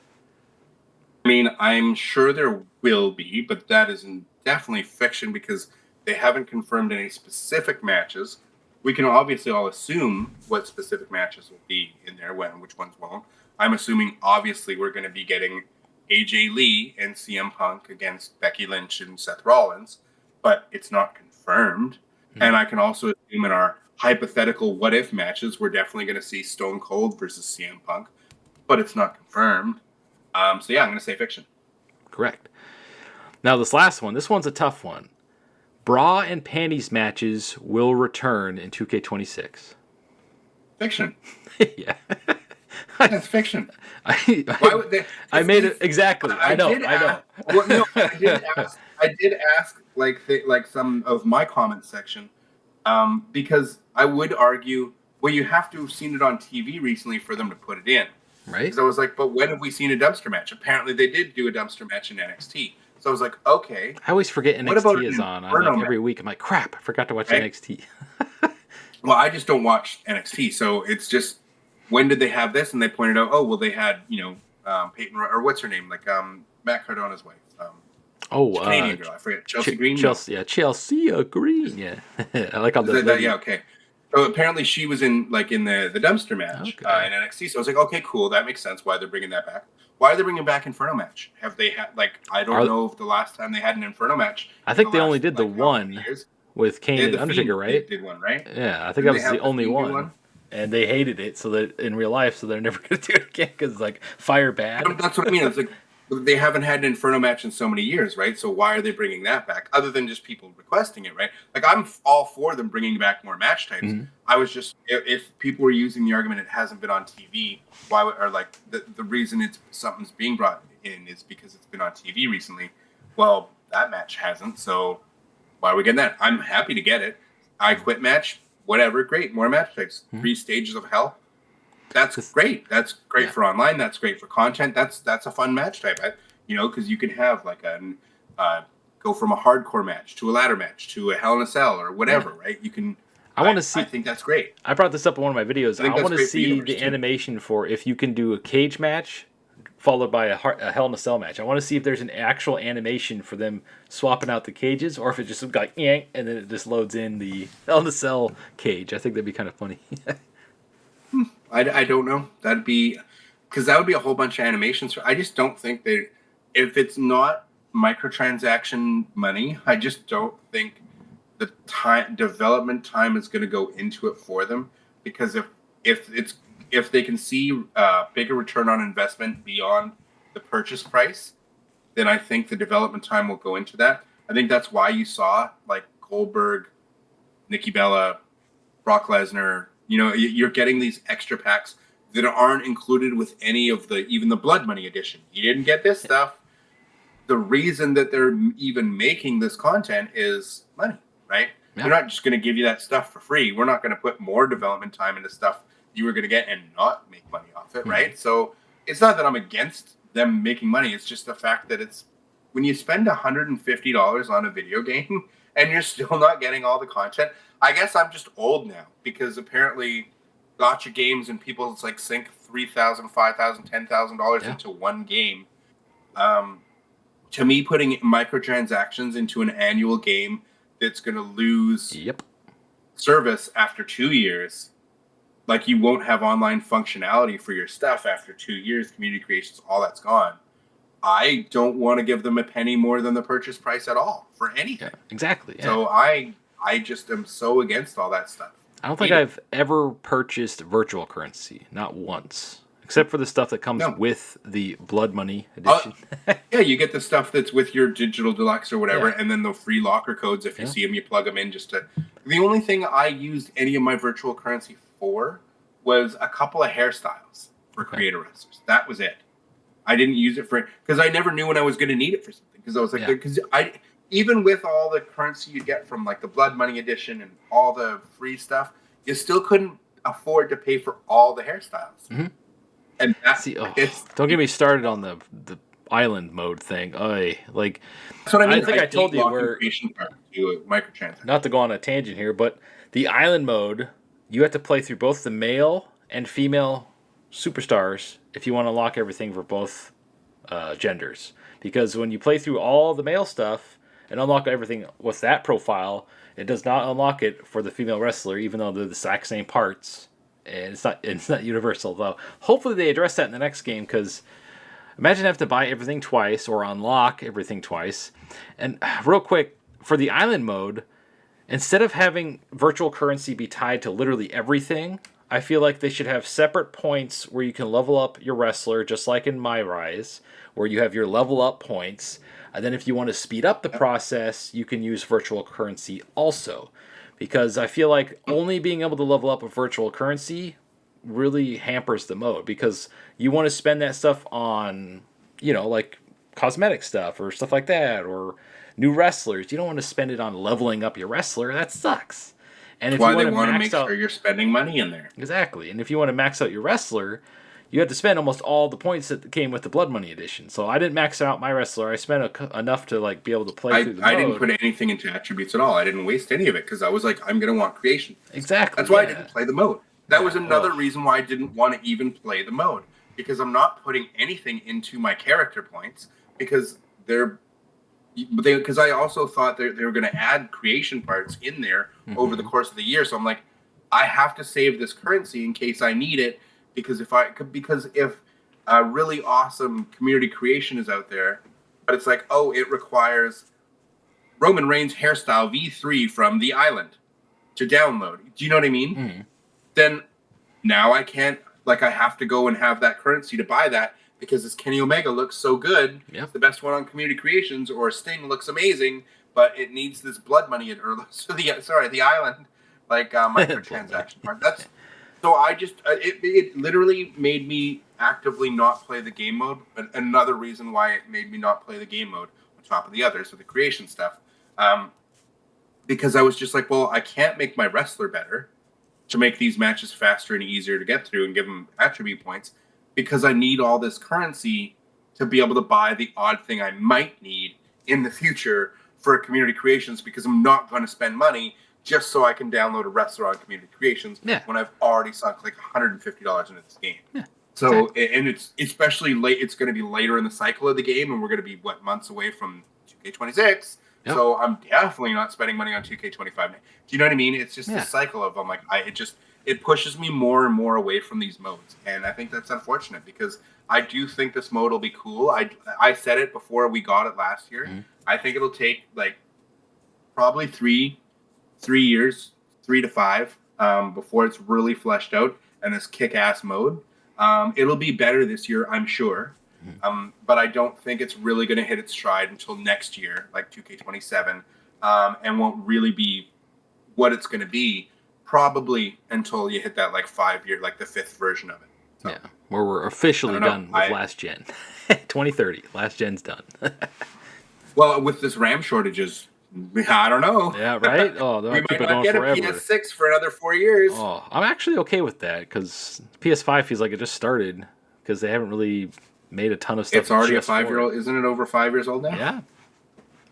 mean, I'm sure there will be, but that is definitely fiction because they haven't confirmed any specific matches. We can obviously all assume what specific matches will be in there, which ones won't. I'm assuming, obviously, we're going to be getting AJ Lee and CM Punk against Becky Lynch and Seth Rollins, but it's not confirmed. Mm-hmm. And I can also assume in our hypothetical what-if matches, we're definitely going to see Stone Cold versus CM Punk, but it's not confirmed. So yeah, I'm going to say fiction. Correct. Now this last one, this one's a tough one. Bra and panties matches will return in 2K26. Fiction. Yeah. That's fiction. Why would they? I made it exactly. I know. Well, no, I did ask like some of my comment section, because I would argue, well, you have to have seen it on TV recently for them to put it in. Right. Because I was like, but when have we seen a dumpster match? Apparently, they did do a dumpster match in NXT. So I was like, okay. I always forget NXT is on. I'm like, every week, I'm like, crap, I forgot to watch NXT. Well, I just don't watch NXT, so it's just, when did they have this? And they pointed out, oh, well, they had, Peyton, or what's her name? Like, Matt Cardona's wife. Canadian girl. I forget. Chelsea Green? Chelsea Green. Yeah. I like how yeah, okay. So apparently she was in the dumpster match in NXT. So I was like, okay, cool. That makes sense why they're bringing that back. Why are they bringing back Inferno match? Have they had, I don't know if the last time they had an Inferno match. I think they only did the one with Kane and Undertaker, right? They did one, right? Yeah, I think that was the only one. And they hated it, so that in real life, so they're never going to do it again because fire bad. That's what I mean. It's like they haven't had an Inferno match in so many years, right? So why are they bringing that back? Other than just people requesting it, right? Like I'm all for them bringing back more match types. Mm-hmm. I was just, if people were using the argument it hasn't been on TV, why would, or the reason something's being brought in is because it's been on TV recently. Well, that match hasn't, so why are we getting that? I'm happy to get it. I quit match, whatever, great, more match types, 3 stages of hell. That's great. That's great for online. That's great for content. That's a fun match type. Because you can have like go from a hardcore match to a ladder match to a Hell in a Cell or whatever, right? You can. I want to see. I think that's great. I brought this up in one of my videos. I want to see the too. animation for if you can do a cage match followed by a Hell in a Cell match. I want to see if there's an actual animation for them swapping out the cages, or if it just like yank and then it just loads in the Hell in a Cell cage. I think that'd be kind of funny. I don't know. That'd be because that would be a whole bunch of animations. I just don't think if it's not microtransaction money, I just don't think the development time is going to go into it for them, because if they can see bigger return on investment beyond the purchase price, then I think the development time will go into that. I think that's why you saw like Goldberg, Nikki Bella, Brock Lesnar. You're getting these extra packs that aren't included with any of even the Blood Money edition. You didn't get this stuff. The reason that they're even making this content is money, right? Yeah. They're not just going to give you that stuff for free. We're not going to put more development time into stuff you were going to get and not make money off it, right? So it's not that I'm against them making money. It's just the fact that it's when you spend $150 on a video game and you're still not getting all the content. I guess I'm just old now, because apparently gotcha games and people like sink $3,000, $5,000, $10,000 into one game. To me, putting microtransactions into an annual game that's going to lose service after 2 years, like you won't have online functionality for your stuff after 2 years, community creations, all that's gone. I don't want to give them a penny more than the purchase price at all for anything. Yeah, exactly. Yeah. So I just am so against all that stuff. I don't think I've ever purchased virtual currency, not once. Except for the stuff that comes with the Blood Money edition. Yeah, you get the stuff that's with your digital deluxe or whatever, and then the free locker codes. If you see them, you plug them in just to. The only thing I used any of my virtual currency for was a couple of hairstyles for creator wrestlers. That was it. I didn't use it for because I never knew when I was going to need it for something. Because I was like, because even with all the currency you get from like the Blood Money edition and all the free stuff, you still couldn't afford to pay for all the hairstyles. Mm-hmm. And don't get me started on the island mode thing. That's what I mean. I think I told you where microtransaction. Not to go on a tangent here, but the island mode, you have to play through both the male and female superstars if you want to unlock everything for both genders. Because when you play through all the male stuff and unlock everything with that profile, it does not unlock it for the female wrestler, even though they're the exact same parts. And it's not universal, though. Hopefully they address that in the next game, because imagine having to buy everything twice or unlock everything twice. And real quick, for the island mode, instead of having virtual currency be tied to literally everything, I feel like they should have separate points where you can level up your wrestler, just like in My Rise, where you have your level up points. And then if you want to speed up the process, you can use virtual currency also. Because I feel like only being able to level up a virtual currency really hampers the mode. Because you want to spend that stuff on, like cosmetic stuff or stuff like that, or new wrestlers. You don't want to spend it on leveling up your wrestler. That sucks. And that's why they want to make sure you're spending money in there. Exactly. And if you want to max out your wrestler, you had to spend almost all the points that came with the Blood Money edition. So I didn't max out my wrestler. I spent enough to be able to play through the mode. I didn't put anything into attributes at all. I didn't waste any of it because I was like, I'm going to want creation. Exactly. That's why I didn't play the mode. That was another reason why I didn't want to even play the mode, because I'm not putting anything into my character points because I also thought they were going to add creation parts in there over the course of the year. So I'm like, I have to save this currency in case I need it. Because if a really awesome community creation is out there, but it's like, it requires Roman Reigns hairstyle V3 from the island to download. Do you know what I mean? Mm-hmm. Then now I can't, I have to go and have that currency to buy that because this Kenny Omega looks so good. Yep. It's the best one on community creations, or Sting looks amazing, but it needs this Blood Money the island, microtransaction part. So I just, it literally made me actively not play the game mode. But another reason why it made me not play the game mode on top of the others with the creation stuff. because I was just like, well, I can't make my wrestler better to make these matches faster and easier to get through and give them attribute points because I need all this currency to be able to buy the odd thing I might need in the future for community creations because I'm not going to spend money just so I can download a wrestler on community creations when I've already sunk like $150 into this game. Yeah. So, and it's especially late. It's going to be later in the cycle of the game, and we're going to be months away from 2K26. Yep. So I'm definitely not spending money on 2K25. Do you know what I mean? It's just this cycle of it pushes me more and more away from these modes, and I think that's unfortunate because I do think this mode will be cool. I said it before we got it last year. Mm-hmm. I think it'll take like probably 3 years, 3 to 5, before it's really fleshed out and this kick-ass mode. It'll be better this year, I'm sure. But I don't think it's really going to hit its stride until next year, like 2K27, and won't really be what it's going to be probably until you hit that like 5-year, like the 5th version of it. So, yeah, where we're officially done with last gen. 2030, last gen's done. Well, with this RAM shortages, I don't know. Yeah, right? Oh, we might not get forever. A PS6 for another 4 years. Oh, I'm actually okay with that because PS5 feels like it just started because they haven't really made a ton of stuff. It's already a 5-year-old. Isn't it over 5 years old now? Yeah.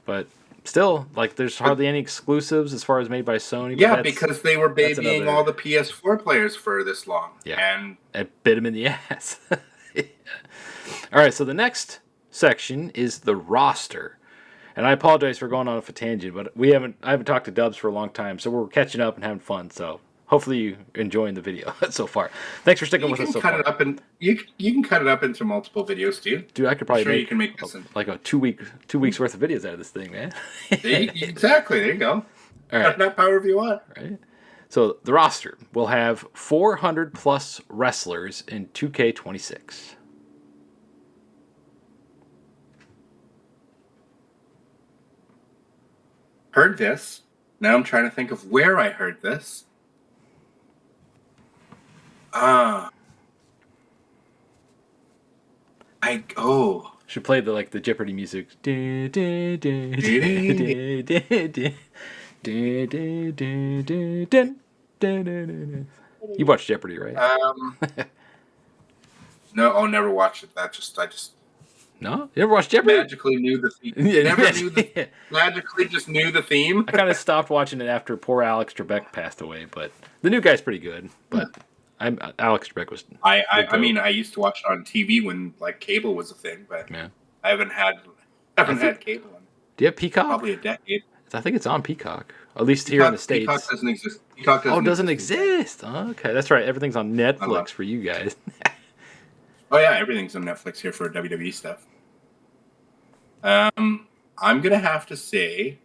But still, like, there's hardly any exclusives as far as made by Sony. Yeah, because they were babying all the PS4 players for this long. Yeah. And it bit them in the ass. All right, so the next section is the roster. And I apologize for going on a tangent, but I haven't talked to Dubs for a long time, so we're catching up and having fun. So hopefully you're enjoying the video so far. Thanks for sticking with us so far. You can cut it up into multiple videos, too. Dude, I could probably you can make this like a 2 weeks worth of videos out of this thing, man. Exactly. There you go. All right. Not power if you want. Right. So the roster will have 400 plus wrestlers in 2K26. Heard this. Now I'm trying to think of where I heard this. Should play the Jeopardy music. You watch Jeopardy, right? No, never watched it. I just No? You ever watched Jeopardy? Magically knew the theme. Magically just knew the theme. I kind of stopped watching it after poor Alex Trebek passed away, but the new guy's pretty good. But Alex Trebek was. I mean, I used to watch it on TV when cable was a thing, but I haven't had cable. Do you have Peacock? Probably a decade. I think it's on Peacock, at least here in the States. Peacock doesn't exist. Doesn't exist. Okay, that's right. Everything's on Netflix for you guys. Oh yeah, everything's on Netflix here for WWE stuff. I'm gonna have to say,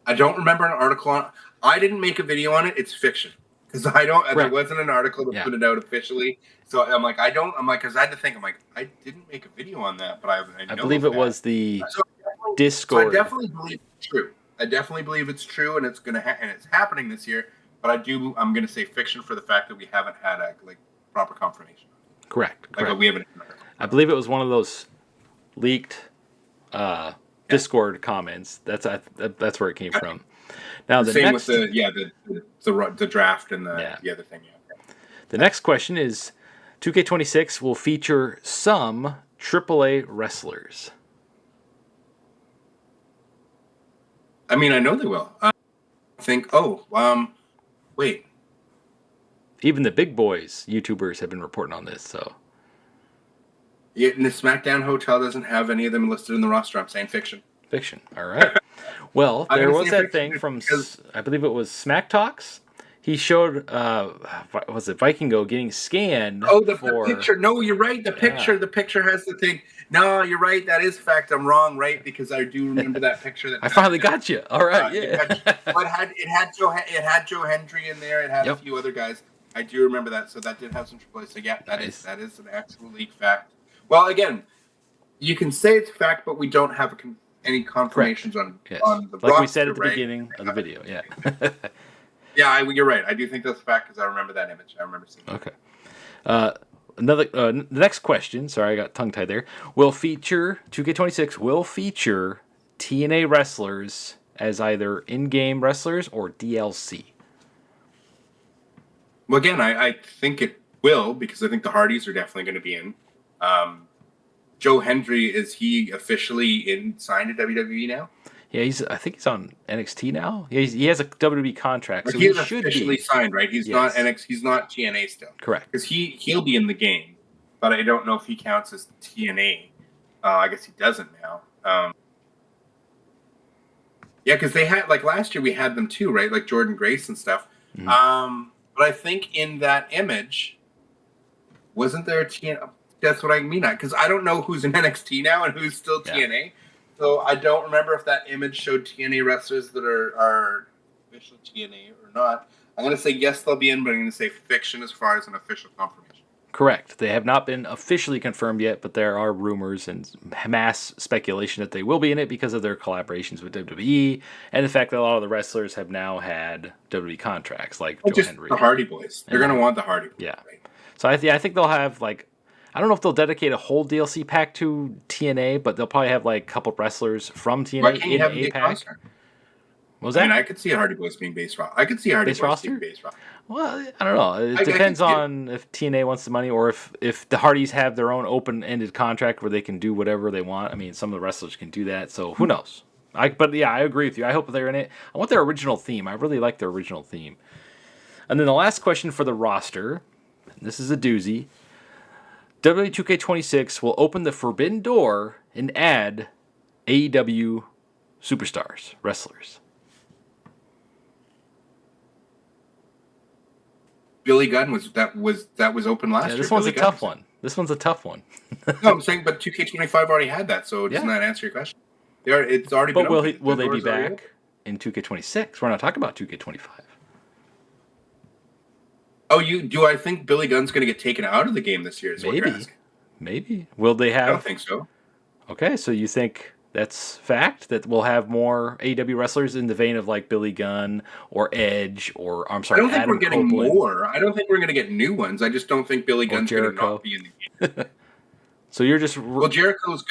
I don't remember an article on. I didn't make a video on it. It's fiction because I don't. Right. There wasn't an article that put it out officially. So I'm like, I don't. I'm like, because I had to think. I'm like, I didn't make a video on that, but I believe it was the Discord. So I definitely believe it's true. I definitely believe it's true, and it's gonna and it's happening this year. But I'm gonna say fiction for the fact that we haven't had a proper confirmation. Correct. We haven't. I believe it was one of those leaked Discord comments. That's where it came from. Now the same next, with the draft and the other thing. Yeah. The next question is, 2K26 will feature some AAA wrestlers. I mean, I know they will. I think. Wait. Even the big boys YouTubers have been reporting on this. So. Yeah, and the SmackDown Hotel doesn't have any of them listed in the roster. I'm saying fiction. Fiction. All right. Well, there was that thing from, I believe it was Smack Talks. He showed, was it Vikingo getting scanned? Oh, the picture. No, you're right. The picture has the thing. No, you're right. That is fact. I'm wrong, right? Because I do remember that picture. I finally got you. All right, it had Joe Hendry in there. It had a few other guys. I do remember that. So that did have some AAA. So yeah, that is an actual leak fact. Well, again, you can say it's a fact, but we don't have any confirmations on the roster. Like we said at the beginning of the video, yeah. Yeah, you're right. I do think that's a fact because I remember that image. I remember seeing it. Okay. The next question, sorry, I got tongue-tied there, 2K26 will feature TNA wrestlers as either in-game wrestlers or DLC? Well, again, I think it will, because I think the Hardys are definitely going to be in. Joe Hendry, is he officially signed to WWE now? Yeah, I think he's on NXT now. Yeah, he has a WWE contract, Like so he he is should officially be. signed, right? He's not Yes. NXT, he's not TNA still. Correct. Because he'll be in the game, but I don't know if he counts as TNA. I guess he doesn't now. Yeah, because they had, like, last year we had them too, right? Like Jordan Grace and stuff. But I think in that image, wasn't there a TNA? That's what I mean. Because I don't know who's in NXT now and who's still TNA. So I don't remember if that image showed TNA wrestlers that are official TNA or not. I'm going to say yes, they'll be in, but I'm going to say fiction as far as an official confirmation. Correct. They have not been officially confirmed yet, but there are rumors and mass speculation that they will be in it because of their collaborations with WWE and the fact that a lot of the wrestlers have now had WWE contracts, like Joe Hendry. The Hardy Boys. They're going to want the Hardy Boys. Yeah. Right? So I think they'll have, like, I don't know if they'll dedicate a whole DLC pack to TNA, but they'll probably have, like, a couple wrestlers from TNA in a pack. What was that? I mean, I could see Hardy Boys being base roster. I could see Hardy Boys being base roster. Well, I don't know. It depends on if TNA wants the money or if the Hardys have their own open-ended contract where they can do whatever they want. I mean, some of the wrestlers can do that, so who knows? But yeah, I agree with you. I hope they're in it. I want their original theme. I really like their original theme. And then the last question for the roster, this is a doozy. WWE 2K26 will open the forbidden door and add AEW superstars, wrestlers. Billy Gunn was open last year. This one's a tough one. This one's a tough one. No, I'm saying, but 2K25 already had that, so doesn't that answer your question? It's already been open. But will they be back in 2K26? We're not talking about 2K25. Oh, do I think Billy Gunn's going to get taken out of the game this year? Maybe. Will they have? I don't think so. Okay, so you think that's fact that we'll have more AEW wrestlers in the vein of like Billy Gunn or Edge or I don't think we're getting more. I don't think we're going to get new ones. I just don't think Billy Gunn's going to not be in the game. So you're just Jericho's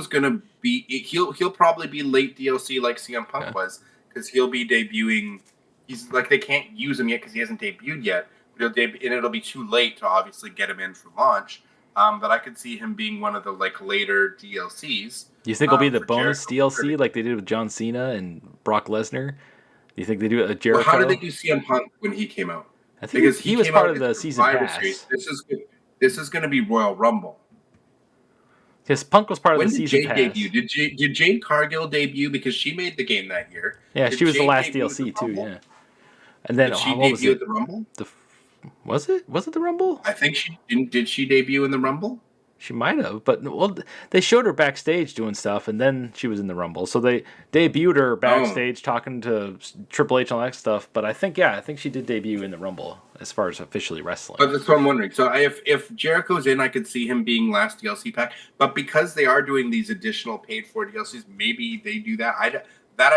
gonna be he'll probably be late DLC like CM Punk was, because he'll be debuting. He's like, they can't use him yet because he hasn't debuted yet. But and it'll be too late to obviously get him in for launch. But I could see him being one of the like later DLCs. You think it'll be the bonus DLC like they did with John Cena and Brock Lesnar? Do you think they do it at Jericho? Well, how did they do CM Punk when he came out? I think because he was part of the season pass. Series. This is going to be Royal Rumble. Because Punk was part of the season pass. Debut? Did Jade Cargill debut? Because she made the game that year. Yeah, she was the last DLC too. Yeah, and then did she debut at the Rumble? Was it the Rumble? I think she didn't. Did she debut in the Rumble? She might have, but they showed her backstage doing stuff, and then she was in the Rumble. So they debuted her backstage talking to Triple H and all that stuff. But I think she did debut in the Rumble as far as officially wrestling. But that's what I'm wondering. So if Jericho's in, I could see him being last DLC pack. But because they are doing these additional paid for DLCs, maybe they do that. I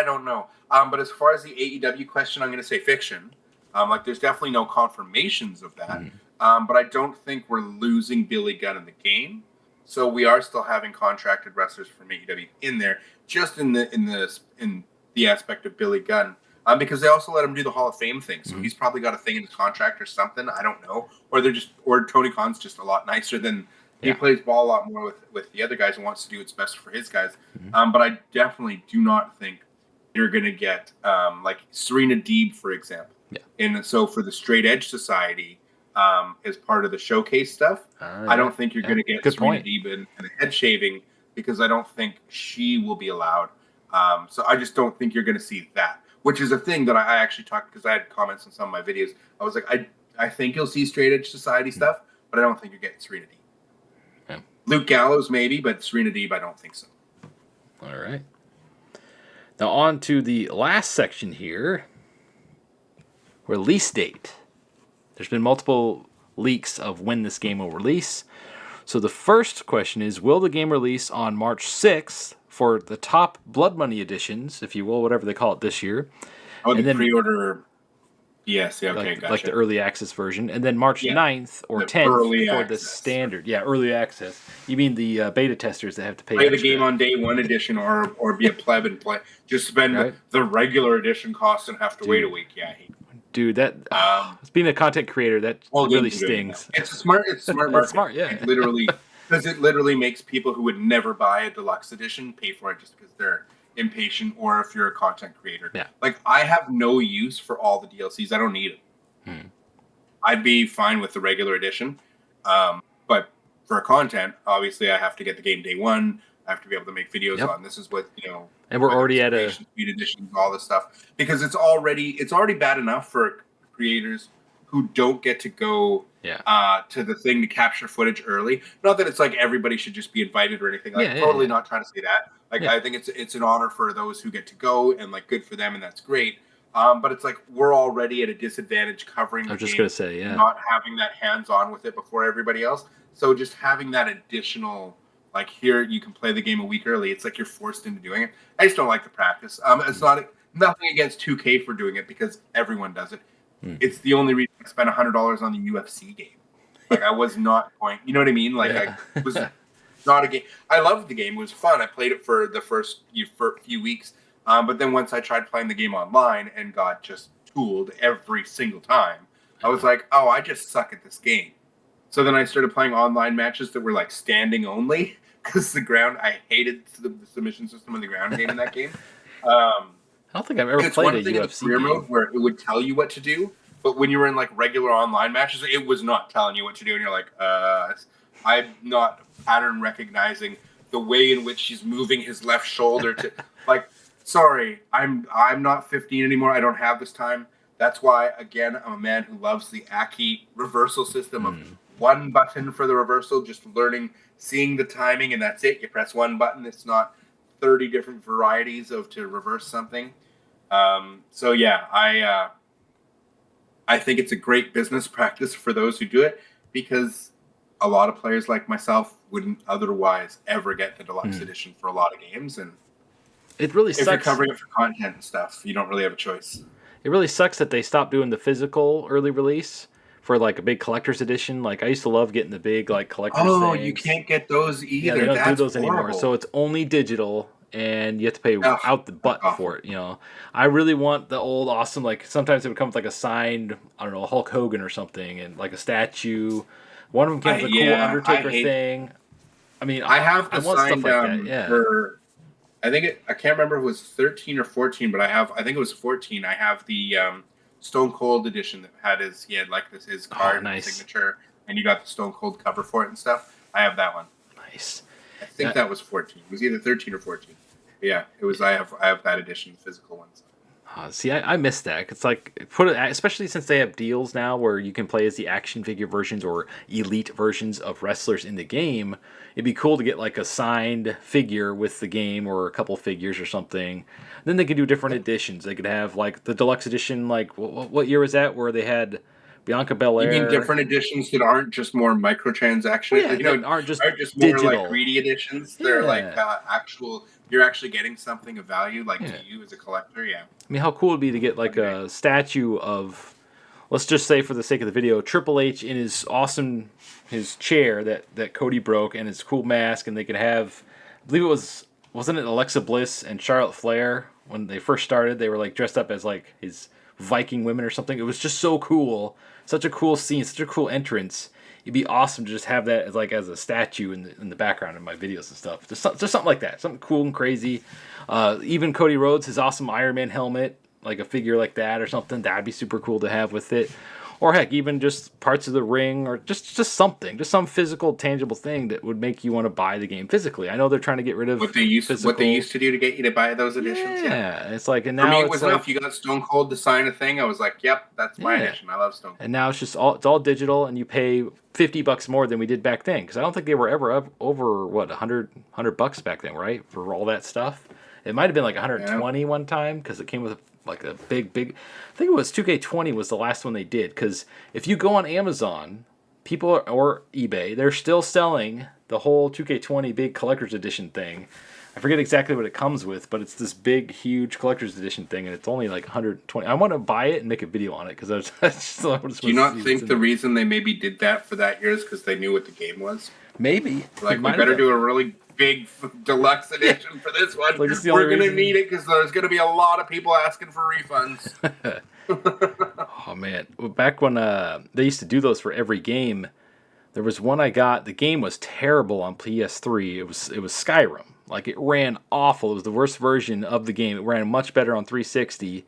don't know. But as far as the AEW question, I'm going to say fiction. Like there's definitely no confirmations of that. But I don't think we're losing Billy Gunn in the game. So we are still having contracted wrestlers from AEW in there, just in the aspect of Billy Gunn. Because they also let him do the Hall of Fame thing. So he's probably got a thing in his contract or something. I don't know. Or Tony Khan's just a lot nicer than he plays ball a lot more with the other guys and wants to do what's best for his guys. But I definitely do not think you're going to get like Serena Deeb, for example. Yeah. And so for the Straight Edge Society, as part of the showcase stuff, I don't think you're going to get Serena Deeb and a head shaving, because I don't think she will be allowed. So I just don't think you're going to see that, which is a thing that I actually talked, because I had comments on some of my videos. I was like, I think you'll see Straight Edge Society stuff, but I don't think you're getting Serena Deeb. Yeah. Luke Gallows maybe, but Serena Deeb, I don't think so. All right. Now on to the last section here. Release date. There's been multiple leaks of when this game will release. So the first question is, will the game release on March 6th for the top Blood Money editions, if you will, whatever they call it this year? Oh, the pre-order. Yes. Yeah. Okay. like the Gotcha. early access version, and then March Yeah. 9th or The 10th early for the access. standard. Yeah, early access. You mean the beta testers that have to pay Play the game extra, on day one edition, or be a pleb and play. Just spend right? the regular edition cost and have to wait a Dude, week. Yeah. I hate dude, that being a content creator, that all really games are doing it now. stings. It's smart It's marketing. smart, yeah. It literally makes people who would never buy a deluxe edition pay for it just because they're impatient, or if you're a content creator. Yeah. Like, I have no use for all the DLCs. I don't need it. I'd be fine with the regular edition. But for content, obviously I have to get the game day one. I have to be able to make videos Yep. on this is what, And we're whether already it's at a creation speed editions, all this stuff. Because it's already bad enough for creators who don't get to go to the thing to capture footage early. Not that it's like everybody should just be invited or anything. Like, totally not trying to say that. Like, I think it's an honor for those who get to go, and like, good for them, and that's great. But it's like, we're already at a disadvantage covering. I was the just game, gonna say, not having that hands-on with it before everybody else. So just having that additional, like, here you can play the game a week early. It's like you're forced into doing it. I just don't like the practice. It's nothing against 2K for doing it, because everyone does it. It's the only reason I spent $100 on the UFC game. Like, I was not going. You know what I mean? Like, I was not a game. I loved the game. It was fun. I played it for the first few weeks. But then once I tried playing the game online and got just tooled every single time, I was like, oh, I just suck at this game. So then I started playing online matches that were like standing only, because I hated the submission system in the ground game in that game. I don't think I've ever played a UFC UFC career game mode where it would tell you what to do, but when you were in like regular online matches, it was not telling you what to do, and you're like, I'm not pattern recognizing the way in which he's moving his left shoulder to like. Sorry, I'm not 15 anymore. I don't have this time. That's why, again, I'm a man who loves the Aki reversal system of one button for the reversal, just learning, seeing the timing, and that's it. You press one button. It's not 30 different varieties to reverse something. So yeah, I think it's a great business practice for those who do it, because a lot of players like myself wouldn't otherwise ever get the deluxe edition for a lot of games, and it really if you're sucks. covering it for content and stuff, you don't really have a choice. It really sucks that they stopped doing the physical early release for like a big collector's edition. Like, I used to love getting the big like collector's things. You can't get those either. Yeah, they don't That's do those horrible. anymore. So it's only digital, and you have to pay out the butt awful. for it. I really want the old awesome. Like, sometimes it would come with like a signed, I don't know, Hulk Hogan or something, and like a statue. One of them came with a cool Undertaker thing. I mean, I have the I want signed, stuff like that. Yeah. for, I can't remember if it was 13 or 14, but I think it was 14. I have the Stone Cold edition that had his card signature, and you got the Stone Cold cover for it and stuff. I have that one. Nice. I think that was 14. It was either 13 or 14. But yeah, it was. I have that edition, the physical ones. See, I miss that. It's like, especially since they have deals now where you can play as the action figure versions or elite versions of wrestlers in the game. It'd be cool to get like a signed figure with the game, or a couple figures or something. Then they could do different editions. They could have like the deluxe edition. Like, what year was that where they had Bianca Belair? You mean different editions that aren't just more microtransaction? Yeah, aren't just more like greedy editions. Yeah. They're like actual. You're actually getting something of value, like to you as a collector. Yeah. I mean, how cool would it be to get like a statue of, let's just say for the sake of the video, Triple H in his chair that Cody broke, and his cool mask, and they could have, I believe wasn't it Alexa Bliss and Charlotte Flair when they first started? They were like dressed up as like his Viking women or something. It was just so cool, such a cool scene, such a cool entrance. It'd be awesome to just have that as a statue in the background of my videos and stuff. Just something like that, something cool and crazy. Even Cody Rhodes, his awesome Iron Man helmet, like a figure like that or something. That'd be super cool to have with it. Or heck, even just parts of the ring, or just something, just some physical, tangible thing that would make you want to buy the game physically. I know they're trying to get rid of what they used to do to get you to buy those editions. Yeah, it's like, and for now me, it it's was like, enough. You got Stone Cold to sign a thing. I was like, yep, that's my edition. I love Stone Cold. And now it's all digital, and you pay $50 more than we did back then, because I don't think they were ever over what $100 back then, right? For all that stuff, it might have been like 120 one time, because it came with like a big. I think it was 2K20 was the last one they did, because if you go on Amazon, or eBay, they're still selling the whole 2K20 big collector's edition thing. I forget exactly what it comes with, but it's this big, huge collector's edition thing, and it's only like 120. I want to buy it and make a video on it because I just want to. Do you not think the reason they maybe did that for that year is because they knew what the game was? Maybe. Like, we better do a really big deluxe edition for this one. Like, we're going to need it because there's going to be a lot of people asking for refunds. Oh, man. Back when they used to do those for every game, there was one I got. The game was terrible on PS3. It was Skyrim. Like, it ran awful. It was the worst version of the game. It ran much better on 360.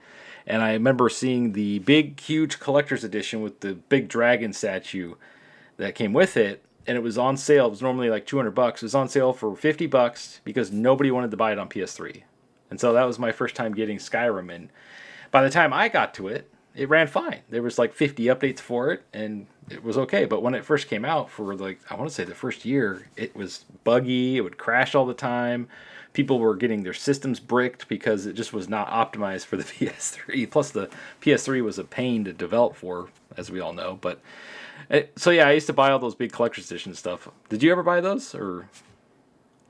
And I remember seeing the big, huge collector's edition with the big dragon statue that came with it. And it was on sale. It was normally like $200. It was on sale for $50 because nobody wanted to buy it on PS3. And so that was my first time getting Skyrim. And by the time I got to it, it ran fine. There was like 50 updates for it, and it was okay. But when it first came out for like, I want to say the first year, it was buggy. It would crash all the time. People were getting their systems bricked because it just was not optimized for the PS3. Plus the PS3 was a pain to develop for, as we all know. But so yeah, I used to buy all those big collector's edition stuff. Did you ever buy those, or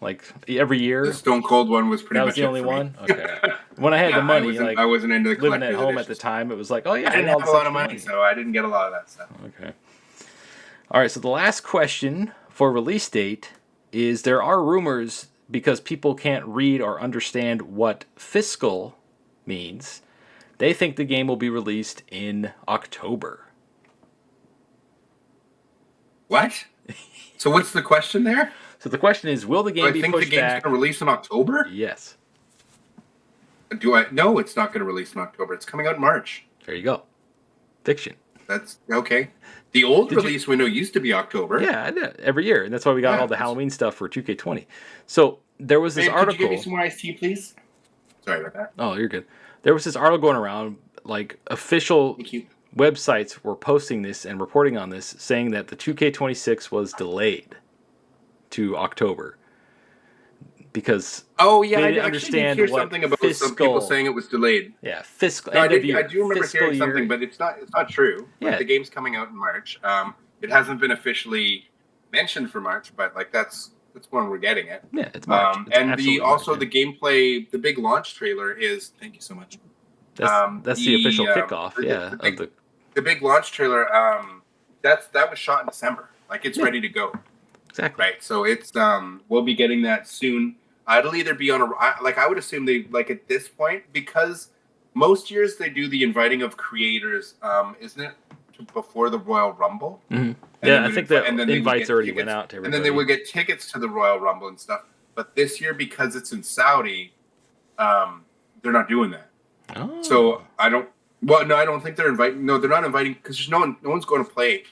like every year? The Stone Cold one was pretty much the only one. Okay. When I had the money, I wasn't into the living at home at the time. It was like, oh yeah, I didn't have a lot of money, so I didn't get a lot of that stuff. Okay. All right. So the last question for release date is: there are rumors because people can't read or understand what fiscal means. They think the game will be released in October. What? So what's the question there? So the question is, will the game be pushed back? I think the game's going to release in October? Yes. No, it's not going to release in October. It's coming out in March. There you go. Fiction. That's okay. The old release window used to be October. Yeah, every year. And that's why we got all the Halloween stuff for 2K20. So there was this article. Could you give me some more iced tea, please? Sorry about that. Oh, you're good. There was this article going around, like official websites were posting this and reporting on this, saying that the 2K26 was delayed to October because I didn't understand hear what something about fiscal, some people saying it was delayed. Yeah, fiscal. No, I do remember hearing something, but it's not true. Yeah. Like, the game's coming out in March. It hasn't been officially mentioned for March, but like that's when we're getting it. Yeah, it's March. And the gameplay, the big launch trailer is. Thank you so much. That's the official kickoff. The big launch trailer. That was shot in December. Like, it's ready to go. Exactly. Right. So it's we'll be getting that soon. It'll either be on I would assume they, like, at this point, because most years they do the inviting of creators, isn't it, before the Royal Rumble? Mm-hmm. Yeah, I think the invites already went out to everybody. And then they would get tickets to the Royal Rumble and stuff. But this year, because it's in Saudi, they're not doing that. Oh. So I don't think they're inviting. No, they're not inviting because there's no one's going to play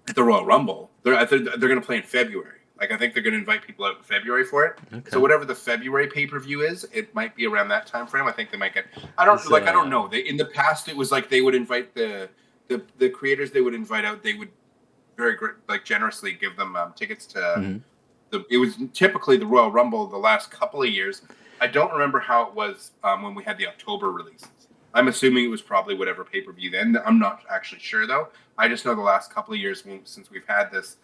at the Royal Rumble. They're going to play in February. Like, I think they're going to invite people out in February for it. Okay. So whatever the February pay-per-view is, it might be around that time frame. I think they might get. I don't know. In the past, it was like they would invite the creators. They would invite out. They would very generously give them tickets to. Mm-hmm. It was typically the Royal Rumble the last couple of years. I don't remember how it was when we had the October releases. I'm assuming it was probably whatever pay-per-view then. I'm not actually sure, though. I just know the last couple of years since we've had this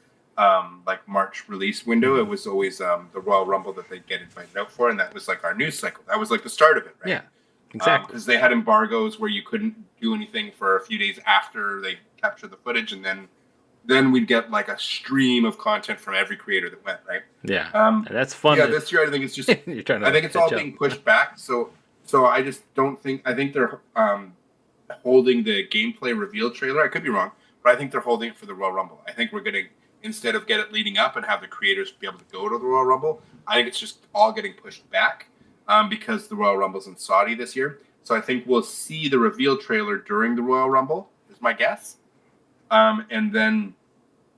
March release window, it was always the Royal Rumble that they'd get invited out for, and that was like our news cycle. That was like the start of it, right? Yeah, exactly. Because they had embargoes where you couldn't do anything for a few days after they captured the footage, and then we'd get like a stream of content from every creator that went, right? Yeah, and that's fun. Yeah, this year I think it's just I think it's all being pushed back. So I just don't think. I think they're holding the gameplay reveal trailer. I could be wrong, but I think they're holding it for the Royal Rumble. I think we're going to, instead of get it leading up and have the creators be able to go to the Royal Rumble, I think it's just all getting pushed back because the Royal Rumble's in Saudi this year. So I think we'll see the reveal trailer during the Royal Rumble, is my guess. And then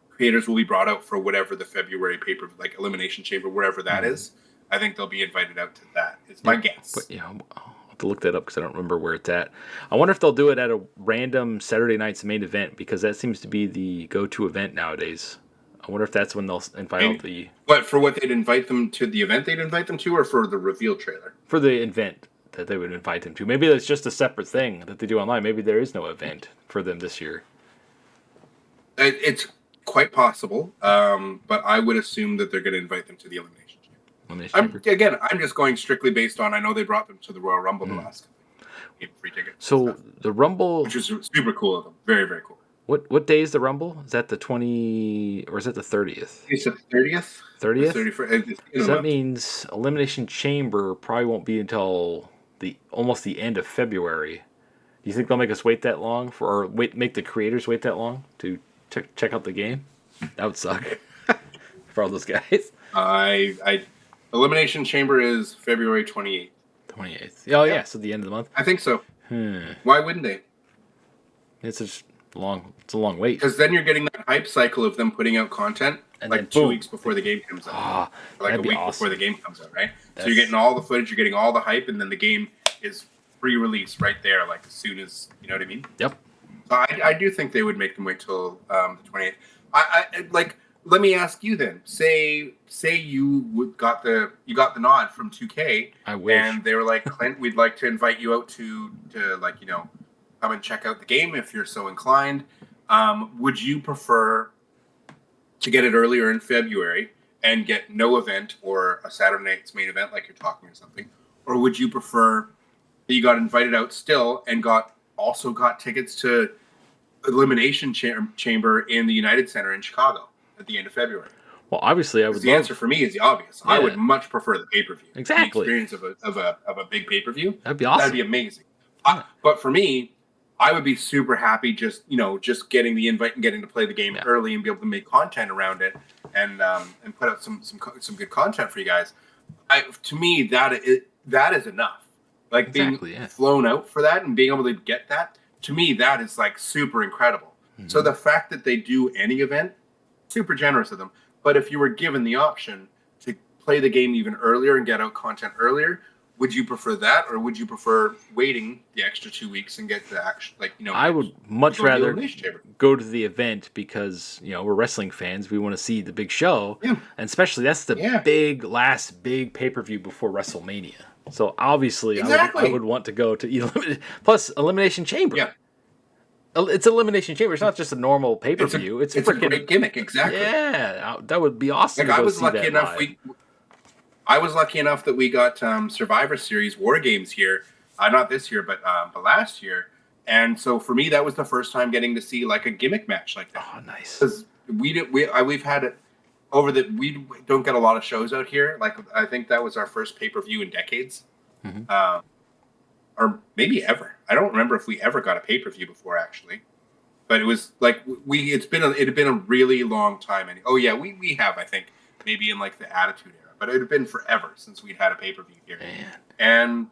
creators will be brought out for whatever the February paper, like Elimination Chamber, wherever that is. I think they'll be invited out to that. It's my guess. But, I'll have to look that up because I don't remember where it's at. I wonder if they'll do it at a random Saturday night's main event, because that seems to be the go-to event nowadays. I wonder if that's when they'll invite out the... what they'd invite them to, the event they'd invite them to, or for the reveal trailer? For the event that they would invite them to. Maybe that's just a separate thing that they do online. Maybe there is no event for them this year. It's quite possible, but I would assume that they're going to invite them to the Elimination Chamber. I'm just going strictly based on, I know they brought them to the Royal Rumble the last couple. Gave free tickets. So the Rumble, which was super cool of them, very very cool. What day is the Rumble? Is that the 20 or is it the 30th? It's the 30th. 30th. 31st. So that means Elimination Chamber probably won't be until almost the end of February. Do you think they'll make us wait that long make the creators wait that long to check out the game? That would suck for all those guys. Elimination Chamber is February 28th. 28th. Oh yeah, so the end of the month. I think so. Why wouldn't they? It's a long wait. Because then you're getting that hype cycle of them putting out content and like 2 weeks before the game comes out. Like a week before the game comes out, right? So you're getting all the footage, you're getting all the hype, and then the game is pre-release right there, like as soon as, you know what I mean? Yep. So I do think they would make them wait till the 28th. Let me ask you then. Say you got the nod from 2K. I wish. And they were like, Clint, we'd like to invite you out to come and check out the game if you're so inclined. Would you prefer to get it earlier in February and get no event or a Saturday night's main event like you're talking or something? Or would you prefer that you got invited out still and also got tickets to Elimination Chamber in the United Center in Chicago at the end of February? Well, obviously, the answer for me is the obvious. Yeah. I would much prefer the pay-per-view. Exactly. The experience of a big pay-per-view. That'd be awesome. That'd be amazing. But for me, I would be super happy just getting the invite and getting to play the game early and be able to make content around it and put out some good content for you guys. To me, that is enough. Like being flown out for that and being able to get that, to me, that is like super incredible. Mm-hmm. So the fact that they do any event, super generous of them. But if you were given the option to play the game even earlier and get out content earlier, would you prefer that, or would you prefer waiting the extra 2 weeks and get the actual, I would much rather go to the event because, we're wrestling fans. We want to see the big show. Yeah. And especially that's the last big pay-per-view before WrestleMania. So obviously I would want to go to plus Elimination Chamber. Yeah. It's Elimination Chamber. It's not just a normal pay-per-view. It's a great gimmick. Exactly. Yeah. That would be awesome. I was lucky enough that we got Survivor Series War Games here. Not this year, but last year. And so for me, that was the first time getting to see like a gimmick match like that. Oh, nice. Because we've had it we don't get a lot of shows out here. Like I think that was our first pay-per-view in decades, or maybe ever. I don't remember if we ever got a pay-per-view before actually. But it was like it had been a really long time. And we have, I think, maybe in like the Attitude Era. But it had been forever since we'd had a pay-per-view here. Man. And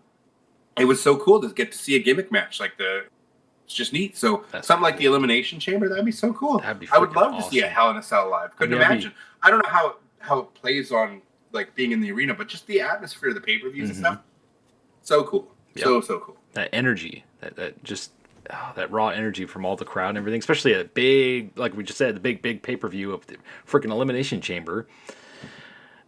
it was so cool to get to see a gimmick match. It's just neat. So something like the Elimination Chamber, that'd be so cool. I would love to see a Hell in a Cell live. Couldn't imagine. I don't know how it plays on like being in the arena, but just the atmosphere of the pay-per-views and stuff. So cool. Yep. So cool. That energy, that just that raw energy from all the crowd and everything, especially a big, like we just said, the big pay-per-view of the freaking Elimination Chamber.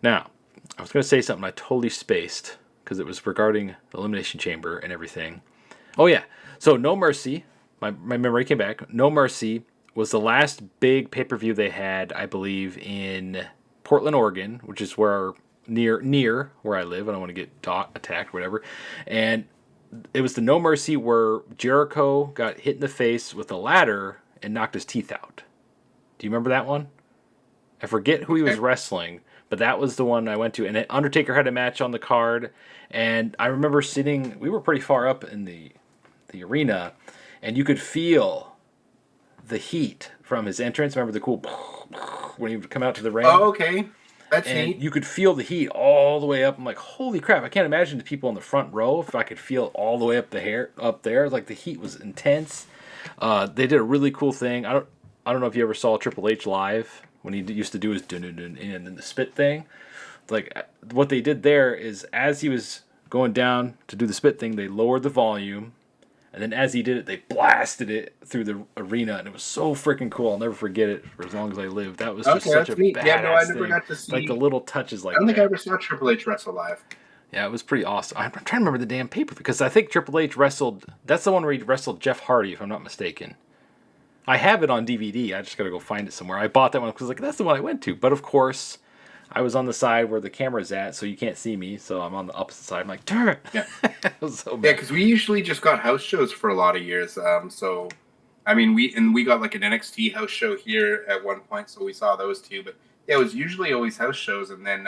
Now, I was going to say something I totally spaced because it was regarding the Elimination Chamber and everything. Oh, yeah. So No Mercy, my memory came back. No Mercy was the last big pay-per-view they had, I believe, in Portland, Oregon, which is where near where I live. I don't want to get attacked or whatever. And it was the No Mercy where Jericho got hit in the face with a ladder and knocked his teeth out. Do you remember that one? I forget who he was wrestling, but that was the one I went to. And Undertaker had a match on the card. And I remember we were pretty far up in the arena, and you could feel the heat from his entrance. Remember the cool when he would come out to the ring? Oh, okay. That's and neat. You could feel the heat all the way up. I'm like, holy crap! I can't imagine the people in the front row if I could feel it all the way up there. Like the heat was intense. They did a really cool thing. I don't know if you ever saw Triple H live when he used to do his dun and then the spit thing. Like what they did there is as he was going down to do the spit thing, they lowered the volume. And then as he did it, they blasted it through the arena, and it was so freaking cool. I'll never forget it for as long as I live. That was just such a badass thing. Got to see. Like the little touches like that. I don't think I ever saw Triple H wrestle live. Yeah, it was pretty awesome. I'm trying to remember the damn paper because I think Triple H wrestled. That's the one where he wrestled Jeff Hardy, if I'm not mistaken. I have it on DVD. I just got to go find it somewhere. I bought that one because like that's the one I went to. But of course, I was on the side where the camera's at, so you can't see me. So I'm on the opposite side. I'm like, darn it. Yeah. It was so bad. Yeah, because we usually just got house shows for a lot of years. So, I mean, we got like an NXT house show here at one point, so we saw those two. But yeah, it was usually always house shows, and then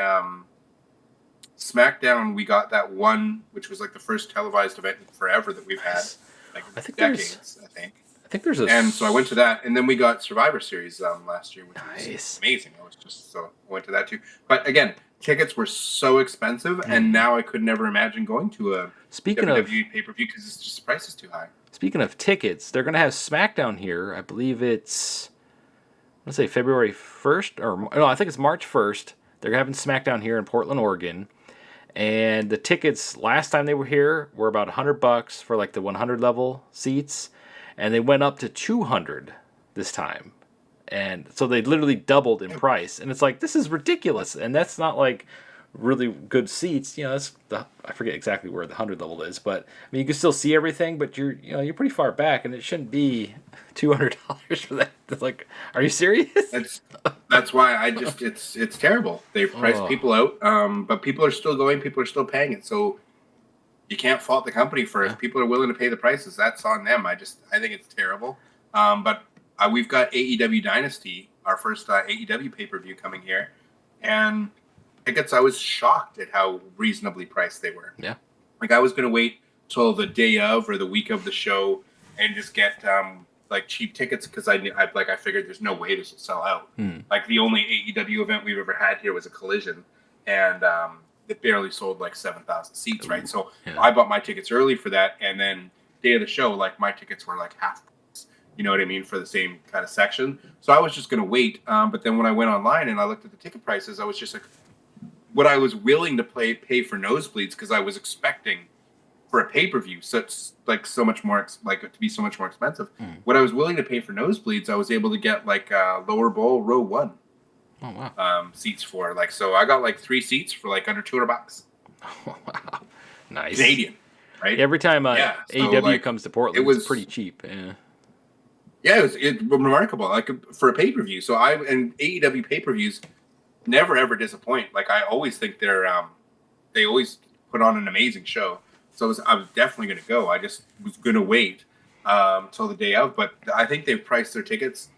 SmackDown, we got that one, which was like the first televised event in forever that we've had, like I think decades, I think. I think there's a. And so I went to that, and then we got Survivor Series last year, which was amazing. I was just so I went to that too. But again, tickets were so expensive, and now I could never imagine going to a WWE pay-per-view because it's just the price is too high. Speaking of tickets, they're going to have SmackDown here. I believe it's, let's say February 1st, or no, I think it's March 1st. They're having SmackDown here in Portland, Oregon. And the tickets last time they were here were about $100 for like the 100 level seats, and they went up to 200 this time. And so they literally doubled in price. And it's like, this is ridiculous. And that's not like really good seats. You know, that's I forget exactly where the 100 level is, but I mean, you can still see everything, but you're pretty far back, and it shouldn't be $200 for that. It's like, are you serious? That's why it's terrible. They've priced people out, but people are still going. People are still paying it. So you can't fault the company for it. If people are willing to pay the prices, that's on them. I think it's terrible. But we've got AEW Dynasty, our first AEW pay-per-view coming here, and tickets, I was shocked at how reasonably priced they were. Yeah. Like I was going to wait till the day of or the week of the show and just get like cheap tickets because I figured there's no way this will sell out. Like the only AEW event we've ever had here was a Collision, and it barely sold like 7,000 seats, right? So I bought my tickets early for that, and then day of the show, like my tickets were like half price. You know what I mean, for the same kind of section. So I was just going to wait. But then when I went online and I looked at the ticket prices, I was just like, what I was willing to pay for nosebleeds because I was expecting for a pay-per-view so much more to be so much more expensive. What I was willing to pay for nosebleeds, I was able to get like lower bowl row 1. Oh wow. Seats for like, so I got like 3 seats for like under $200. Oh, wow. Nice. Canadian, right? Every time AEW comes to Portland, it's pretty cheap. Yeah, it was remarkable, like for a pay-per-view. So and AEW pay-per-views never ever disappoint. Like I always think they always put on an amazing show. So I was definitely going to go. I just was going to wait till the day of. But I think they've priced their tickets.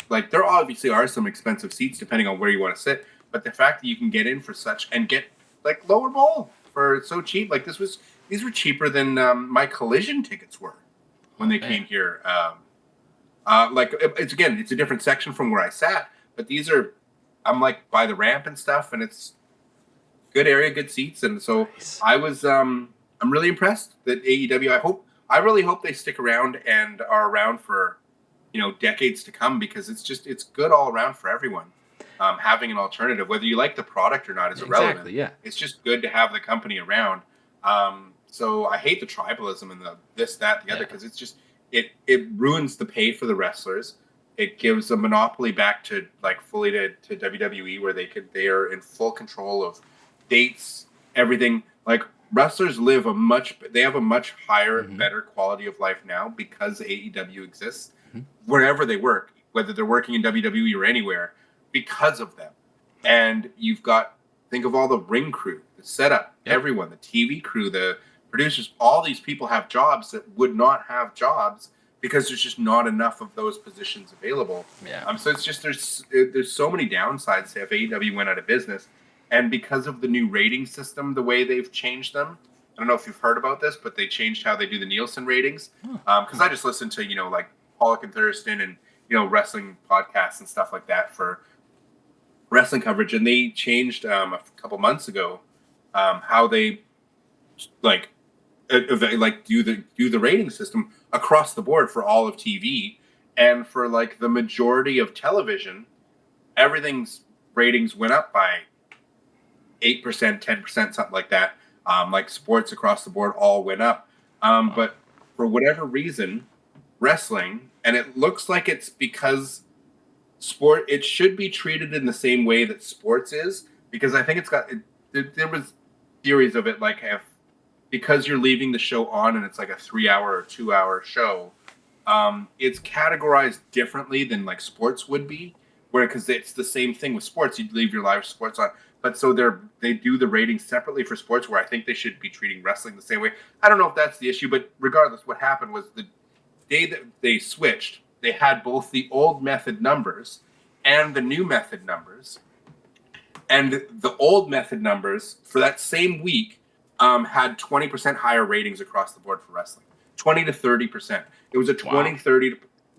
Like there obviously are some expensive seats depending on where you want to sit. But the fact that you can get in for such and get like lower bowl for so cheap, like these were cheaper than my Collision tickets were when they came here. Like it's a different section from where I sat, but I'm like by the ramp and stuff, and it's good area, good seats, and so nice. I'm really impressed that AEW. I really hope they stick around and are around for decades to come because it's good all around for everyone. Having an alternative, whether you like the product or not, is irrelevant. Exactly, yeah. It's just good to have the company around. So I hate the tribalism and the this, that, the other because it's just it ruins the pay for the wrestlers. It gives a monopoly back to fully to WWE where they are in full control of dates, everything. Like wrestlers they have a much higher, better quality of life now because AEW exists wherever they work, whether they're working in WWE or anywhere, because of them. And think of all the ring crew, the setup, everyone, the TV crew, the producers, all these people have jobs that would not have jobs because there's just not enough of those positions available. Yeah. So it's just there's so many downsides to if AEW went out of business, and because of the new rating system, the way they've changed them. I don't know if you've heard about this, but they changed how they do the Nielsen ratings. Because I just listen to like Pollock and Thurston and wrestling podcasts and stuff like that for wrestling coverage, and they changed a couple months ago how they do the rating system across the board for all of TV, and for like the majority of television, everything's ratings went up by 8%, 10%, something like that. Like sports across the board all went up, but for whatever reason, wrestling, and it looks like it's because it should be treated in the same way that sports is, because I think there was theories of it because you're leaving the show on and it's like a 3-hour or 2-hour show, it's categorized differently than like sports would be, where because it's the same thing with sports, you'd leave your live sports on, but so they do the ratings separately for sports, where I think they should be treating wrestling the same way. I don't know if that's the issue, but regardless, what happened was the day that they switched, they had both the old method numbers and the new method numbers. And the old method numbers for that same week had 20% higher ratings across the board for wrestling. 20 to 30%. It was a 20, wow. 30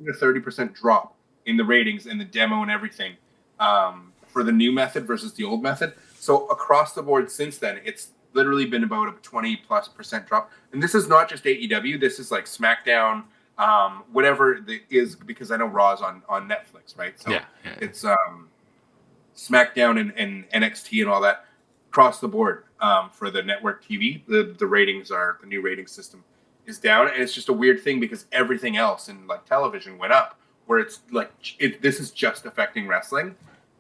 to 30% drop in the ratings and the demo and everything for the new method versus the old method. So across the board since then, it's literally been about a 20+% drop. And this is not just AEW. This is like SmackDown, whatever it is, because I know Raw's on Netflix, right? So it's SmackDown and NXT and all that across the board for the network TV. The ratings the new rating system is down, and it's just a weird thing because everything else in like television went up, where it's like this is just affecting wrestling,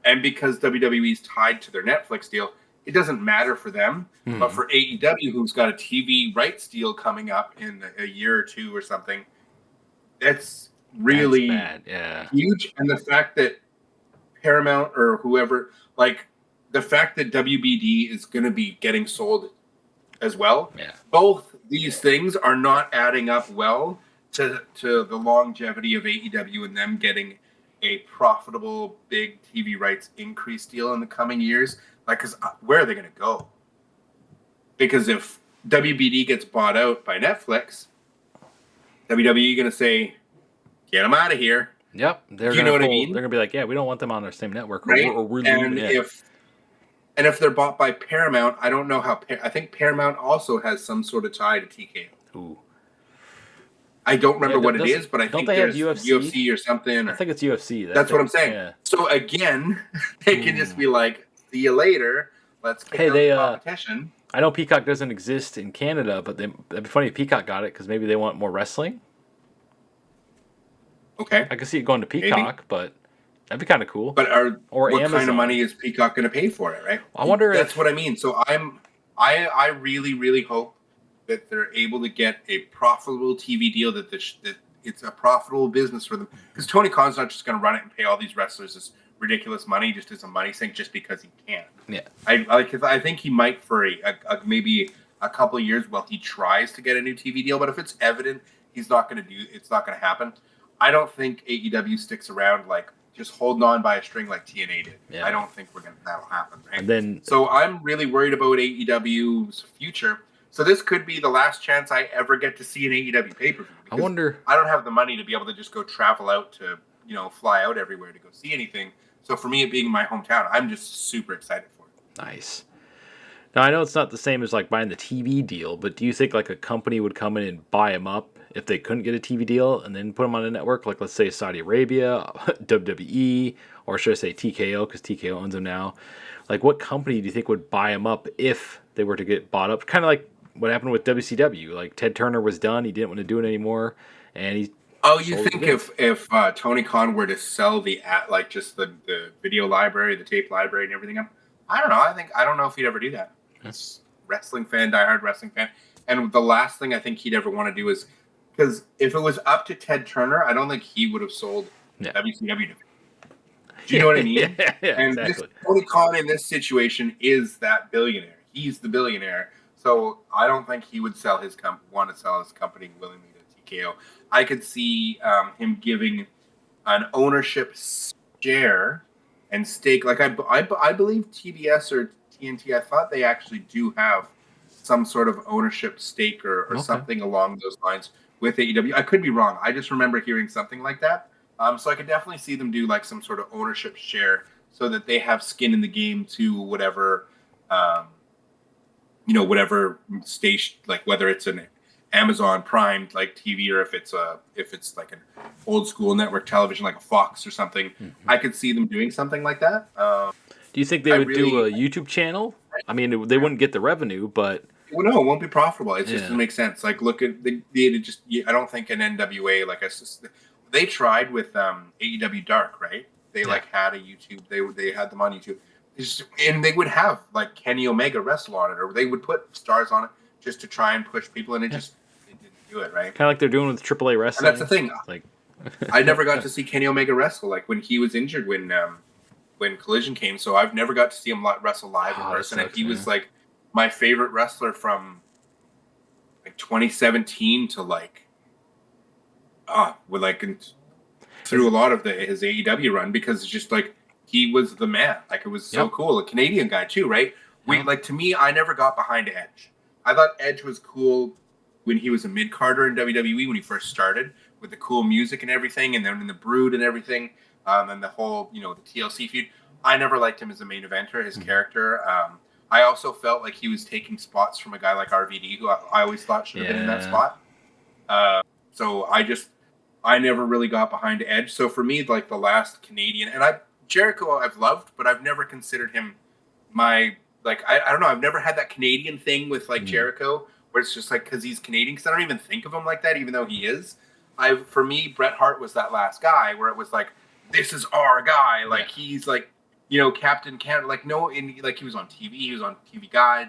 and because WWE is tied to their Netflix deal, it doesn't matter for them. Mm-hmm. But for AEW, who's got a TV rights deal coming up in a year or two or something, that's really huge. And the fact that Paramount or whoever, like the fact that WBD is going to be getting sold as well. Yeah. Both these things are not adding up well to the longevity of AEW and them getting a profitable big TV rights increase deal in the coming years. Like, because where are they going to go? Because if WBD gets bought out by Netflix, WWE going to say, get them out of here. Yep. They're you know what I mean? They're going to be like, yeah, we don't want them on our same network. Right? Or we're and if they're bought by Paramount, I don't know how. I think Paramount also has some sort of tie to TKO. Ooh. I don't remember what it is, but I think there's UFC or something. I think it's UFC. That's what I'm saying. Yeah. So again, they can just be like, "See you later. Let's kick out the competition." I know Peacock doesn't exist in Canada, but that'd be funny if Peacock got it because maybe they want more wrestling. Okay, I could see it going to Peacock, but that'd be kind of cool. But what Amazon. Kind of money is Peacock going to pay for it, right? I wonder. That's what I mean. So I really, really hope that they're able to get a profitable TV deal, that it's a profitable business for them. Because Tony Khan's not just going to run it and pay all these wrestlers this ridiculous money just as a money sink, just because he can. Yeah, I think he might for maybe a couple of years while he tries to get a new TV deal. But if it's evident it's not going to happen. I don't think AEW sticks around like just holding on by a string like TNA did. Yeah. I don't think that'll happen. Right? So I'm really worried about AEW's future. So this could be the last chance I ever get to see an AEW pay-per-view. I wonder. I don't have the money to be able to just go travel out to, fly out everywhere to go see anything. So for me, it being my hometown, I'm just super excited for it. Nice. Now, I know it's not the same as like buying the TV deal, but do you think like a company would come in and buy them up if they couldn't get a TV deal and then put them on a network? Like, let's say Saudi Arabia, WWE, or should I say TKO, because TKO owns them now. Like, what company do you think would buy them up if they were to get bought up? Kind of like what happened with WCW. Like, Ted Turner was done. He didn't want to do it anymore. And he... Oh, you think if Tony Khan were to sell just the video library, the tape library and everything up? I don't know. I don't know if he'd ever do that. It's wrestling fan, diehard wrestling fan. And the last thing I think he'd ever want to do is, because if it was up to Ted Turner, I don't think he would have sold WCW. Do you know what I mean? And exactly. Tony Khan in this situation is that billionaire. He's the billionaire. So I don't think he would want to sell his company willingly to TKO. I could see him giving an ownership share and stake. Like I believe TBS or TNT, I thought they actually do have some sort of ownership stake or something along those lines with AEW. I could be wrong. I just remember hearing something like that. So I could definitely see them do like some sort of ownership share so that they have skin in the game to whatever, whatever station, like whether it's an Amazon Prime like TV or if it's like an old school network television like a Fox or something. Mm-hmm. I could see them doing something like that. Do you think they would do a YouTube channel? I mean, they wouldn't get the revenue, but... Well, no, it won't be profitable. It just doesn't make sense. Like, look at I don't think an NWA they tried with AEW Dark, right? They had a YouTube. They had them on YouTube, and they would have like Kenny Omega wrestle on it, or they would put stars on it just to try and push people, and it do it, right? Kind of like they're doing with AAA And wrestling. that's the thing. Like, I never got to see Kenny Omega wrestle, like when he was injured when Collision came. So I've never got to see him wrestle live in person. And he was like my favorite wrestler from like 2017 to through a lot of his AEW run, because it's just like he was the man. Like it was so cool. A Canadian guy too, right? To me, I never got behind Edge. I thought Edge was cool when he was a mid-carder in WWE when he first started, with the cool music and everything, and then in the Brood and everything, and the whole, the TLC feud. I never liked him as a main eventer, his character. I also felt like he was taking spots from a guy like RVD, who I always thought should have been in that spot. So I never really got behind Edge. So for me, like the last Canadian, and Jericho I've loved, but I've never considered him my, I don't know, I've never had that Canadian thing with Jericho, where it's just like because he's Canadian, because I don't even think of him like that, even though he is. For me, Bret Hart was that last guy where it was like, this is our guy. He's like, Captain Canada. He was on TV. He was on TV Guide.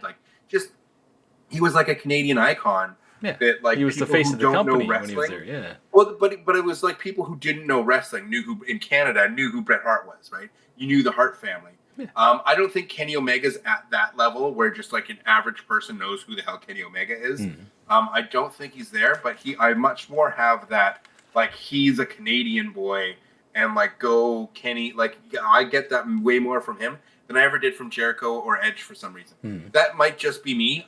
He was like a Canadian icon. Yeah. That he was the face of the company when he was there. Yeah. Well, but it was like people who didn't know wrestling knew who Bret Hart was, right? You knew the Hart family. Yeah. I don't think Kenny Omega's at that level where just like an average person knows who the hell Kenny Omega is. I don't think he's there, but I much more have that, like, he's a Canadian boy, and go Kenny. I get that way more from him than I ever did from Jericho or Edge for some reason. That might just be me.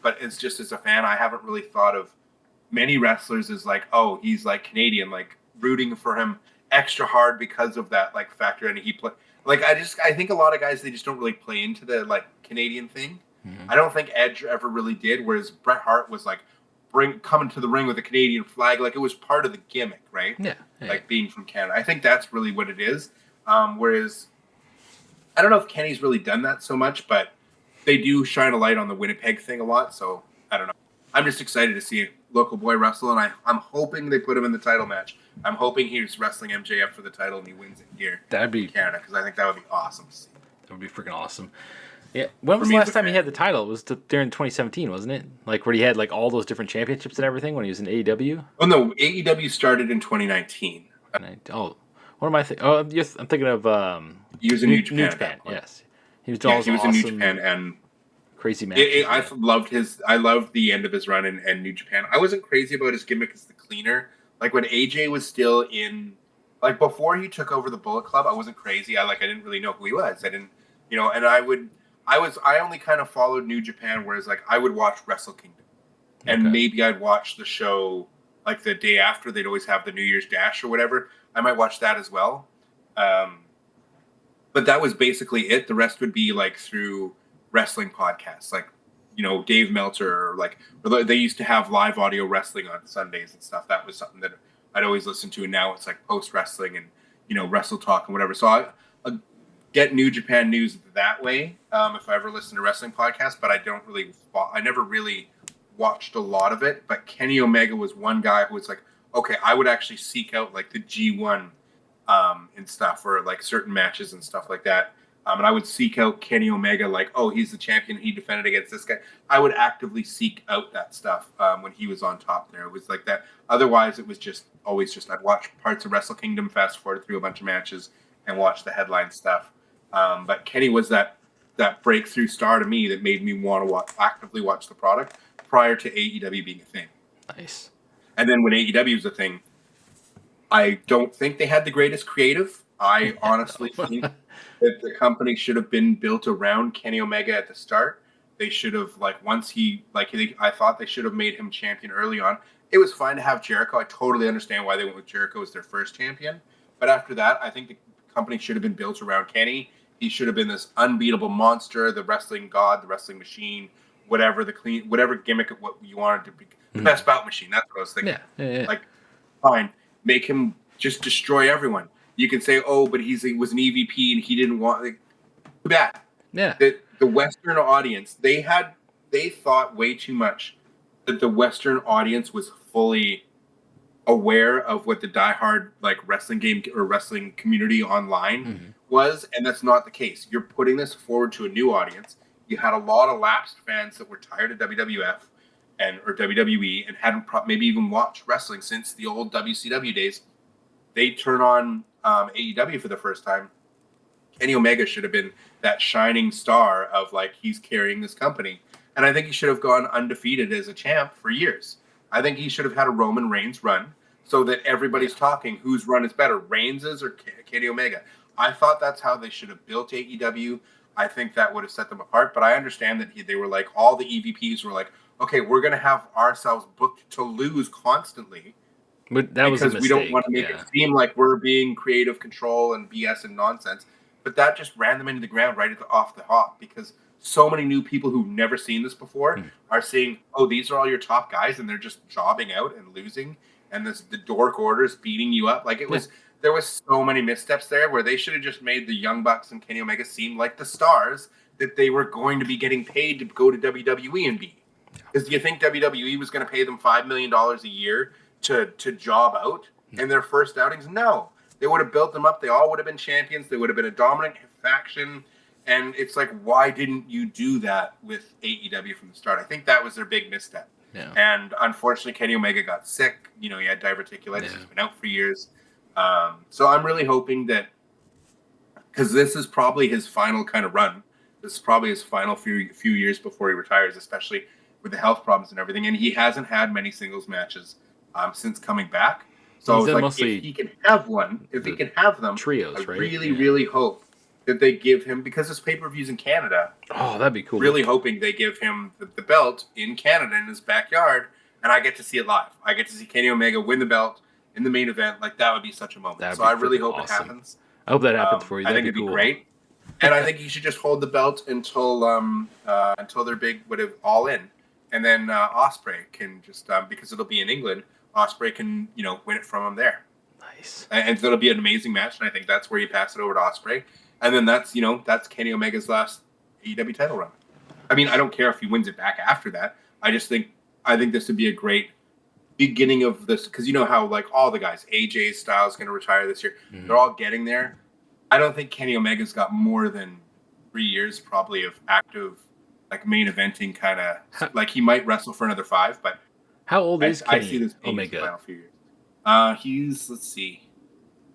But it's just as a fan, I haven't really thought of many wrestlers as like, oh, he's like Canadian, like rooting for him extra hard because of that factor. And he play I think a lot of guys, they just don't really play into the Canadian thing. I don't think Edge ever really did. Whereas Bret Hart was coming to the ring with a Canadian flag, it was part of the gimmick, right? Yeah. Being from Canada. I think that's really what it is. Whereas I don't know if Kenny's really done that so much, but they do shine a light on the Winnipeg thing a lot. So I don't know. I'm just excited to see a local boy wrestle, and I'm hoping they put him in the title match. I'm hoping he's wrestling MJF for the title and he wins it here. That'd be in Canada, because I think that would be awesome to see. That would be freaking awesome. Yeah. When was the last time he had the title? It was during 2017, wasn't it? Where he had all those different championships and everything when he was in AEW? Oh no, AEW started in 2019. Oh, what am I thinking? Oh, yes, I'm thinking of he was in New Japan. New Japan, yes. He was awesome, in New Japan, and crazy matches. I loved the end of his run in New Japan. I wasn't crazy about his gimmick as the cleaner. When AJ was still in, before he took over the Bullet Club, I wasn't crazy. I didn't really know who he was. I didn't, and I only kind of followed New Japan, whereas I would watch Wrestle Kingdom, and maybe I'd watch the show the day after. They'd always have the New Year's Dash or whatever. I might watch that as well. But that was basically it. The rest would be through wrestling podcasts, Dave Meltzer, or they used to have live audio wrestling on Sundays and stuff. That was something that I'd always listen to, and now it's post wrestling and Wrestle Talk and whatever. So I get New Japan news that way if I ever listen to wrestling podcasts, but I never really watched a lot of it. But Kenny Omega was one guy who was okay, I would actually seek out the G1 and stuff, or certain matches and stuff like that. And I would seek out Kenny Omega, oh, he's the champion, he defended against this guy. I would actively seek out that stuff when he was on top there. It was like that. Otherwise, it was always I'd watch parts of Wrestle Kingdom, fast forward through a bunch of matches, and watch the headline stuff. But Kenny was that breakthrough star to me that made me want to actively watch the product prior to AEW being a thing. Nice. And then when AEW was a thing, I don't think they had the greatest creative. I honestly think that the company should have been built around Kenny Omega at the start. They should have, I thought they should have made him champion early on. It was fine to have Jericho. I totally understand why they went with Jericho as their first champion. But after that, I think the company should have been built around Kenny. He should have been this unbeatable monster, the wrestling god, the wrestling machine, whatever gimmick of what you wanted to be. The best bout machine. That's what I was thinking. Yeah. Fine. Make him just destroy everyone. You can say, oh, but he was an EVP and he didn't want. Too bad. Yeah. The Western audience, they thought way too much that the Western audience was fully aware of what the diehard wrestling game or wrestling community online was, and that's not the case. You're putting this forward to a new audience. You had a lot of lapsed fans that were tired of WWF, or WWE and hadn't maybe even watched wrestling since the old WCW days, they turn on AEW for the first time. Kenny Omega should have been that shining star of like he's carrying this company, and I think he should have gone undefeated as a champ for years. I think he should have had a Roman Reigns run so that everybody's talking whose run is better, Reigns's or Kenny Omega. I thought that's how they should have built AEW. I think that would have set them apart, but I understand that they were like all the EVPs were like, okay, we're going to have ourselves booked to lose constantly. But that was a mistake. We don't want to make it seem like we're being creative control and BS and nonsense. But that just ran them into the ground right off the hop because so many new people who've never seen this before are seeing, oh, these are all your top guys, and they're just jobbing out and losing, and the dork orders beating you up. Like there was so many missteps there where they should have just made the Young Bucks and Kenny Omega seem like the stars that they were going to be getting paid to go to WWE and be. Because do you think WWE was going to pay them $5 million a year to job out in their first outings? No. They would have built them up. They all would have been champions. They would have been a dominant faction. And it's like, why didn't you do that with AEW from the start? I think that was their big misstep. Yeah. And unfortunately, Kenny Omega got sick. You know, he had diverticulitis. He's been out for years. So I'm really hoping that, because this is probably his final kind of run. This is probably his final few years before he retires, especially with the health problems and everything. And he hasn't had many singles matches since coming back. So it's like, if he can have one, if he can have them, trios, I really hope that they give him, because this pay-per-view's in Canada. Oh, that'd be cool. Really hoping they give him the belt in Canada in his backyard, and I get to see it live. I get to see Kenny Omega win the belt in the main event. Like, that would be such a moment. So I really hope it happens. I hope that happens for you. I think it'd be great. And I think he should just hold the belt until they're big, whatever, All In. And then Ospreay can just, because it'll be in England, Ospreay can, win it from him there. Nice. And so it'll be an amazing match, and I think that's where you pass it over to Ospreay. And then that's Kenny Omega's last AEW title run. I mean, I don't care if he wins it back after that. I think this would be a great beginning of this, because you know how like all the guys, AJ Styles going to retire this year. Mm-hmm. They're all getting there. I don't think Kenny Omega's got more than 3 years probably of active like main eventing kind of, like he might wrestle for another 5, but how old is Kenny I see this Omega? The final few years. He's, let's see,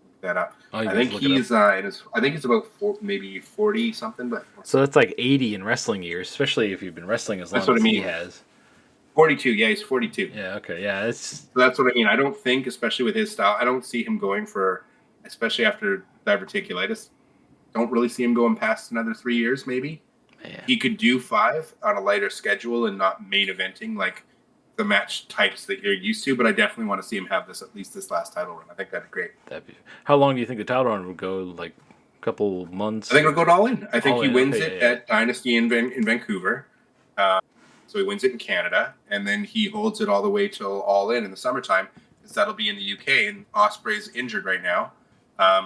look that up. I think he's about maybe 40 something, but so that's like 80 in wrestling years, especially if you've been wrestling as long as he has. 42, yeah, he's 42. Yeah, okay, yeah, so that's what I mean. I don't think, especially with his style, I don't see him going for, especially after diverticulitis. Don't really see him going past another 3 years, maybe. Man. He could do 5 on a lighter schedule and not main eventing like the match types that you're used to, but I definitely want to see him have at least this last title run. I think that'd be great. How long do you think the title run would go? Like a couple months? I think it'll go All In. I think he wins it at Dynasty in Vancouver. So he wins it in Canada, and then he holds it all the way till All In the summertime, because that'll be in the UK, and Ospreay's injured right now.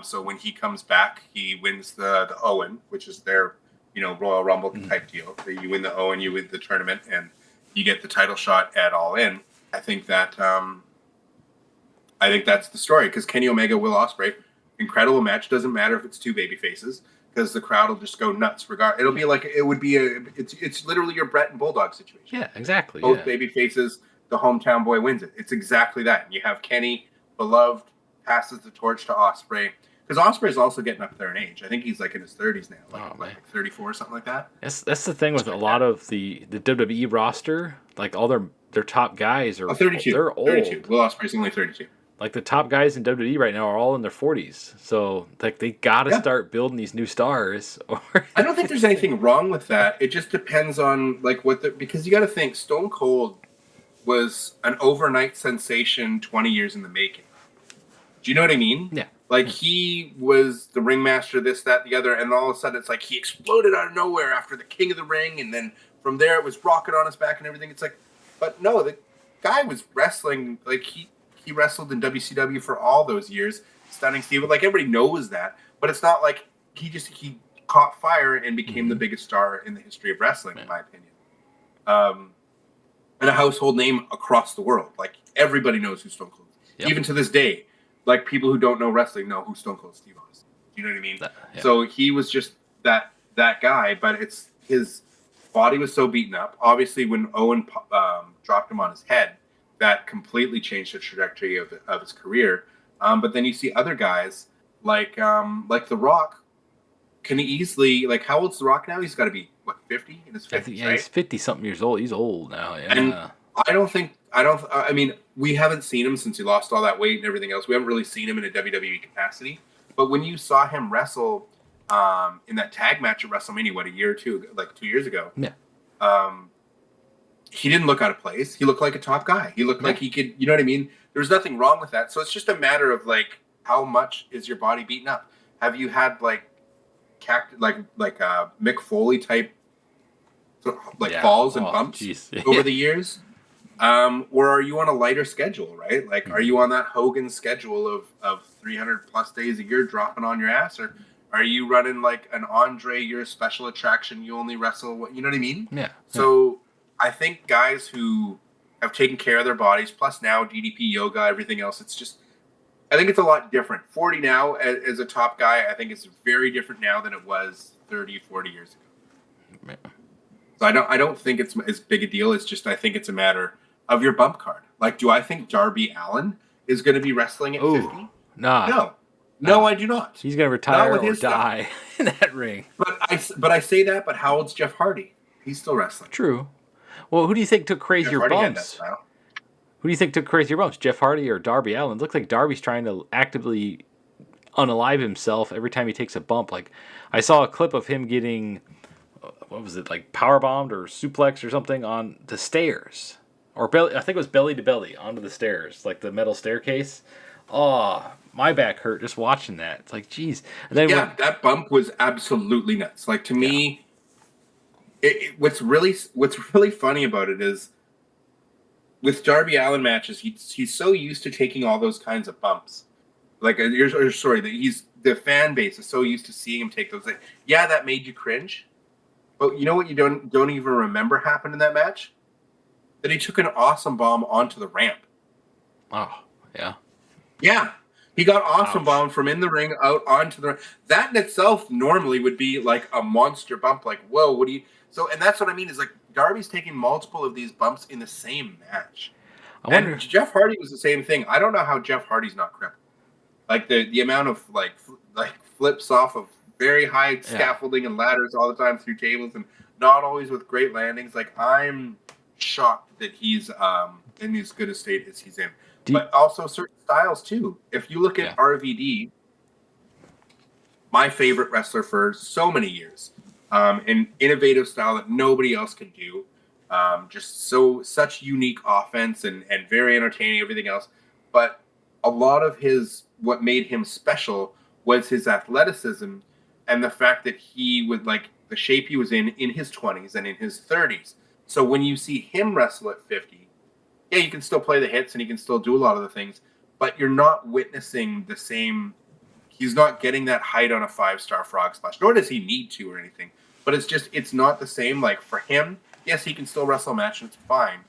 So when he comes back, he wins the Owen, which is their Royal Rumble type deal. You win the Owen, you win the tournament, and you get the title shot at All In. I think that's the story, because Kenny Omega will Ospreay, incredible match. Doesn't matter if it's 2 baby faces, because the crowd will just go nuts. It'll be like it's literally your Brett and Bulldog situation. Yeah, exactly. Both baby faces, the hometown boy wins it. It's exactly that. And you have Kenny, beloved, passes the torch to Ospreay. Because Ospreay's also getting up there in age. I think he's like in his 30s now, like 34 or something like that. That's the thing with a lot of the WWE roster. Like all their top guys are 32. They're old. 32. Will Ospreay's only 32. Like the top guys in WWE right now are all in their 40s. So like they got to start building these new stars. I don't think there's anything wrong with that. It just depends on like because you got to think Stone Cold was an overnight sensation 20 years in the making. Do you know what I mean? Yeah. Like, he was the ringmaster, this, that, the other, and all of a sudden it's like he exploded out of nowhere after the King of the Ring, and then from there it was rocket on his back and everything. It's like, but no, the guy was wrestling, like, he wrestled in WCW for all those years, Stunning Steve, like, everybody knows that, but it's not like he caught fire and became the biggest star in the history of wrestling, in my opinion. And a household name across the world. Like, everybody knows who Stone Cold is. Yep. Even to this day. Like, people who don't know wrestling know who Stone Cold Steve is. Do you know what I mean? So he was just that guy, but it's his body was so beaten up. Obviously, when Owen dropped him on his head, that completely changed the trajectory of his career. But then you see other guys like The Rock can easily, like, how old's The Rock now? He's got to be what, 50 in his 50s, right? He's 50 something years old. He's old now. Yeah. And I mean, we haven't seen him since he lost all that weight and everything else. We haven't really seen him in a WWE capacity. But when you saw him wrestle in that tag match at WrestleMania, what, a year or two, like 2 years ago? Yeah. He didn't look out of place. He looked like a top guy. He looked like he could, you know what I mean? There's nothing wrong with that. So it's just a matter of, like, how much is your body beaten up? Have you had like Mick Foley type falls and bumps over the years? Or are you on a lighter schedule, right? Like, are you on that Hogan schedule of 300 plus days a year dropping on your ass? Or are you running like an Andre, you're a special attraction, you only wrestle, you know what I mean? Yeah. So I think guys who have taken care of their bodies, plus now DDP, yoga, everything else, it's just, I think it's a lot different. 40 now as a top guy, I think it's very different now than it was 30, 40 years ago. Yeah. So I don't think it's as big a deal. It's just, I think it's a matter of your bump card. Like, do I think Darby Allin is going to be wrestling at 50? Nah. No, I do not. He's going to retire or die in that ring. But I say that, but how old's Jeff Hardy? He's still wrestling. True. Well, who do you think took crazier bumps? Who do you think took crazier bumps, Jeff Hardy or Darby Allin? It looks like Darby's trying to actively unalive himself every time he takes a bump. Like, I saw a clip of him getting, what was it, like powerbombed or suplex or something on the stairs. Or belly, I think it was belly to belly onto the stairs, like the metal staircase. Oh, my back hurt just watching that. It's like, geez. And then that bump was absolutely nuts. Like, to me, what's really funny about it is, with Darby Allin matches, he's so used to taking all those kinds of bumps. Like, the fan base is so used to seeing him take those. Like, yeah, that made you cringe. But you know what you don't even remember happened in that match? That he took an awesome bomb onto the ramp. Oh, yeah. Yeah. He got awesome bomb from in the ring out onto the... That in itself normally would be like a monster bump. Like, whoa, what do you... So, and that's what I mean is, like, Darby's taking multiple of these bumps in the same match. And Jeff Hardy was the same thing. I don't know how Jeff Hardy's not crippled. Like, the amount of, like flips off of very high scaffolding and ladders all the time through tables, and not always with great landings. Like, I'm shocked that he's in as good a state as he's in. But also certain styles, too. If you look at RVD, my favorite wrestler for so many years, an innovative style that nobody else can do. Just such unique offense and very entertaining, everything else. But a lot of what made him special was his athleticism and the fact that he would, like, the shape he was in his 20s and in his 30s. So when you see him wrestle at 50, yeah, you can still play the hits and he can still do a lot of the things, but you're not witnessing the same. He's not getting that height on a 5-star frog splash, nor does he need to or anything. But it's not the same. Like, for him, yes, he can still wrestle a match and it's fine.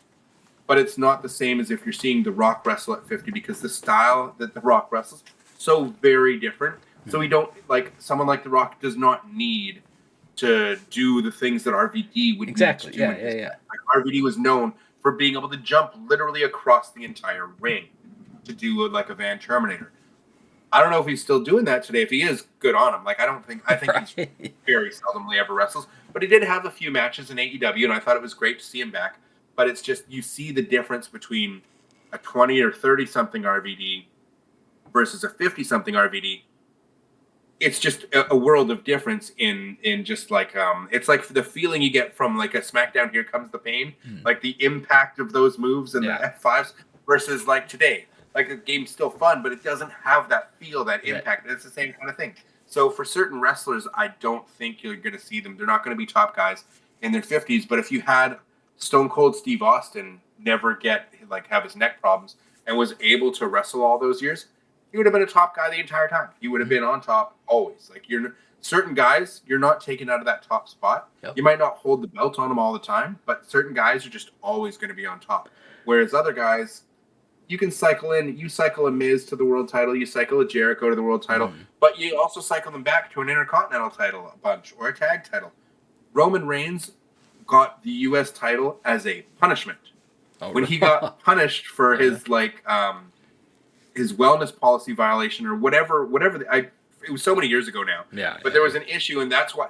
But it's not the same as if you're seeing The Rock wrestle at 50, because the style that The Rock wrestles so very different. So we don't, like, someone like The Rock does not need to do the things that RVD would need to do. Yeah. Like, RVD was known for being able to jump literally across the entire ring to do like a Van Terminator. I don't know if he's still doing that today. If he is, good on him. Like, I think he's very seldomly ever wrestles, but he did have a few matches in AEW, and I thought it was great to see him back. But it's just, you see the difference between a 20 or 30 something RVD versus a 50 something RVD. It's just a world of difference in just like, it's like the feeling you get from like a SmackDown Here Comes the Pain, like the impact of those moves and the F5s versus like today. Like, the game's still fun, but it doesn't have that feel, that impact. It's the same kind of thing. So for certain wrestlers, I don't think you're going to see them. They're not going to be top guys in their 50s. But if you had Stone Cold Steve Austin never have his neck problems and was able to wrestle all those years, he would have been a top guy the entire time. He would have been on top always. Like, certain guys, you're not taken out of that top spot. Yep. You might not hold the belt on them all the time, but certain guys are just always going to be on top. Whereas other guys, you can cycle a Miz to the world title, you cycle a Jericho to the world title, but you also cycle them back to an Intercontinental title a bunch or a tag title. Roman Reigns got the U.S. title as a punishment. Oh, When he got punished for his his wellness policy violation or whatever. It was so many years ago now. But there was an issue, and that's why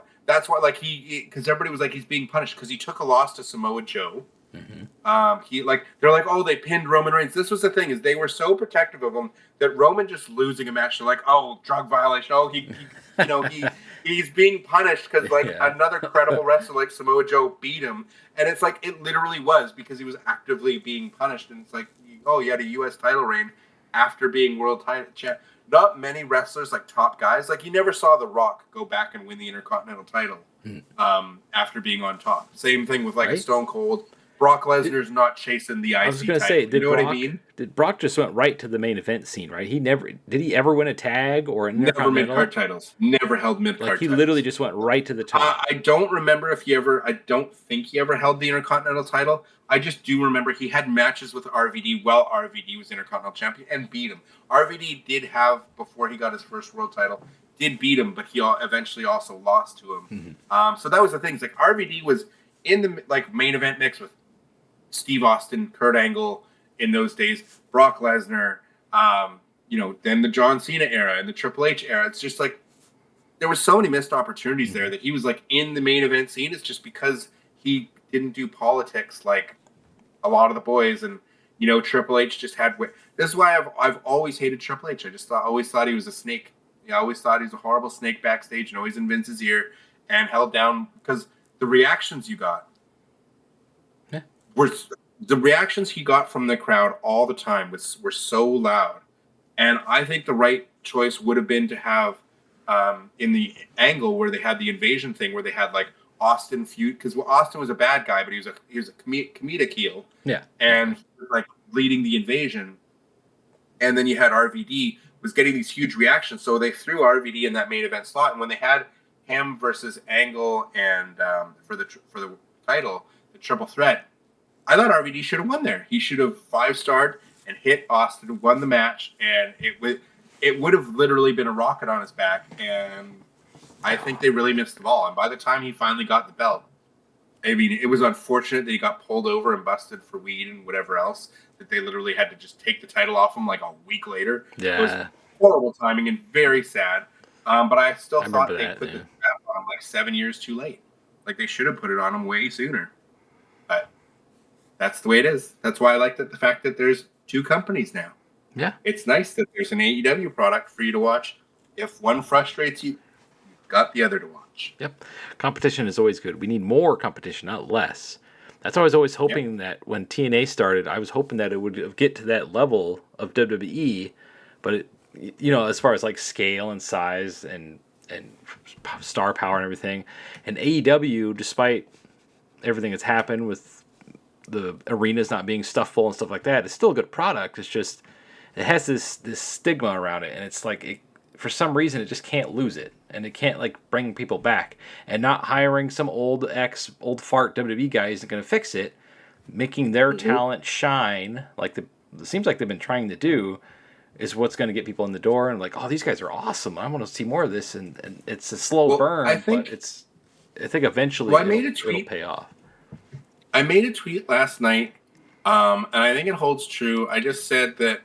like because everybody was like he's being punished because he took a loss to Samoa Joe. They're like, oh, they pinned Roman Reigns. This was the thing, is they were so protective of him that Roman just losing a match, they're like, oh, drug violation. Oh, he's being punished because another credible wrestler like Samoa Joe beat him. And it's like, it literally was because he was actively being punished. And it's like, oh, he had a U.S. title reign after being world title champ. Not many wrestlers, like top guys, like you never saw The Rock go back and win the Intercontinental title after being on top. Same thing with a Stone Cold. Brock Lesnar's not chasing the IC title. I was going to say, you know what I mean? Did Brock just went right to the main event scene, right? Did he ever win a tag or an Never mid-card titles. Never held mid-card titles. He literally just went right to the top. I don't remember I don't think he ever held the Intercontinental title. I just do remember he had matches with RVD while RVD was Intercontinental Champion and beat him. RVD did have, before he got his first world title, did beat him, but he eventually also lost to him. So that was the thing. It's like RVD was in the main event mix with Steve Austin, Kurt Angle in those days, Brock Lesnar, then the John Cena era and the Triple H era. It's just like there were so many missed opportunities there that he was in the main event scene. It's just because he didn't do politics like a lot of the boys, and Triple H just had. This is why I've always hated Triple H. I always thought he was a snake. I always thought he was a horrible snake backstage and always in Vince's ear and held down because the reactions you got. The reactions he got from the crowd all the time were so loud, and I think the right choice would have been to have in the angle where they had the invasion thing, where they had Austin feud, because Austin was a bad guy, but he was a comedic heel, and leading the invasion, and then you had RVD was getting these huge reactions, so they threw RVD in that main event slot, and when they had him versus Angle and for the title, the triple threat. I thought RVD should have won there. He should have 5-starred and hit Austin, won the match, and it would have literally been a rocket on his back. And I think they really missed the ball. And by the time he finally got the belt, I mean, it was unfortunate that he got pulled over and busted for weed and whatever else, that they literally had to just take the title off him a week later. Yeah. It was horrible timing and very sad. But I still thought they put the strap on 7 years too late. They should have put it on him way sooner. But that's the way it is. That's why I like the fact that there's 2 companies now. Yeah. It's nice that there's an AEW product for you to watch. If one frustrates you, you've got the other to watch. Yep. Competition is always good. We need more competition, not less. That's why I was always hoping that when TNA started, I was hoping that it would get to that level of WWE, but as far as scale and size and star power and everything, and AEW, despite everything that's happened with the arenas not being stuffed full and stuff like that, it's still a good product. It's just it has this stigma around it, and it's for some reason it just can't lose it, and it can't bring people back. And not hiring some old fart WWE guy isn't going to fix it. Making their talent shine, it seems like they've been trying to do, is what's going to get people in the door and oh, these guys are awesome. I want to see more of this, and it's a slow burn, but I think eventually it'll pay off. I made a tweet last night, and I think it holds true. I just said that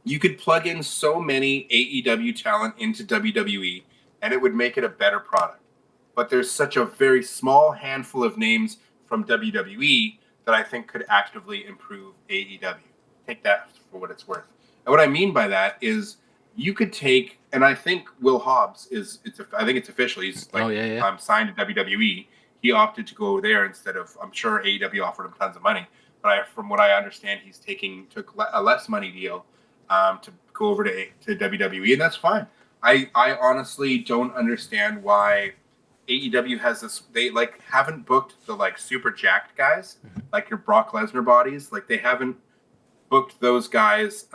you could plug in so many AEW talent into WWE, and it would make it a better product. But there's such a very small handful of names from WWE that I think could actively improve AEW. Take that for what it's worth. And what I mean by that is you could take, and I think Will Hobbs I think it's official. He's signed to WWE. He opted to go there instead of, I'm sure AEW offered him tons of money. But from what I understand, he's took a less money deal to go over to WWE, and that's fine. I honestly don't understand why AEW has this. They haven't booked the super jacked guys, your Brock Lesnar bodies. They haven't booked those guys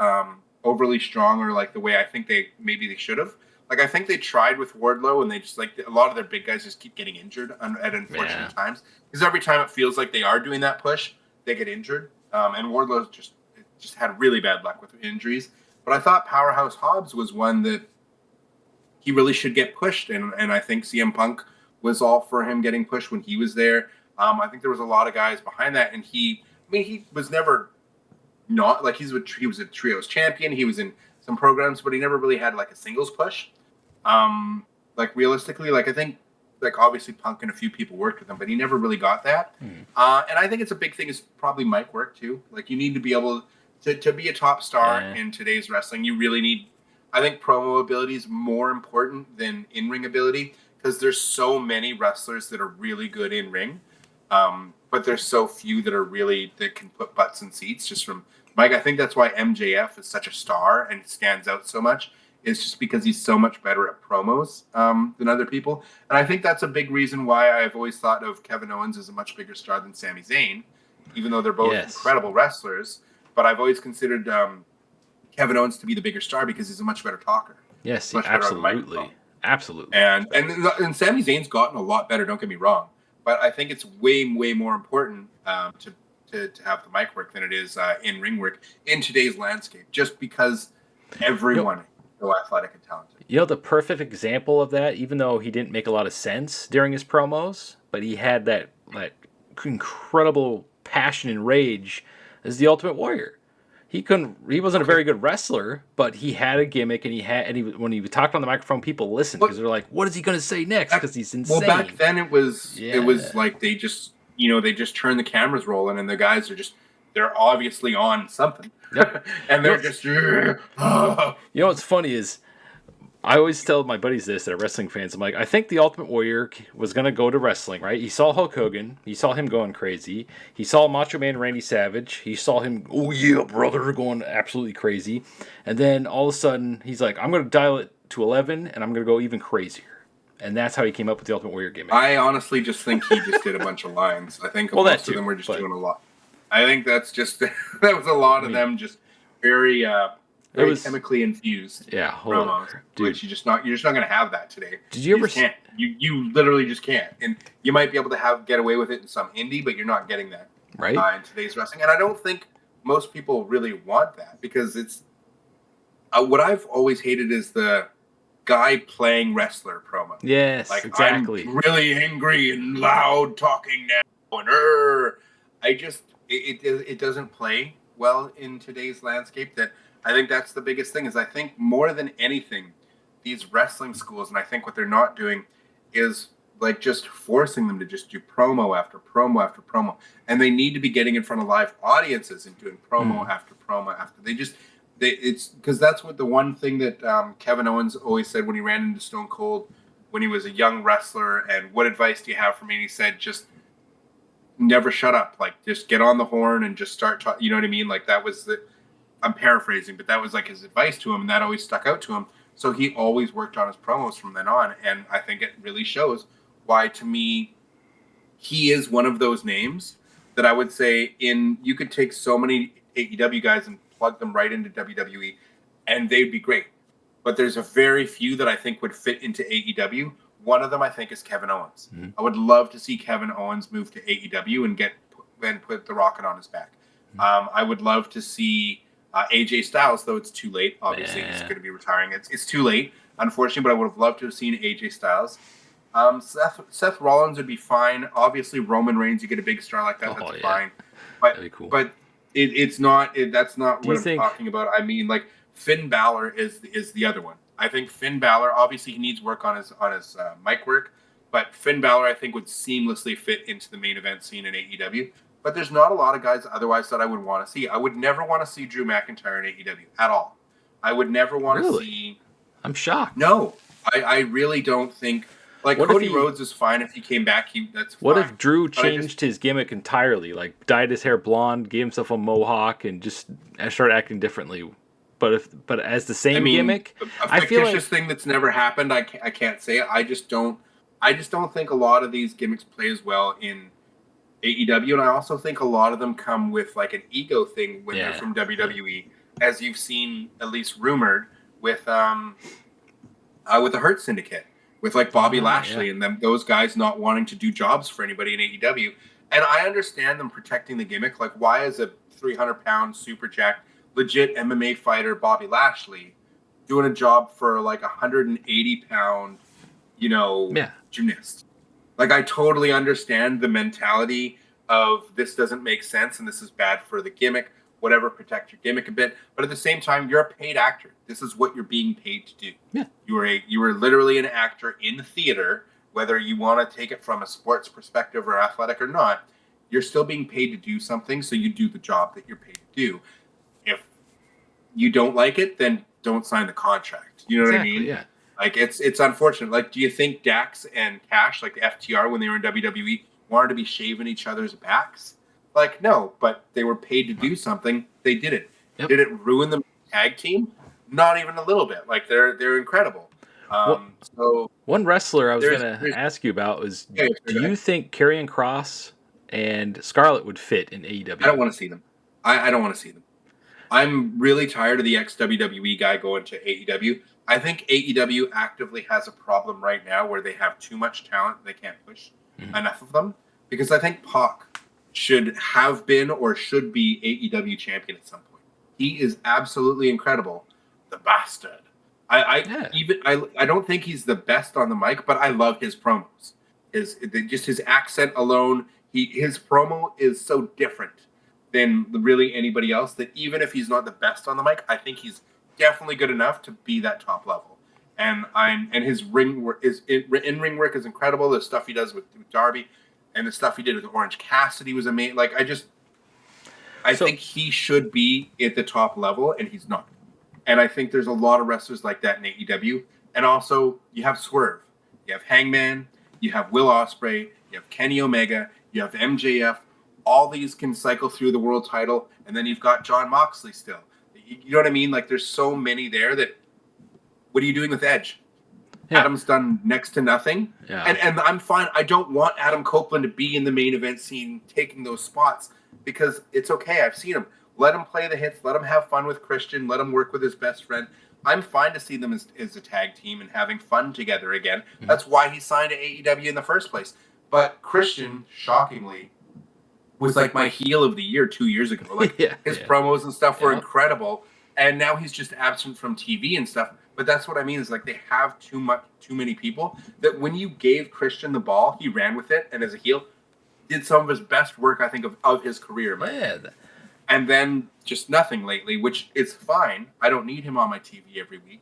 overly strong or the way I think they should have. I think they tried with Wardlow, and they just a lot of their big guys just keep getting injured at unfortunate times. Because every time it feels like they are doing that push, they get injured. And Wardlow just had really bad luck with injuries. But I thought Powerhouse Hobbs was one that he really should get pushed, and I think CM Punk was all for him getting pushed when he was there. I think there was a lot of guys behind that, and he was never not like he was a trios champion. He was in some programs, but he never really had like a singles push. Like realistically, like I think like obviously Punk and a few people worked with him, but he never really got that. And I think it's a big thing is probably mic work too. Like you need to be able to be a top star in today's wrestling. You really need, I think promo ability is more important than in-ring ability because there's so many wrestlers that are really good in ring. But there's so few that can put butts in seats just from Mike. I think that's why MJF is such a star and stands out so much. It's just because he's so much better at promos than other people. And I think that's a big reason why I've always thought of Kevin Owens as a much bigger star than Sami Zayn, even though they're both incredible wrestlers. But I've always considered Kevin Owens to be the bigger star because he's a much better talker. Yes, absolutely. Absolutely. And Sami Zayn's gotten a lot better, don't get me wrong. But I think it's way more important to have the mic work than it is in-ring work in today's landscape, just because everyone is so athletic and talented. You know, the perfect example of that, even though he didn't make a lot of sense during his promos, but he had that incredible passion and rage, is the Ultimate Warrior. He wasn't a very good wrestler, but he had a gimmick, and when he talked on the microphone, people listened because they're like, "What is he going to say next?" Because he's insane. Well, back then it was like they just turn the cameras rolling, and the guys they're obviously on something, and they're just. You know what's funny is, I always tell my buddies this that are wrestling fans. I'm like, I think the Ultimate Warrior was going to go to wrestling, right? He saw Hulk Hogan. He saw him going crazy. He saw Macho Man Randy Savage. He saw him, oh yeah, brother, going absolutely crazy. And then all of a sudden, he's like, I'm going to dial it to 11, and I'm going to go even crazier. And that's how he came up with the Ultimate Warrior gimmick. I honestly just think he just did a bunch of lines. I think most of them were just doing a lot. I think that's just, that was a lot of them just very... It was chemically infused. Yeah, promos, dude. Which you're just not going to have that today. Did you ever? Can't. You literally just can't. And you might be able to get away with it in some indie, but you're not getting that in today's wrestling. And I don't think most people really want that because it's what I've always hated is the guy playing wrestler promo. Yes, like, exactly. I'm really angry and loud talking now, and it doesn't play well in today's landscape. That. I think that's the biggest thing is I think more than anything, these wrestling schools, and I think what they're not doing is like just forcing them to just do promo after promo after promo. And they need to be getting in front of live audiences and doing promo after promo after. It's because that's what the one thing that Kevin Owens always said when he ran into Stone Cold when he was a young wrestler. And what advice do you have for me? And he said, just never shut up. Like just get on the horn and just start talking. You know what I mean? Like that was I'm paraphrasing, but that was like his advice to him, and that always stuck out to him. So he always worked on his promos from then on, and I think it really shows why, to me, he is one of those names that I would say you could take so many AEW guys and plug them right into WWE, and they'd be great. But there's a very few that I think would fit into AEW. One of them, I think, is Kevin Owens. Mm-hmm. I would love to see Kevin Owens move to AEW and put the rocket on his back. Mm-hmm. I would love to see AJ Styles, though it's too late. Obviously, he's going to be retiring. It's too late, unfortunately, but I would have loved to have seen AJ Styles. Seth Rollins would be fine. Obviously, Roman Reigns, you get a big star like that, that's fine. But, cool. But it's not. That's not what I'm talking about. I mean, like Finn Balor is the other one. I think Finn Balor, obviously, he needs work on his mic work, but Finn Balor, I think, would seamlessly fit into the main event scene in AEW. But there's not a lot of guys otherwise that I would want to see. I would never want to see Drew McIntyre in AEW at all. I would never want to see... I'm shocked. No. I really don't think... Like, Cody Rhodes is fine if he came back. That's fine. What if Drew changed his gimmick entirely? Like, dyed his hair blonde, gave himself a mohawk, and just started acting differently? But as the same gimmick... A fictitious thing that's never happened, I can't say it. I just don't think a lot of these gimmicks play as well in... AEW, and I also think a lot of them come with like an ego thing when they're from WWE, as you've seen at least rumored with the Hurt Syndicate, with like Bobby Lashley and those guys not wanting to do jobs for anybody in AEW. And I understand them protecting the gimmick. Like, why is a 300-pound super jacked legit MMA fighter Bobby Lashley doing a job for like 180-pound, gymnast? Like, I totally understand the mentality of this doesn't make sense and this is bad for the gimmick, whatever, protect your gimmick a bit. But at the same time, you're a paid actor. This is what you're being paid to do. Yeah. You are literally an actor in theater, whether you want to take it from a sports perspective or athletic or not. You're still being paid to do something, so you do the job that you're paid to do. If you don't like it, then don't sign the contract. You know what I mean? Yeah. Like, it's unfortunate. Like, do you think Dax and Cash, like the FTR when they were in WWE, wanted to be shaving each other's backs? Like, no, but they were paid to do something. They did it. Yep. Did it ruin the tag team? Not even a little bit. Like, they're incredible. So one wrestler I was going to ask you about was, do you think Karrion Kross and Scarlett would fit in AEW? I don't want to see them. I don't want to see them. I'm really tired of the ex-WWE guy going to AEW. I think AEW actively has a problem right now where they have too much talent. They can't push enough of them. Because I think Pac should have been or should be AEW champion at some point. He is absolutely incredible. The bastard. I don't think he's the best on the mic, but I love his promos. His accent alone, his promo is so different than really anybody else that even if he's not the best on the mic, I think he's definitely good enough to be that top level. And his in-ring work is incredible. The stuff he does with Darby and the stuff he did with Orange Cassidy was amazing. Like, I think he should be at the top level, and he's not. And I think there's a lot of wrestlers like that in AEW. And also, you have Swerve, you have Hangman, you have Will Ospreay, you have Kenny Omega, you have MJF. All these can cycle through the world title, and then you've got Jon Moxley still. You know what I mean? Like, there's so many there that. What are you doing with Edge? Yeah. Adam's done next to nothing. Yeah. And I'm fine. I don't want Adam Copeland to be in the main event scene taking those spots because it's okay. I've seen him. Let him play the hits. Let him have fun with Christian. Let him work with his best friend. I'm fine to see them as a tag team and having fun together again. Mm-hmm. That's why he signed to AEW in the first place. But Christian, shockingly, was like my heel of the year 2 years ago. Like his promos and stuff were incredible. And now he's just absent from TV and stuff. But that's what I mean is like they have too many people that when you gave Christian the ball, he ran with it. And as a heel, did some of his best work, I think, of his career. And then just nothing lately, which is fine. I don't need him on my TV every week.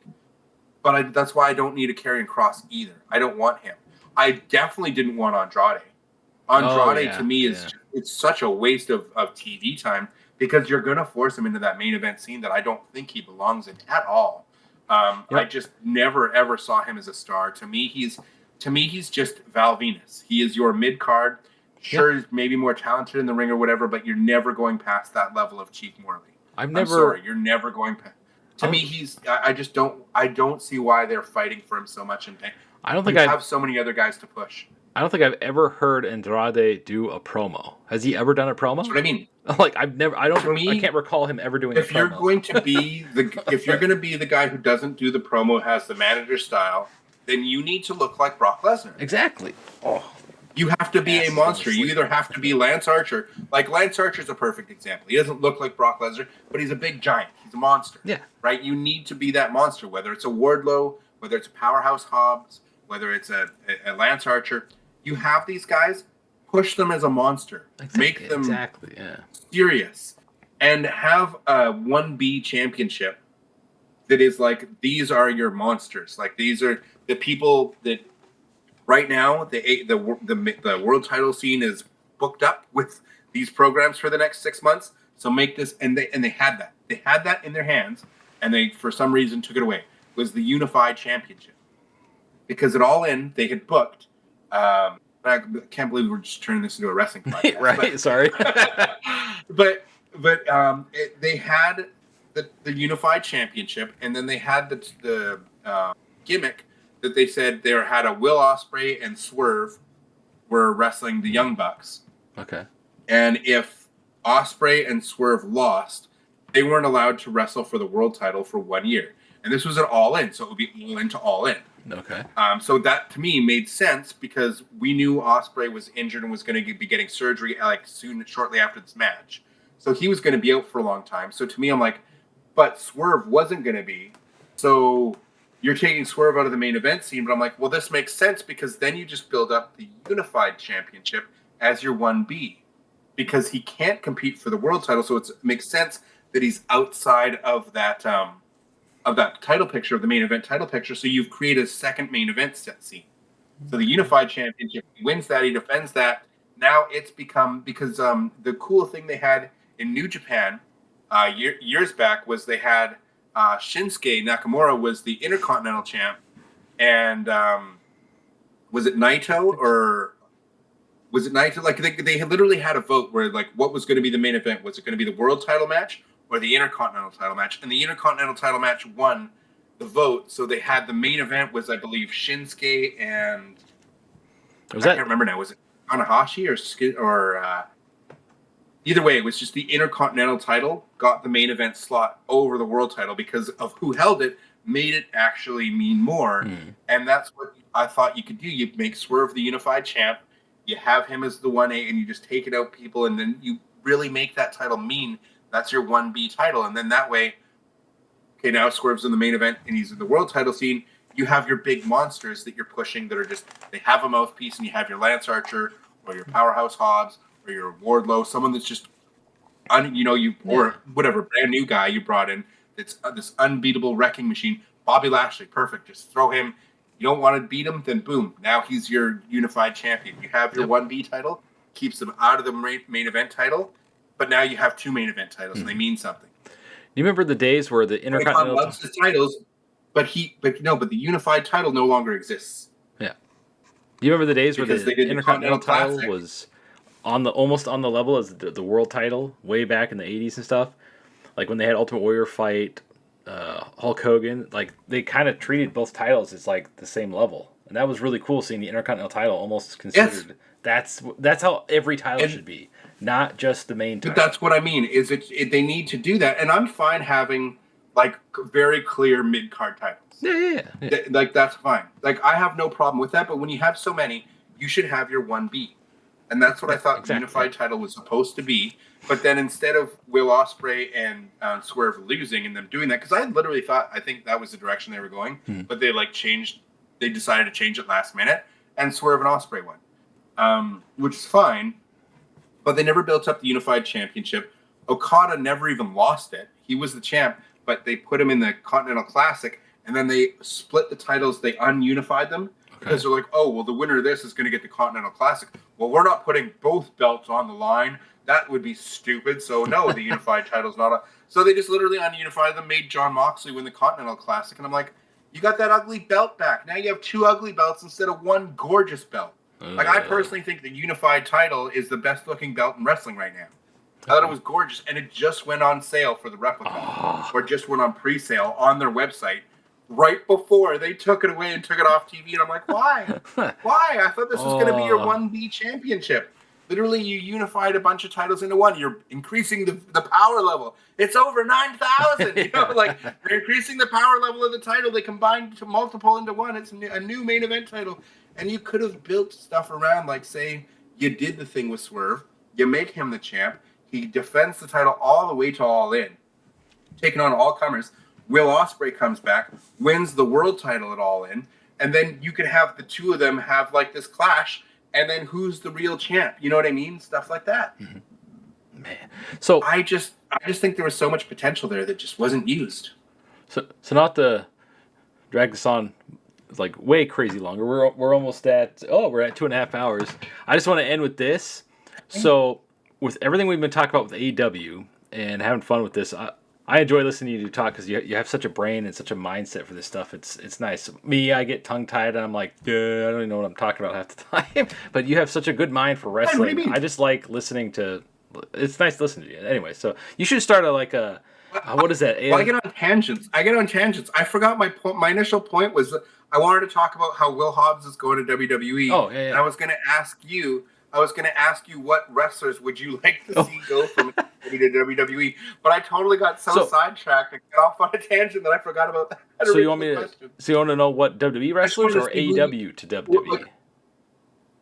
But that's why I don't need a Karrion Kross either. I don't want him. I definitely didn't want Andrade. Andrade to me is it's such a waste of TV time because you're going to force him into that main event scene that I don't think he belongs in at all. I just never ever saw him as a star. To me, he's just Val Venus. He is your mid card. Sure, he's maybe more talented in the ring or whatever, but you're never going past that level of Chief Morley. I'm sorry, you're never going past. To me, I don't see why they're fighting for him so much. And I don't think I have so many other guys to push. I don't think I've ever heard Andrade do a promo. Has he ever done a promo? That's what I mean. Like I can't recall him ever doing. If you're going to be the guy who doesn't do the promo, has the manager style, then you need to look like Brock Lesnar. Exactly. Oh. You have to be a monster. You either have to be Lance Archer. Like, Lance Archer's a perfect example. He doesn't look like Brock Lesnar, but he's a big giant. He's a monster. Yeah. Right? You need to be that monster, whether it's a Wardlow, whether it's a Powerhouse Hobbs, whether it's a Lance Archer. You have these guys, push them as a monster. Make them serious. And have a 1B championship that is like, these are your monsters. Like, these are the people that... Right now, the world title scene is booked up with these programs for the next 6 months. So make this, and they had that. They had that in their hands, and they for some reason took it away. It was the Unified Championship because at All In they had booked. I can't believe we're just turning this into a wrestling podcast. Right? But, sorry, but they had the Unified Championship, and then they had the gimmick. That they said there had a Will Ospreay and Swerve were wrestling the Young Bucks. Okay. And if Ospreay and Swerve lost, they weren't allowed to wrestle for the world title for 1 year. And this was an All In, so it would be All In to All In. Okay. So that to me made sense because we knew Ospreay was injured and was going to be getting surgery like shortly after this match. So he was going to be out for a long time. So to me, I'm like, but Swerve wasn't going to be. So you're taking Swerve out of the main event scene, but I'm like, well, this makes sense because then you just build up the Unified Championship as your 1B because he can't compete for the world title. So it makes sense that he's outside of that title picture, of the main event title picture. So you've created a second main event set scene. So the Unified Championship, he wins that, he defends that. Now it's become, because the cool thing they had in New Japan years back was they had Shinsuke Nakamura was the Intercontinental Champ, and was it Naito or was it Naito? Like they had literally had a vote where like what was going to be the main event? Was it going to be the World Title match or the Intercontinental Title match? And the Intercontinental Title match won the vote, so they had the main event was I believe Shinsuke and I can't remember now. Was it Tanahashi or either way, it was just the Intercontinental title got the main event slot over the world title because of who held it, made it actually mean more. And that's what I thought you could do. You make Swerve the Unified Champ, you have him as the 1A, and you just take it out people, and then you really make that title mean that's your 1B title. And then that way, okay, now Swerve's in the main event and he's in the world title scene. You have your big monsters that you're pushing that are just, they have a mouthpiece, and you have your Lance Archer or your Powerhouse Hobbs or your Wardlow, someone that's just, or whatever, brand new guy you brought in. It's this unbeatable wrecking machine. Bobby Lashley, perfect. Just throw him. You don't want to beat him, then boom. Now he's your unified champion. You have your 1B title, keeps him out of the main event title, but now you have two main event titles, and they mean something. Do you remember the days where the Intercontinental loves the titles, but the unified title no longer exists. Yeah. Do you remember the days where the Intercontinental title was almost on the level as the world title way back in the 80s and stuff? Like when they had Ultimate Warrior fight Hulk Hogan, like they kind of treated both titles as like the same level, and that was really cool seeing the Intercontinental title almost considered. Yes. That's how every title should be, not just the main title. But that's what I mean. Is they need to do that, and I'm fine having like very clear mid card titles. Yeah. Like that's fine. Like I have no problem with that. But when you have so many, you should have your 1B. And that's what I thought the unified title was supposed to be. But then instead of Will Ospreay and Swerve losing and them doing that, because I literally thought, I think that was the direction they were going, but they they decided to change it last minute, and Swerve and Ospreay won, which is fine. But they never built up the unified championship. Okada never even lost it. He was the champ, but they put him in the Continental Classic, and then they split the titles. They ununified them. Because they're like, oh, well, the winner of this is going to get the Continental Classic. Well, we're not putting both belts on the line. That would be stupid. So, no, the unified title's not on. So they just literally ununified them, made Jon Moxley win the Continental Classic. And I'm like, you got that ugly belt back. Now you have two ugly belts instead of one gorgeous belt. Like, I personally think the unified title is the best-looking belt in wrestling right now. I thought it was gorgeous. And it just went on sale for the replica. Or just went on pre-sale on their website. Right before they took it away and took it off TV, and I'm like, why? Why? I thought this was going to be your 1B championship. Literally, you unified a bunch of titles into one. You're increasing the power level. It's over 9,000. They're increasing the power level of the title. They combined to multiple into one. It's a new main event title. And you could have built stuff around, like, say, you did the thing with Swerve. You make him the champ. He defends the title all the way to All In, taking on all comers. Will Ospreay comes back, wins the world title at All In, and then you could have the two of them have like this clash, and then who's the real champ? You know what I mean? Stuff like that. Man, so I just think there was so much potential there that just wasn't used. So not to drag this on like way crazy longer. We're almost at we're at 2.5 hours. I just want to end with this. So with everything we've been talking about with AEW and having fun with this, I enjoy listening to you talk because you have such a brain and such a mindset for this stuff. It's nice. Me, I get tongue-tied and I'm like, I don't even know what I'm talking about half the time. But you have such a good mind for wrestling. What do you mean? I just like listening to. It's nice to listen to you. Anyway, so you should start what is that? Well, I get on tangents. I forgot my initial point was I wanted to talk about how Will Hobbs is going to WWE. Oh, yeah. And I was going to ask you what wrestlers would you like to see go from to WWE, but I totally got so sidetracked and got off on a tangent that I forgot about that. So you want to know what WWE wrestlers or AEW to WWE?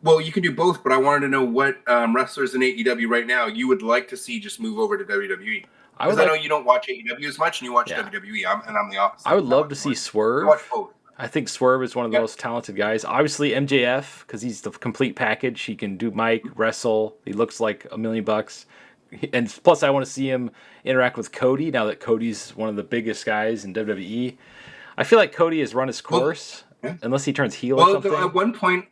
Well, you can do both, but I wanted to know what wrestlers in AEW right now you would like to see just move over to WWE. I would Because I know like, you don't watch AEW as much and you watch yeah, WWE. I'm the opposite. I would I love watch to see more. I watch Swerve. both. I think Swerve is one of the Yep. most talented guys. Obviously MJF because he's the complete package. He can do mic, wrestle. He looks like $1,000,000. And plus, I want to see him interact with Cody now that Cody's one of the biggest guys in WWE. I feel like Cody has run his Well, course, yeah. unless he turns heel or Well, something. at one point,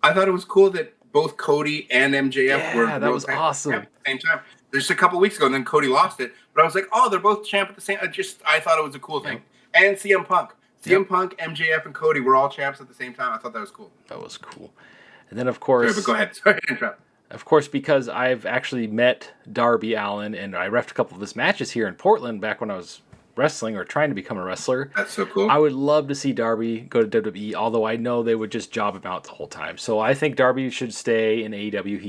I thought it was cool that both Cody and MJF were Yeah, that world was champ awesome. at the same time. Just a couple weeks ago, and then Cody lost it. But I was like, oh, they're both champ at the same. I thought it was a cool thing. And CM Punk, Punk, MJF, and Cody were all champs at the same time. I thought that was cool. That was cool. And then of course, Sorry, but go ahead. Sorry to interrupt. Of course, because I've actually met Darby Allin and I refed a couple of his matches here in Portland back when I was wrestling or trying to become a wrestler. That's so cool. I would love to see Darby go to WWE, although I know they would just job him out the whole time. So I think Darby should stay in AEW.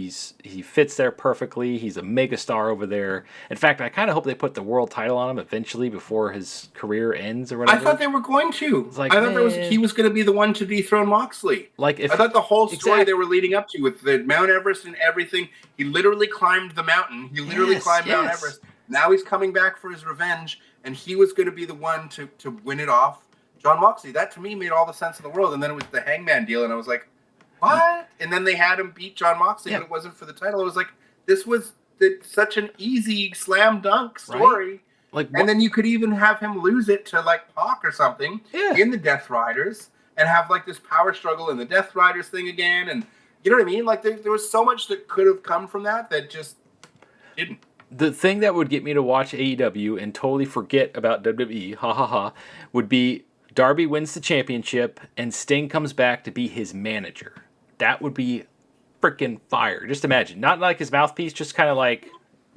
He fits there perfectly. He's a mega star over there. In fact, I kind of hope they put the world title on him eventually before his career ends or whatever. I thought they were going to. Like, I thought he was going to be the one to dethrone Moxley. Like if I thought the whole story they were leading up to with the Mount Everest and everything, he literally climbed the mountain. He literally climbed Mount Everest. Now he's coming back for his revenge, and he was going to be the one to win it off John Moxley. That, to me, made all the sense in the world. And then it was the Hangman deal, and I was like, what? And then they had him beat John Moxley, but it wasn't for the title. I was like, this was such an easy slam dunk story. Right? Like, and then you could even have him lose it to, like, Pac or something in the Death Riders and have, like, this power struggle in the Death Riders thing again. And you know what I mean? Like, there was so much that could have come from that just didn't. The thing that would get me to watch AEW and totally forget about WWE, would be Darby wins the championship and Sting comes back to be his manager. That would be freaking fire. Just imagine, not like his mouthpiece, just kind of like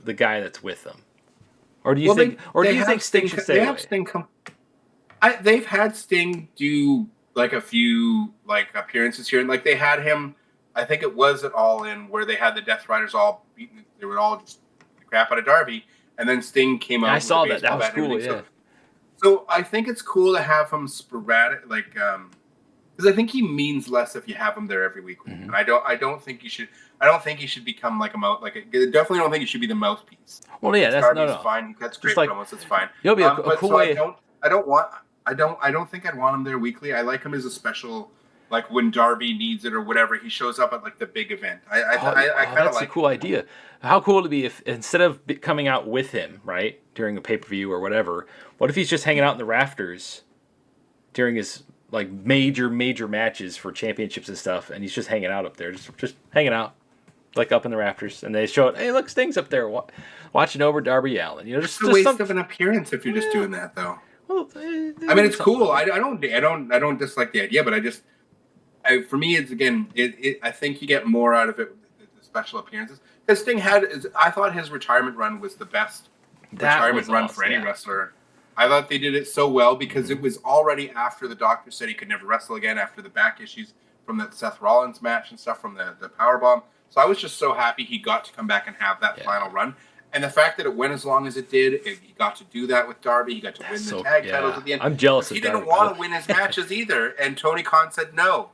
the guy that's with them. Or do you think? Or do you think Sting should stay away? Sting come. They've had Sting do like a few like appearances here, and like they had him. I think it was at All In where they had the Death Riders all beaten. They were all just crap out of Darby, and then Sting came out. I saw that. That was cool. Yeah. So I think it's cool to have him sporadic, like, because I think he means less if you have him there every week. Mm-hmm. And I don't think you should. I don't think he should become like a mouth. Like, definitely don't think he should be the mouthpiece. Well, yeah, that's Darby's fine. That's great promos. That's fine. You'll be a cool way. I don't think I'd want him there weekly. I like him as a special. Like when Darby needs it or whatever, he shows up at like the big event. I kind of like. That's a cool idea. How cool would it be if instead of coming out with him, right, during a pay-per-view or whatever, what if he's just hanging out in the rafters during his like major matches for championships and stuff, and he's just hanging out up there, just hanging out, like up in the rafters, and they show it. Hey, look, Sting's up there watching over Darby Allin. You know, just a waste of an appearance if you're just doing that though. Well, I mean, it's cool. I don't dislike the idea, but for me, it's again. I think you get more out of it with the special appearances. Because Sting I thought his retirement run was the best retirement run for any wrestler. I thought they did it so well because it was already after the doctor said he could never wrestle again after the back issues from that Seth Rollins match and stuff from the powerbomb. So I was just so happy he got to come back and have that final run. And the fact that it went as long as it did, he got to do that with Darby. He got to win the tag titles at the end. I'm jealous of Darby. He didn't want to win his matches either. And Tony Khan said, no,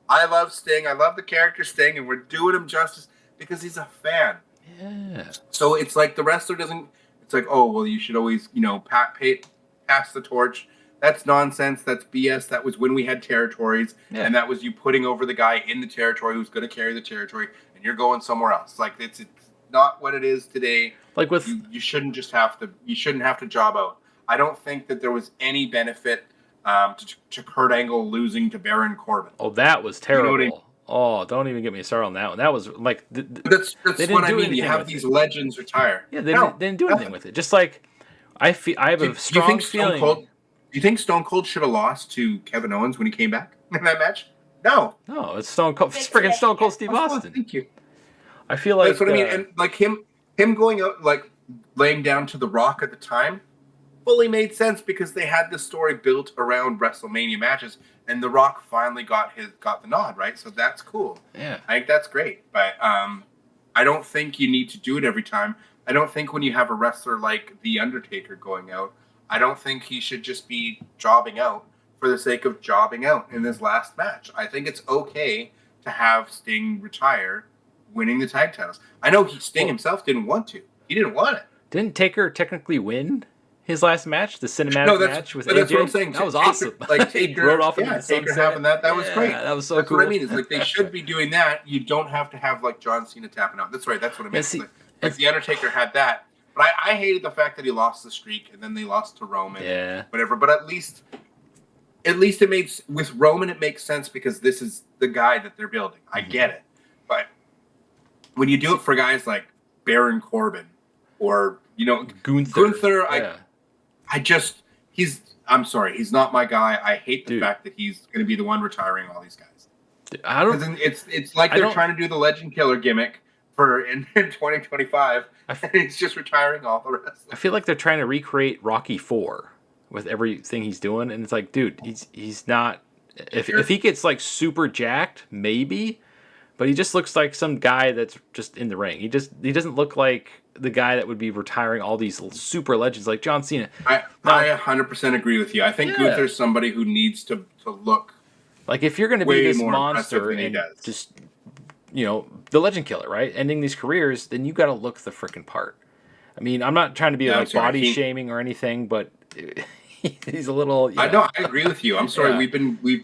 I love Sting. I love the character Sting, and we're doing him justice because he's a fan. Yeah. So it's like the wrestler doesn't. It's like, oh well, you should always pass the torch. That's nonsense. That's BS. That was when we had territories, and that was you putting over the guy in the territory who's going to carry the territory, and you're going somewhere else. Like it's not what it is today. Like with you shouldn't just have to. You shouldn't have to job out. I don't think that there was any benefit to Kurt Angle losing to Baron Corbin. Oh, that was terrible. You know what I mean? Oh, don't even get me started on that one. That was like that's what I mean. You have these legends retire. Yeah, they didn't do anything with it. Just like I have a strong feeling. Do you think Stone Cold should have lost to Kevin Owens when he came back in that match? No, it's Stone Cold. It's freaking Stone Cold Steve Austin. Thank you. I feel like that's what I mean. And like him going out, like laying down to The Rock at the time, fully made sense because they had this story built around WrestleMania matches, and The Rock finally got the nod, right? So that's cool. Yeah, I think that's great. But I don't think you need to do it every time. I don't think when you have a wrestler like The Undertaker going out, I don't think he should just be jobbing out for the sake of jobbing out in this last match. I think it's okay to have Sting retire, winning the tag titles. I know Sting himself didn't want to. He didn't want it. Didn't Taker technically win his last match, the cinematic match with AJ? That's what I'm saying. That was Taker, awesome. Like Taker, rode off into the Taker sunset. having that was great. That was so that's cool. What I mean is like they should be doing that. You don't have to have like John Cena tapping out. That's right. That's what I mean. Like the Undertaker had that, but I hated the fact that he lost the streak and then they lost to Roman. Yeah. Whatever. But at least it made with Roman it makes sense because this is the guy that they're building. I get it, but when you do it for guys like Baron Corbin or Gunther, I'm sorry, he's not my guy. I hate the fact that he's going to be the one retiring all these guys. It's like they're trying to do the Legend Killer gimmick in 2025, and he's just retiring all the rest. I feel like they're trying to recreate Rocky 4 with everything he's doing, and it's like, dude, he's not. If he gets like super jacked, maybe, but he just looks like some guy that's just in the ring. He doesn't look like the guy that would be retiring all these super legends like John Cena. I 100% agree with you. I think Gunther's somebody who needs to look like if you're going to be this monster and just the Legend Killer, right? Ending these careers, then you got to look the freaking part. I mean, I'm not trying to be like body shaming or anything, but he's a little. I know. I agree with you. I'm sorry. We've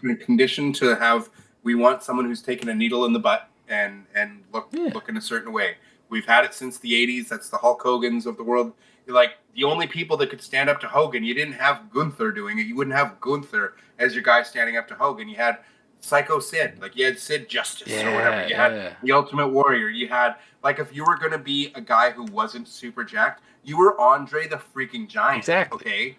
been conditioned to have. We want someone who's taken a needle in the butt and look in a certain way. We've had it since the 80s. That's the Hulk Hogan's of the world. Like the only people that could stand up to Hogan, you didn't have Gunther doing it. You wouldn't have Gunther as your guy standing up to Hogan. You had Psycho Sid. Like you had Sid Justice or whatever. You had the Ultimate Warrior. You had like if you were going to be a guy who wasn't super jacked, you were Andre the freaking Giant. Exactly. Okay.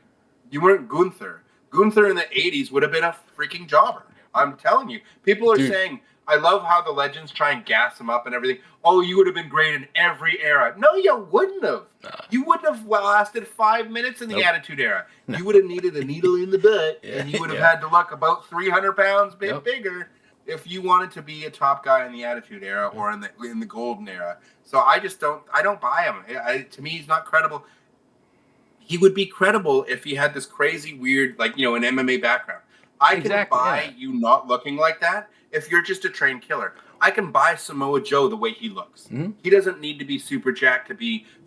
You weren't Gunther. Gunther in the 80s would have been a freaking jobber. I'm telling you. People are saying, I love how the legends try and gas him up and everything. Oh, you would have been great in every era. No, you wouldn't have. You wouldn't have lasted 5 minutes in the Attitude Era. No. You would have needed a needle in the butt, and you would have had to look about 300 pounds bigger if you wanted to be a top guy in the Attitude Era or in the Golden Era. So I don't buy him. To me, he's not credible. He would be credible if he had this crazy, weird, like, an MMA background. I can buy you not looking like that if you're just a trained killer. I can buy Samoa Joe the way he looks. Mm-hmm. He doesn't need to be super jacked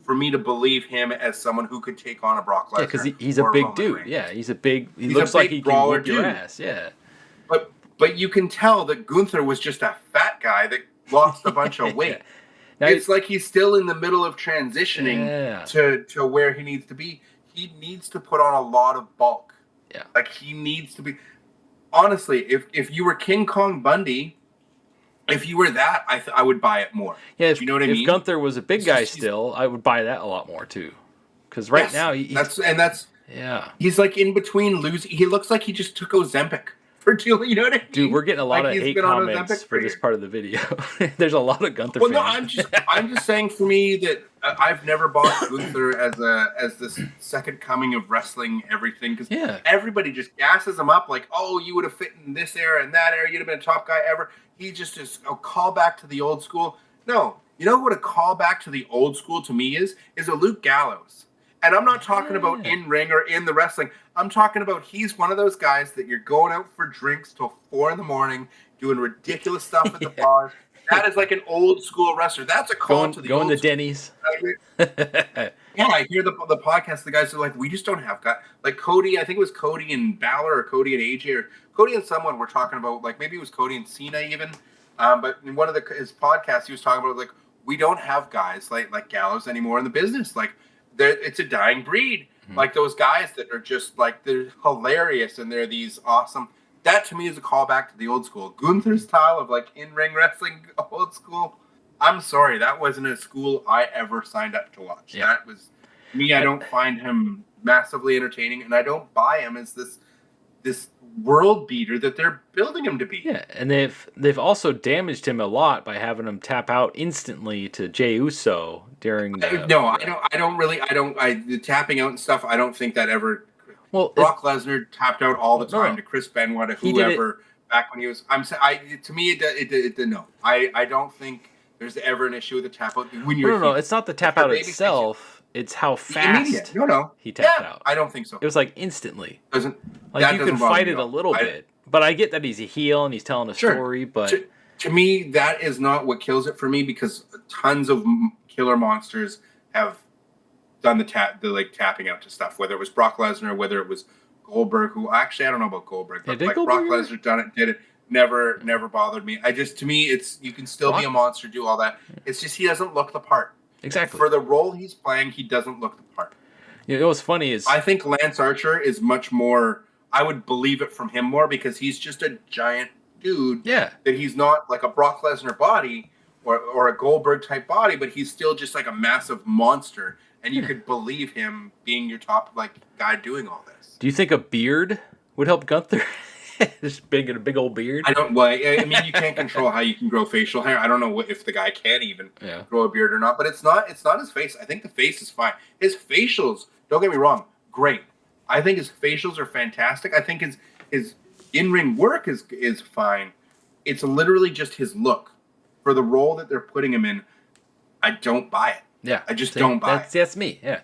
for me to believe him as someone who could take on a Brock Lesnar. Yeah, because he's a big dude. Reigns. Yeah, he looks like he can whip your ass. Yeah. But you can tell that Gunther was just a fat guy that lost a bunch of weight. Now, it's like he's still in the middle of transitioning to where he needs to be. He needs to put on a lot of bulk. Yeah. Like he needs to be. Honestly, if you were King Kong Bundy, if you were that, I would buy it more. Yeah, you know what I mean? If Gunther was a big guy still, I would buy that a lot more too. Because now he's like in between losing. He looks like he just took Ozempic for doing. You know what I mean? Dude, we're getting a lot of hate comments for this part of the video. There's a lot of Gunther fans. No, I'm just saying for me that I've never bought Gunther as this second coming of wrestling everything because everybody just gasses him up like, oh, you would have fit in this era and that era. You'd have been a top guy ever. He just is a callback to the old school. No, you know what a callback to the old school to me is a Luke Gallows. And I'm not talking about in ring or in the wrestling. I'm talking about he's one of those guys that you're going out for drinks till 4 a.m, doing ridiculous stuff at the bars. That is like an old school wrestler. That's a call to the old school. Denny's. Yeah, I hear the podcast. The guys are like, we just don't have guys. Like Cody, I think it was Cody and Balor or Cody and AJ or Cody and someone were talking about, like maybe it was Cody and Cena even. But in one of his podcasts, he was talking about like, we don't have guys like Gallows anymore in the business. Like, it's a dying breed. Mm-hmm. Like those guys that are just like, they're hilarious and they're these awesome. That to me is a callback to the old school. Gunther's style of like in-ring wrestling, old school. I'm sorry, that wasn't a school I ever signed up to watch. Yeah. That was me. I don't find him massively entertaining, and I don't buy him as this world beater that they're building him to be. Yeah, and they've also damaged him a lot by having him tap out instantly to Jey Uso during. The tapping out and stuff. I don't think that ever. Well, Brock Lesnar tapped out all the time to Chris Benoit, to whoever back when he was. To me, I don't think there's ever an issue with the tap out when you're. No, it's not the tap out itself. It's how fast he tapped out. I don't think so. It was like instantly. You can fight it a little bit, but I get that he's a heel and he's telling a story. But To me, that is not what kills it for me, because tons of killer monsters have done the tapping out to stuff. Whether it was Brock Lesnar, whether it was Goldberg, who actually I don't know about Goldberg, but like Brock Lesnar did it. Never bothered me. To me, it's you can still be a monster, do all that. It's just he doesn't look the part. Exactly. For the role he's playing, he doesn't look the part. You know, what's funny is I think Lance Archer is much more. I would believe it from him more, because he's just a giant dude. Yeah. That he's not like a Brock Lesnar body or a Goldberg type body, but he's still just like a massive monster, and you could believe him being your top guy doing all this. Do you think a beard would help Gunther? Just getting a big old beard. I don't. Well, I mean, you can't control how you can grow facial hair. I don't know if the guy can even grow a beard or not. But it's not his face. I think the face is fine. His facials, don't get me wrong, great. I think his facials are fantastic. I think his in-ring work is fine. It's literally just his look for the role that they're putting him in. I don't buy it. Yeah, I just don't buy it. That's me. Yeah.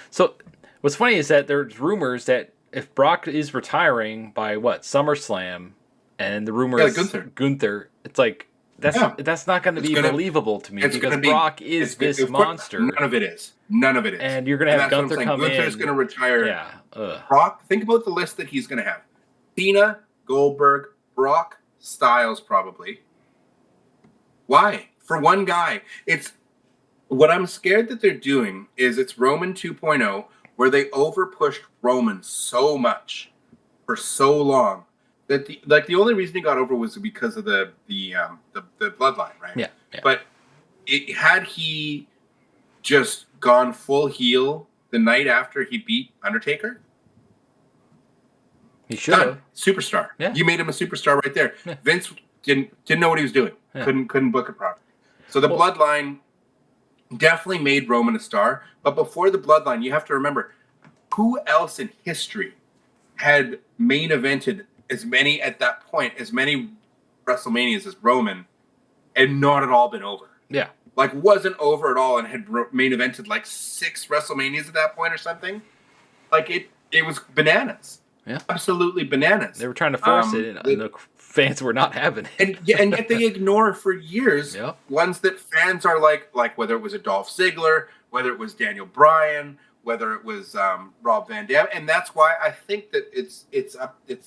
So what's funny is that there's rumors that if Brock is retiring by SummerSlam, and the rumor is Gunther, it's like that's not going to be believable to me, because Brock is this monster. None of it is. And you're going to have Gunther come in. Gunther's going to retire. Yeah. Brock, think about the list that he's going to have. Cena, Goldberg, Brock, Styles probably. Why? For one guy. It's what I'm scared that they're doing is it's Roman 2.0, where they over-pushed Roman so much for so long that the only reason he got over was because of the bloodline, right? Yeah. But had he just gone full heel the night after he beat Undertaker, he should have. Superstar. Yeah. You made him a superstar right there. Yeah. Vince didn't know what he was doing. Yeah. Couldn't book it properly. So the bloodline definitely made Roman a star. But before the bloodline, you have to remember, who else in history had main evented as many WrestleManias as Roman, and not at all been over? Yeah. Wasn't over at all, and had main evented 6 WrestleManias at that point or something. It was bananas. Yeah. Absolutely bananas. They were trying to force it, and the fans were not having it. And yet they ignore for years ones that fans are like whether it was a Dolph Ziggler, whether it was Daniel Bryan, whether it was Rob Van Dam. And that's why I think that it's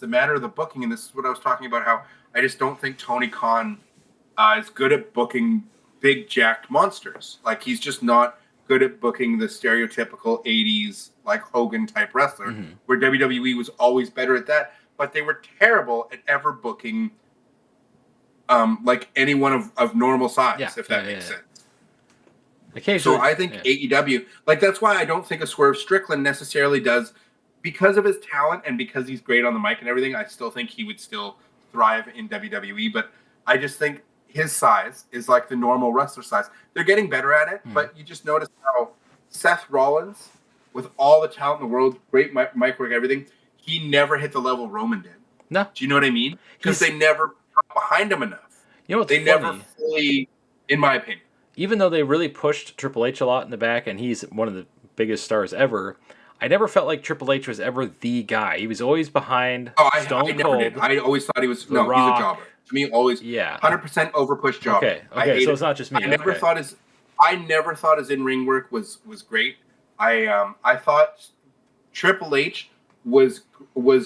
the matter of the booking. And this is what I was talking about, how I just don't think Tony Khan is good at booking big jacked monsters. He's just not good at booking the stereotypical 80s Hogan type wrestler, where WWE was always better at that, but they were terrible at ever booking anyone of normal size, if that makes sense. Occasionally, so I think AEW, that's why I don't think a Swerve Strickland necessarily does, because of his talent and because he's great on the mic and everything. I still think he would still thrive in WWE, but I just think his size is the normal wrestler size. They're getting better at it, but you just notice how Seth Rollins, with all the talent in the world, great mic work, everything, he never hit the level Roman did. No. Do you know what I mean? Because they never got behind him enough. You know what's funny? Never fully, in my opinion. Even though they really pushed Triple H a lot in the back, and he's one of the biggest stars ever, I never felt like Triple H was ever the guy. He was always behind Stone Cold. Did. I always thought he was. The Rock. He's a jobber. To me, always 100% overpush jobber. Okay, so it's not just me. I never thought his in-ring work was great. I thought Triple H was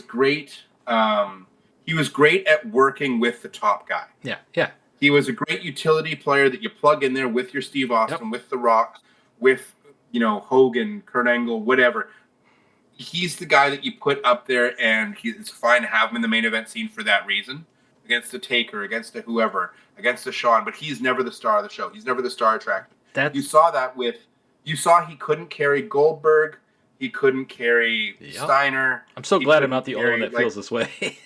great. He was great at working with the top guy. Yeah. He was a great utility player that you plug in there with your Steve Austin, with The Rock, with Hogan, Kurt Angle, whatever. He's the guy that you put up there, and it's fine to have him in the main event scene for that reason. Against the Taker, against the whoever, against the Shawn, but he's never the star of the show. He's never the star attractor. You saw he couldn't carry Goldberg, he couldn't carry Steiner. I'm so glad I'm not the only one that feels this way.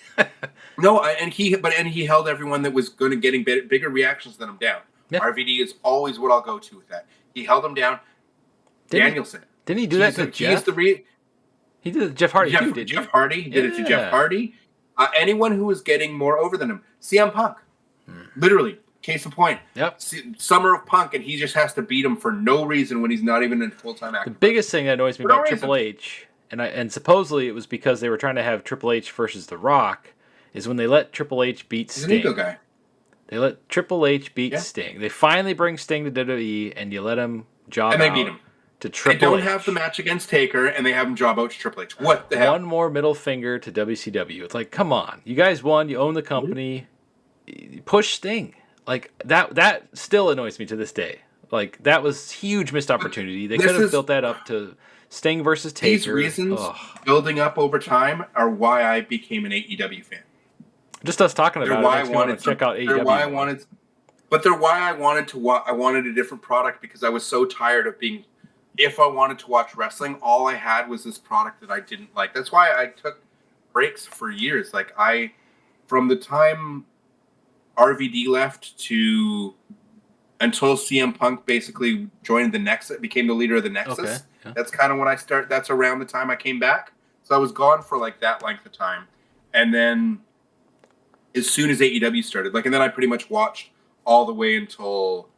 No, and he held everyone that was going to getting bigger reactions than him down. Yeah. RVD is always what I'll go to with that. He held him down. Danielson. Didn't he do that to Jeff? He did it to Jeff Hardy too, didn't he? Jeff Hardy. He did it to Jeff Hardy. Anyone who was getting more over than him. CM Punk. Literally. Case in point. Yep. Summer of Punk, and he just has to beat him for no reason when he's not even in full-time acting. The biggest thing that annoys me about Triple H, and supposedly it was because they were trying to have Triple H versus The Rock, is when they let Triple H beat Sting. He's an ego guy. They let Triple H beat Yeah. Sting. They finally bring Sting to WWE, and you let him job And they beat out him. to They Triple don't H. have the match against Taker, and they have him job out to Triple H. What the hell? One more middle finger to WCW. It's like, come on. You guys won. You own the company. Push Sting. Like, that still annoys me to this day. Like, that was huge missed opportunity. They could have built that up to Sting versus Taker. These reasons building up over time are why I became an AEW fan. Just us talking about it makes me want to check out AEW. They're why I wanted, but they're why I wanted to. I wanted a different product because I was so tired of being. If I wanted to watch wrestling, all I had was this product that I didn't like. That's why I took breaks for years. Like from the time RVD left to until CM Punk basically joined the Nexus, became the leader of the Nexus. Okay, yeah. That's kind of when I start. That's around the time I came back. So I was gone for like that length of time, and then as soon as AEW started, and then I pretty much watched all the way until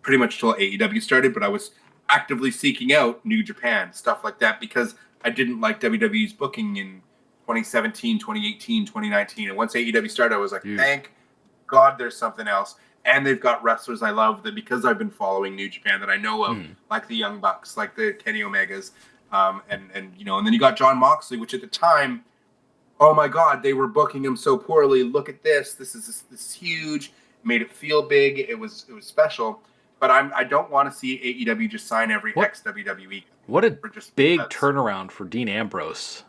pretty much till AEW started. But I was actively seeking out New Japan, stuff like that, because I didn't like WWE's booking in 2017, 2018, 2019. And once AEW started, I was like, thank God there's something else. And they've got wrestlers I love that because I've been following New Japan that I know of, like the Young Bucks, like the Kenny Omegas, and then you got John Moxley, which at the time, oh my God, they were booking him so poorly. Look at this. This is huge. Made it feel big. It was special. But I don't want to see AEW just sign every ex-WWE. What a big turnaround for Dean Ambrose.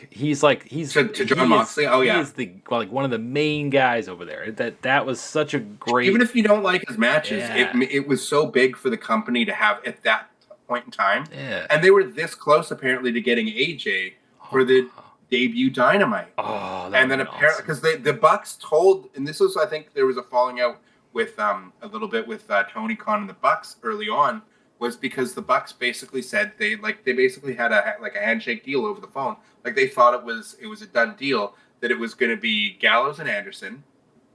He's to John Moxley. He is one of the main guys over there. That was such a great. Even if you don't like his matches, it was so big for the company to have at that point in time. Yeah. And they were this close apparently to getting AJ for the debut Dynamite. Oh, and then apparently because the Bucks told, and this was, I think there was a falling out with a little bit with Tony Khan and the Bucks early on, was because the Bucks basically said they basically had a handshake deal over the phone. Like they thought it was a done deal that it was going to be Gallows and Anderson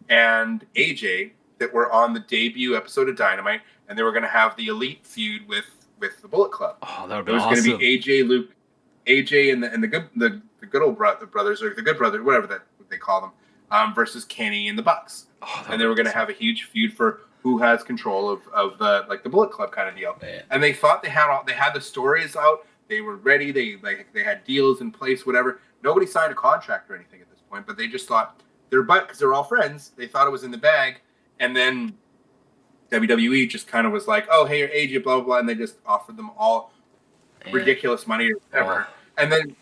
and AJ that were on the debut episode of Dynamite, and they were going to have the Elite feud with the Bullet Club. Oh, that would be awesome. It was going to be AJ and the good old brothers, or the Good Brothers, whatever they call them, versus Kenny and the Bucks. Oh, and they were going to have a huge feud for who has control of the Bullet Club kind of deal. Man. And they thought they had the stories out. They were ready. They had deals in place, whatever. Nobody signed a contract or anything at this point, but they just thought because they're all friends. They thought it was in the bag. And then WWE just kind of was like, oh, hey, you're AJ, blah, blah, blah. And they just offered them all ridiculous money or whatever. Oh. And then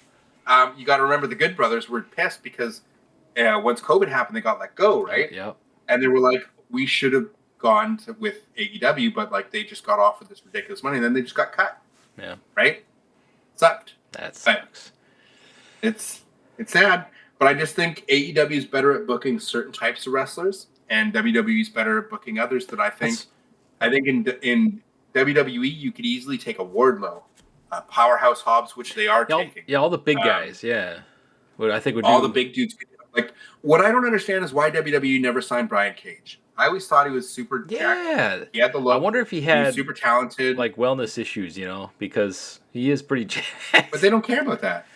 you got to remember the Good Brothers were pissed because once COVID happened, they got let go, right? Yep. And they were like, we should have gone with AEW, but they just got offered this ridiculous money, and then they just got cut. Yeah. Right? Sucked. That sucks. It's sad, but I just think AEW is better at booking certain types of wrestlers, and WWE is better at booking others that I think in WWE you could easily take a Wardlow, Powerhouse Hobbs, which they are taking. Yeah, all the big guys. Yeah. What I think would all the big dudes. Like, what I don't understand is why WWE never signed Brian Cage. I always thought he was super jacked. He had the look. I wonder if he was super talented, wellness issues, because he is pretty jacked. But they don't care about that.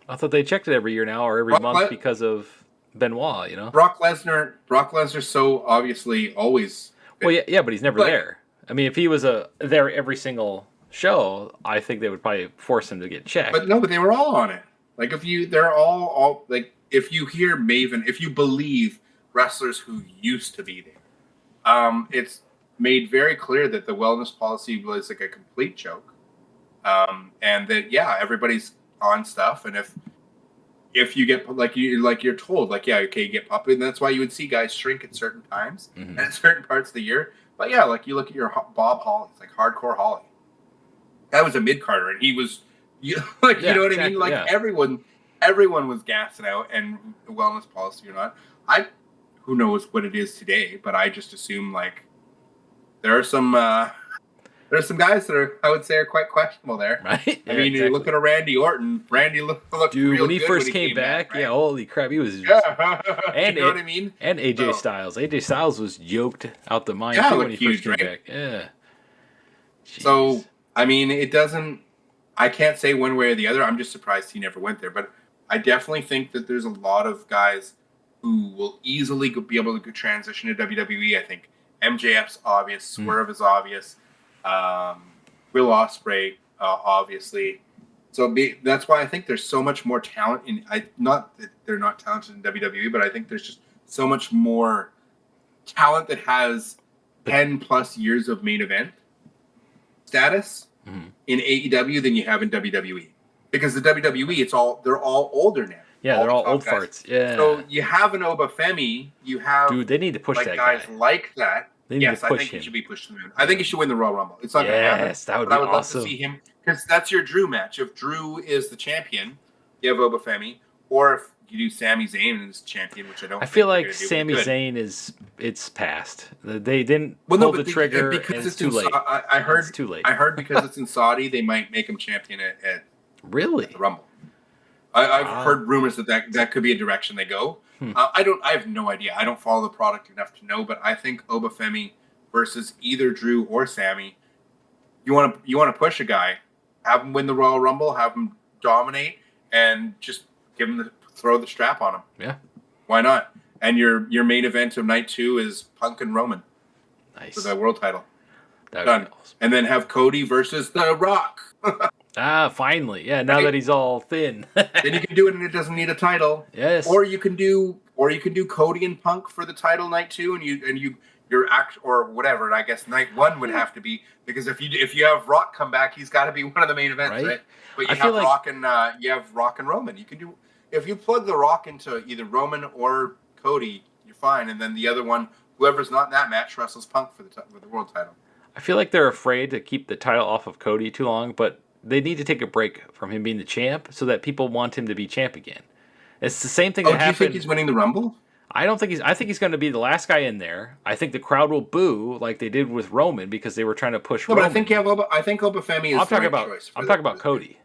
I thought they checked it every year now or every month because of Benoit, Brock Lesnar's so obviously always. Well, yeah, but he's never there. I mean, if he was there every single show, I think they would probably force him to get checked. But no, they were all on it. Like they're all if you hear Maven, if you believe wrestlers who used to be there, it's made very clear that the wellness policy was like a complete joke, and that everybody's on stuff, and if you get you're told you get popped, and that's why you would see guys shrink at certain times and at certain parts of the year. But you look at your Bob Holly, it's like Hardcore Holly. That was a mid-carder, and he was. You know what I mean? Everyone was gassing out, and the wellness policy or not. Who knows what it is today? But I just assume there are some guys that I would say are quite questionable there. Right? I mean, you look at a Randy Orton. Randy looked dude when he first came back. Right? Yeah, holy crap, he was. And you know what I mean? And AJ Styles. AJ Styles was yoked out the mind too when he first came back. Yeah. Jeez. So I mean, it doesn't. I can't say one way or the other. I'm just surprised he never went there. But I definitely think that there's a lot of guys who will easily be able to transition to WWE. I think MJF's obvious, Hmm. Swerve is obvious, Will Ospreay obviously. So that's why I think there's so much more talent in. Not that they're not talented in WWE, but I think there's just so much more talent that has 10+ years of main event status in AEW than you have in WWE. Because the WWE, they're all older now. Yeah, they're all the old top guys. farts. Yeah. So you have an Obafemi, you have Dude, they need to push like that guys guy. like that. They need Yes, to I push think him. he should be pushed to the moon. I think he should win the Royal Rumble. It's not going to happen. Yes, that would but be I would awesome. love to see him because that's your Drew match. If Drew is the champion, you have Obafemi, or if you do Sami Zayn as champion, which I don't. I feel think like Sami Zayn it's past. They didn't pull the trigger, and it's too late. I heard it's too late. I heard because it's in Saudi, they might make him champion at really the Rumble. I've heard rumors that could be a direction they go. I have no idea. I don't follow the product enough to know, but I think Obafemi versus either Drew or Sammy. You want to push a guy, have him win the Royal Rumble, have him dominate, and just throw the strap on him. Yeah, why not? And your main event of night 2 is Punk and Roman. Nice for the world title. Done. Awesome. And then have Cody versus The Rock. Finally. Yeah, now that he's all thin. Then you can do it and it doesn't need a title. Yes. Or you can do Cody and Punk for the title night 2 and your act or whatever. And I guess night 1 would have to be because if you have Rock come back, he's got to be one of the main events, right? But you have Rock and Roman. You can do if you plug The Rock into either Roman or Cody, you're fine. And then the other one, whoever's not in that match, wrestles Punk for the world title. I feel like they're afraid to keep the title off of Cody too long, but they need to take a break from him being the champ so that people want him to be champ again. It's the same thing that happened. Do you think he's winning the Rumble? I think he's going to be the last guy in there. I think the crowd will boo like they did with Roman because they were trying to push Roman. But I think Obafemi is the right choice. I'm talking about Cody.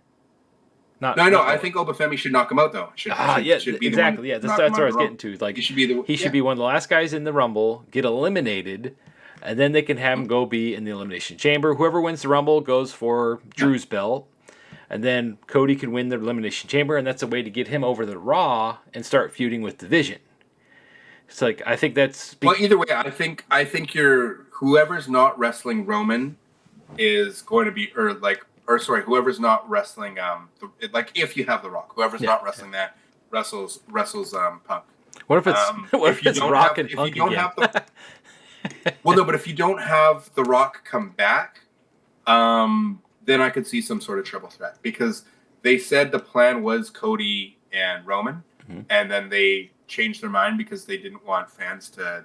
I think Obafemi should knock him out though. Should be exactly. Yeah, that's what I was getting to. Like he should be one of the last guys in the Rumble, get eliminated, and then they can have him go be in the Elimination Chamber. Whoever wins the Rumble goes for Drew's belt, and then Cody can win the Elimination Chamber, and that's a way to get him over the Raw and start feuding with Division. It's like I think that's well. Either way, I think whoever's not wrestling Roman is going to be whoever's not wrestling if you have The Rock, whoever's not wrestling that wrestles Punk. What if it's Rock and Punk again? Well, no, but if you don't have The Rock come back, then I could see some sort of triple threat because they said the plan was Cody and Roman, and then they changed their mind because they didn't want fans to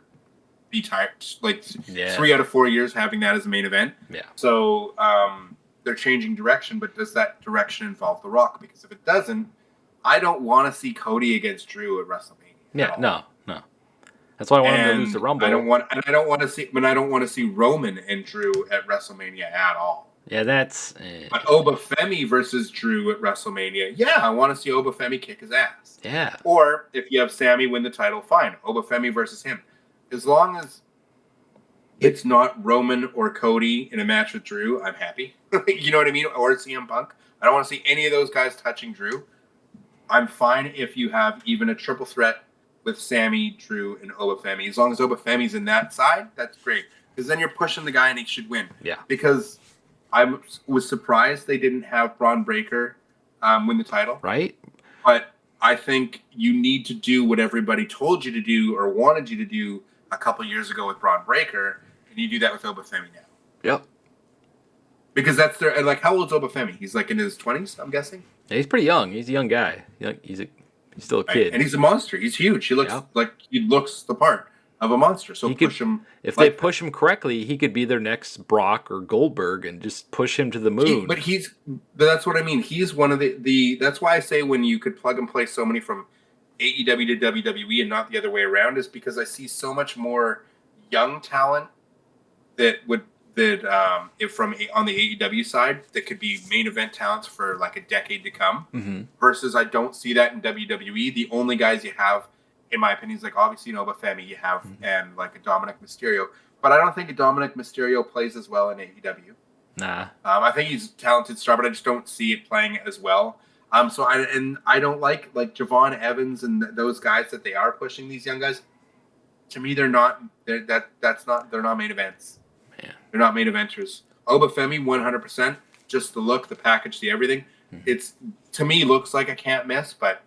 be tired. 3 out of 4 years having that as a main event. Yeah. So they're changing direction, but does that direction involve The Rock? Because if it doesn't, I don't want to see Cody against Drew at WrestleMania. Yeah, no. That's why I want him to lose the Rumble. I don't want to see Roman and Drew at WrestleMania at all. Yeah, that's. But Obafemi versus Drew at WrestleMania. Yeah, I want to see Obafemi kick his ass. Yeah. Or if you have Sammy win the title, fine. Obafemi versus him, as long as it's not Roman or Cody in a match with Drew, I'm happy. You know what I mean? Or CM Punk. I don't want to see any of those guys touching Drew. I'm fine if you have even a triple threat with Sammy, Drew, and Obafemi. As long as Obafemi's in that side, that's great. Because then you're pushing the guy and he should win. Yeah. Because I was surprised they didn't have Braun Breaker win the title. Right. But I think you need to do what everybody told you to do or wanted you to do a couple years ago with Braun Breaker, and you do that with Obafemi now. Yep. Because that's how old is Obafemi? He's in his 20s, I'm guessing. Yeah, he's pretty young. He's a young guy. He's still a kid. Right. And he's a monster. He's huge. He looks he looks the part of a monster. So push him. If they push him correctly, he could be their next Brock or Goldberg and just push him to the moon. But that's what I mean. He's one of the that's why I say when you could plug and play so many from AEW to WWE and not the other way around is because I see so much more young talent on the AEW side that could be main event talents for like a decade to come versus I don't see that in WWE. The only guys you have, in my opinion, is obviously Obafemi you have and a Dominic Mysterio, but I don't think a Dominic Mysterio plays as well in AEW. Nah. I think he's a talented star, but I just don't see it playing as well. So I don't like Javon Evans and those guys that they are pushing, these young guys. To me, they're not. They're not main events. Man. They're not main eventers. Obafemi, 100%. Just the look, the package, the everything. Mm-hmm. It's, to me, looks like a can't miss, but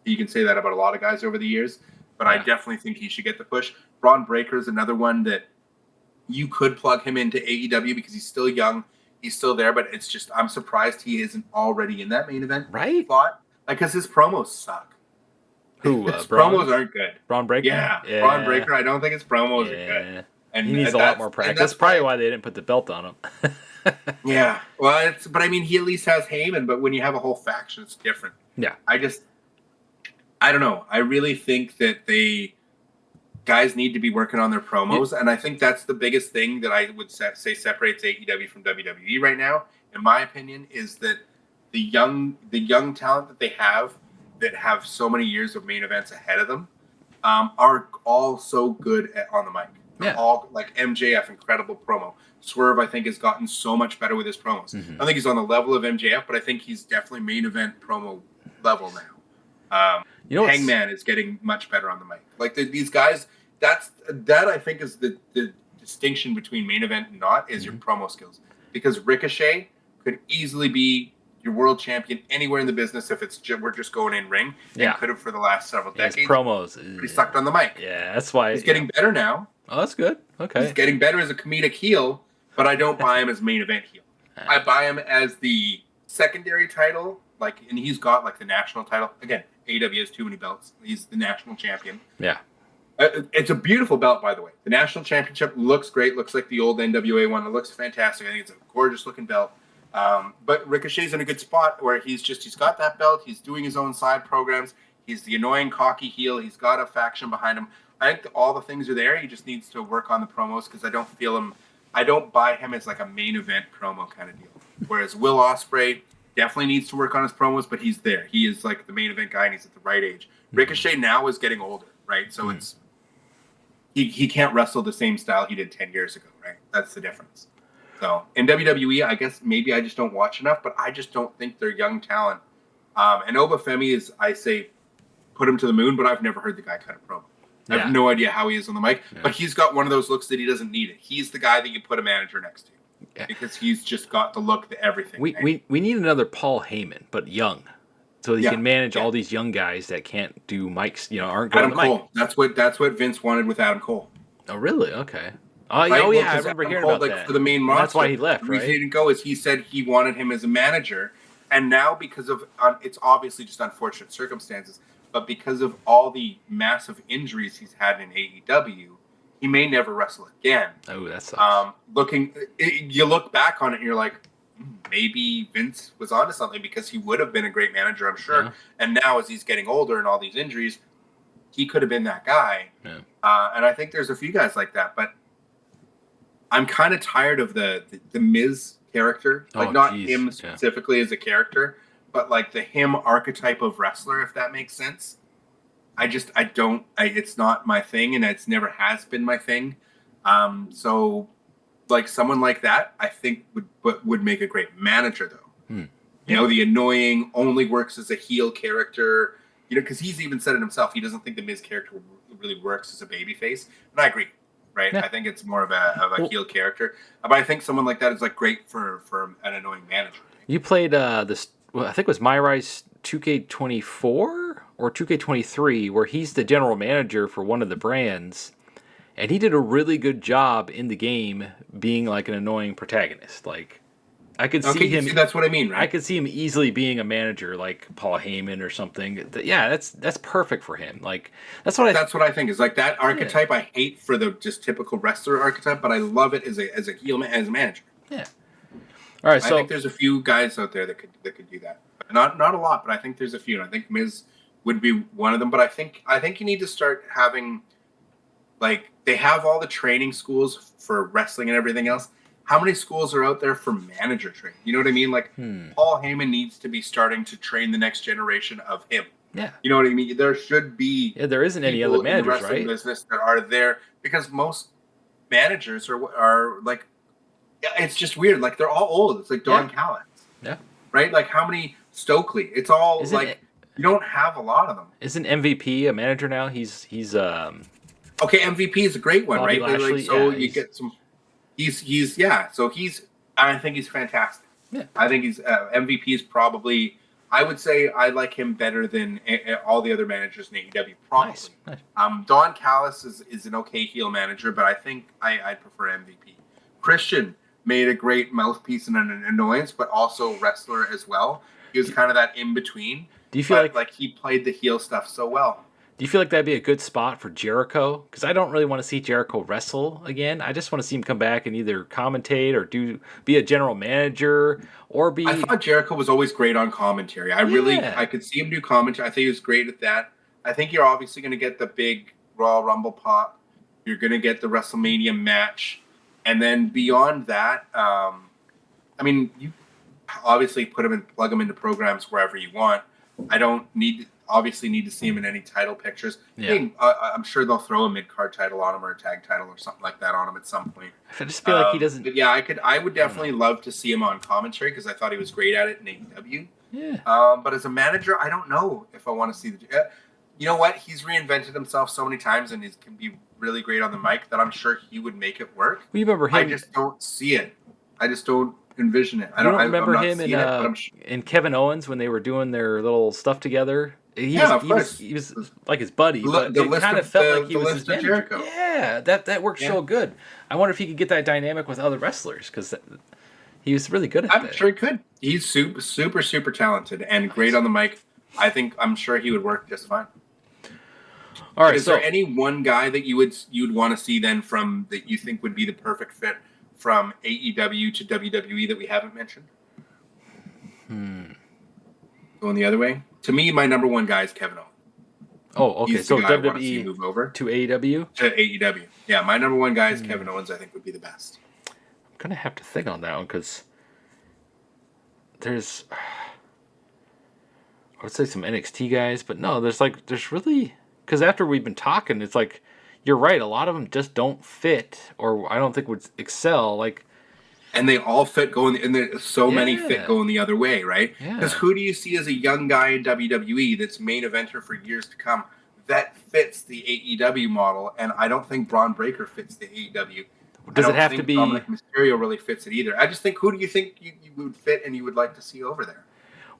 you can say that about a lot of guys over the years. But I definitely think he should get the push. Braun Breaker is another one that you could plug him into AEW because he's still young. He's still there, but it's just, I'm surprised he isn't already in that main event slot. Like, because his promos suck. Who? His promos aren't good. Braun Breaker? Yeah. Braun Breaker, I don't think his promos are good. And he needs a lot more practice. That's probably why they didn't put the belt on him. Yeah. Well, but I mean, he at least has Heyman, but when you have a whole faction, it's different. Yeah. I don't know. I really think that guys need to be working on their promos, and I think that's the biggest thing that I would say separates AEW from WWE right now, in my opinion, is that the young talent that they have that have so many years of main events ahead of them are all so good on the mic. They're all like MJF, incredible promo. Swerve, I think, has gotten so much better with his promos. Mm-hmm. I don't think he's on the level of MJF, but I think he's definitely main event promo level now. Hangman is getting much better on the mic. Like these guys, that I think is the distinction between main event and not is your promo skills. Because Ricochet could easily be your world champion anywhere in the business if we're just going in ring. And could have for the last several decades. His promos. But he sucked on the mic. Yeah, that's why. He's getting better now. Oh, that's good. Okay. He's getting better as a comedic heel, but I don't buy him as main event heel. I buy him as the secondary title, and he's got the national title. Again, AEW has too many belts. He's the national champion. Yeah. It's a beautiful belt, by the way. The national championship looks great. Looks like the old NWA one. It looks fantastic. I think it's a gorgeous looking belt. But Ricochet's in a good spot where he's got that belt. He's doing his own side programs. He's the annoying, cocky heel. He's got a faction behind him. I think all the things are there. He just needs to work on the promos because I don't buy him as like a main event promo kind of deal. Whereas Will Ospreay definitely needs to work on his promos, but he's there. He is like the main event guy and he's at the right age. Ricochet now is getting older, right? So it's he can't wrestle the same style he did 10 years ago, right? That's the difference. So in WWE, I guess maybe I just don't watch enough, but I just don't think they're young talent. And Obafemi is, I say, put him to the moon, but I've never heard the guy cut a promo. I have no idea how he is on the mic, but he's got one of those looks that he doesn't need it. He's the guy that you put a manager next to because he's just got the look, the everything. We need another Paul Heyman, but young, so he can manage all these young guys that can't do mics. Aren't good Adam on the Cole. mic. That's what Vince wanted with Adam Cole. Oh, really? Okay. I remember hearing about that. For the main roster, that's why he left. The reason he didn't go is he said he wanted him as a manager, and now because of it's obviously just unfortunate circumstances. But because of all the massive injuries he's had in AEW, he may never wrestle again. Oh, that sucks. You look back on it and you're like, maybe Vince was onto something because he would have been a great manager, I'm sure. Yeah. And now as he's getting older and all these injuries, he could have been that guy. Yeah. And I think there's a few guys like that. But I'm kind of tired of the Miz character. Him specifically as a character. But like the him archetype of wrestler, if that makes sense. It's not my thing, and it's never has been my thing. So like someone like that, I think would make a great manager though. The annoying only works as a heel character, because he's even said it himself. He doesn't think the Miz character really works as a babyface. And I agree, right? Yeah. I think it's more of a heel character. But I think someone like that is like great for an annoying manager. You played this. Well, I think it was MyRice 2K24 or 2K23, where he's the general manager for one of the brands, and he did a really good job in the game being like an annoying protagonist. Like, I could see him. That's what I mean, right? I could see him easily being a manager, like Paul Heyman or something. That's perfect for him. Like, that's what I think is like that archetype. I hate for the just typical wrestler archetype, but I love it as a heel as a manager. Yeah. All right, so I think there's a few guys out there that could do that. Not a lot, but I think there's a few. And I think Miz would be one of them. But I think you need to start having, like, they have all the training schools for wrestling and everything else. How many schools are out there for manager training? You know what I mean? Like, Paul Heyman needs to be starting to train the next generation of him. Yeah. You know what I mean? There should be. Yeah, there isn't any other managers, in the wrestling business that are there because most managers are like. It's just weird. Like, they're all old. It's like Don Callis. Yeah. Right? Like, how many Stokely. It's all Isn't like it, you don't have a lot of them. isn't MVP a manager now? He's Okay, MVP is a great one, Bobby right? But like, Lashley. so Yeah, you get some. He's yeah. So I think he's fantastic. yeah. I think he's MVP is probably. I would say I like him better than all the other managers in AEW. Probably. Nice. Don Callis is an okay heel manager, but I think I prefer MVP. Christian made a great mouthpiece and an annoyance, but also wrestler as well. He was kind of that in between. Do you feel like he played the heel stuff so well? Do you feel like that'd be a good spot for Jericho? Because I don't really want to see Jericho wrestle again. I just want to see him come back and either commentate or be a general manager or be. I thought Jericho was always great on commentary. I could see him do commentary. I think he was great at that. I think you're obviously going to get the big Royal Rumble pop. You're going to get the WrestleMania match. And then beyond that, I mean, you obviously plug him into programs wherever you want. I don't obviously need to see him in any title pictures. Yeah. Hey, I'm sure they'll throw a mid-card title on him or a tag title or something like that on him at some point. I just feel like he doesn't. But yeah, I would definitely love to see him on commentary because I thought he was great at it in AEW. Yeah. But as a manager, I don't know if I want to see the. You know what? He's reinvented himself so many times and he can be really great on the mic that I'm sure he would make it work. We remember him. I just don't see it. I just don't envision it. I don't remember him in Kevin Owens when they were doing their little stuff together. He was like his buddy, but it kind of felt like he was his manager. Jericho. Yeah, that worked so good. I wonder if he could get that dynamic with other wrestlers because he was really good at that. I'm sure he could. He's super talented and great on the mic. I'm sure he would work just fine. All right. Is there any one guy that you'd want to see then from that you think would be the perfect fit from AEW to WWE that we haven't mentioned? Going the other way. To me, my number one guy is Kevin Owens. Oh, okay. He's so WWE move over to AEW? To AEW. Yeah, my number one guy is Kevin Owens. I think would be the best. I'm going to have to think on that one because there's, I would say some NXT guys, but no, there's really, because after we've been talking, it's like, you're right, a lot of them just don't fit, or I don't think would excel, and they all fit going, and there's so many fit going the other way, right? Because who do you see as a young guy in WWE that's main eventer for years to come that fits the AEW model? And I don't think Braun Breaker fits the AEW. Does it have to be? Dominic Mysterio really fits it either. I just think who do you think you would fit and you would like to see over there?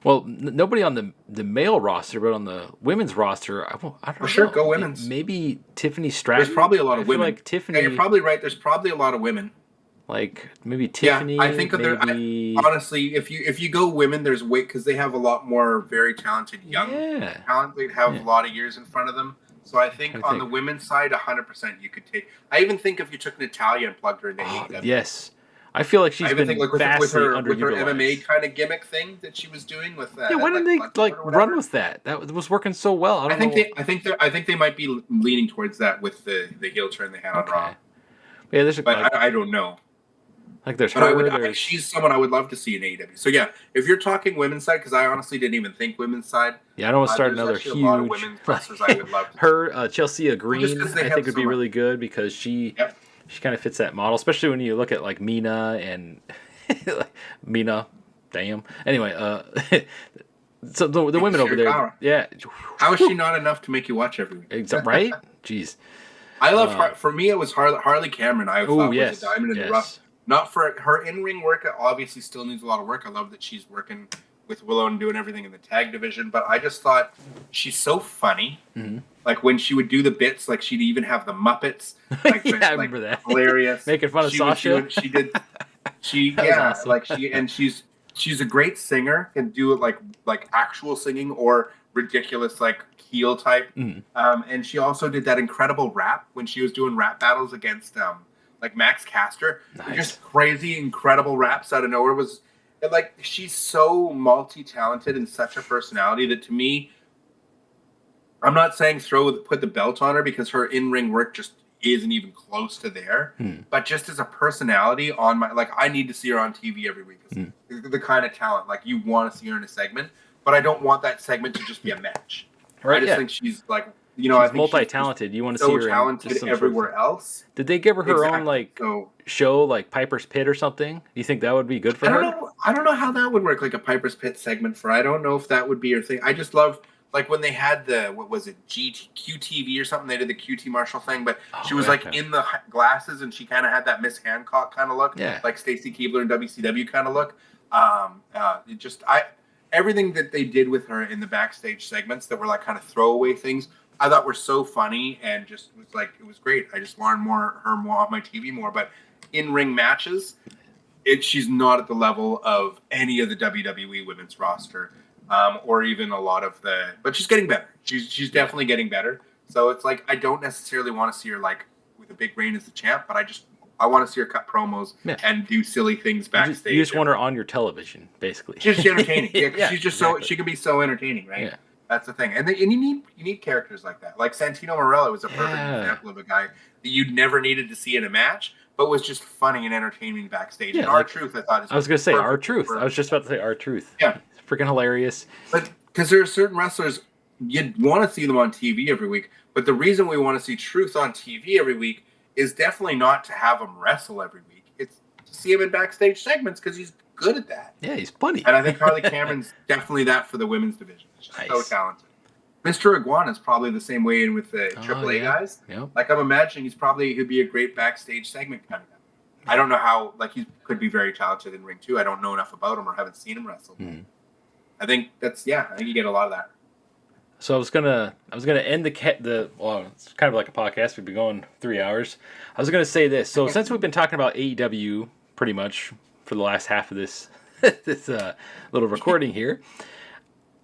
Well, nobody on the male roster, but on the women's roster, I don't know. Sure, go women's. Maybe Tiffany Stratton. There's probably a lot of women. Like Tiffany. Yeah, you're probably right. There's probably a lot of women. Like maybe Tiffany. Yeah, I think honestly, if you go women, there's weight because they have a lot more very talented young talent. They have a lot of years in front of them. So I think on the women's side, 100% you could take. I even think if you took Natalia and plugged her into AEW. Yes. I feel like she's been vastly underutilized. With her MMA kind of gimmick thing that she was doing with that. Yeah, why didn't they run with that? That was working so well. I think they might be leaning towards that with the heel turn they had on Raw. Yeah, I don't know. Like there's her. She's someone I would love to see in AEW. So yeah, if you're talking women's side, because I honestly didn't even think women's side. Yeah, I don't want to start another huge. A lot of women's wrestlers I would love to her Chelsea Green, I think would be really good because she kind of fits that model, especially when you look at like Mina and Mina. Damn. Anyway, so the women over there, How is she not enough to make you watch every week? Right? Jeez. I love for me. It was Harley Cameron. I thought was a diamond in the rough. Not for her in-ring work. It obviously still needs a lot of work. I love that she's working with Willow and doing everything in the tag division. But I just thought she's so funny. Mm-hmm. Like when she would do the bits, like she'd even have the Muppets. Like, I remember that. Hilarious. Making fun of Sasha. She's a great singer. Can do it like actual singing or ridiculous like heel type. Mm-hmm. And she also did that incredible rap when she was doing rap battles against like Max Caster. Nice. Just crazy, incredible raps out of nowhere. She's so multi-talented and such a personality that to me, I'm not saying put the belt on her because her in-ring work just isn't even close to there. But just as a personality I need to see her on TV every week. The kind of talent, like you want to see her in a segment, but I don't want that segment to just be a match. Right, I just think she's like She's I think she's just multi-talented. You want to see so her in just talented some sort of thing. everywhere else. Did they give her her own Exactly. like So show, like Piper's Pit or something? Do you think that would be good for I don't her? know. I don't know how that would work, like a Piper's Pit segment for. I don't know if that would be your thing. I just love like when they had the what was it QTV or something. They did the QT Marshall thing, but she Oh was like yeah, in the glasses and she kind of had that Miss Hancock kind of look, yeah. like Stacy Keibler in WCW kind of look. It just everything that they did with her in the backstage segments that were like kind of throwaway things, I thought were so funny and just was like it was great. I just learned more her more on my TV more, but in ring matches she's not at the level of any of the WWE women's roster, or even a lot of the. But she's getting better. She's definitely getting better. So it's like I don't necessarily want to see her like with a big reign as the champ, but I want to see her cut promos and do silly things backstage. You just want her on your television, basically. She's entertaining. Yeah, she's just exactly. so she can be so entertaining, right? Yeah. That's the thing, and you need characters like that. Like Santino Marella was a perfect example of a guy that you never needed to see in a match, but was just funny and entertaining backstage. Yeah, and R-Truth, I thought, is I was gonna say R-Truth. for. I was just about to say R-Truth. Yeah, Freaking hilarious. but because there are certain wrestlers you'd want to see them on TV every week, but the reason we want to see Truth on TV every week is definitely not to have him wrestle every week. It's to see him in backstage segments because he's good at that. Yeah, he's funny. And I think Harley Cameron's definitely that for the women's division. She's Nice. so talented. Mr. Iguana is probably the same way in with the AAA guys. Yep. Like I'm imagining he'd be a great backstage segment kind of guy. I don't know how, like he could be very talented in ring too. I don't know enough about him or haven't seen him wrestle. I think I think you get a lot of that. So I was gonna end well, it's kind of like a podcast. We've been going 3 hours. I was gonna say this. So since we've been talking about AEW pretty much for the last half of this this little recording here,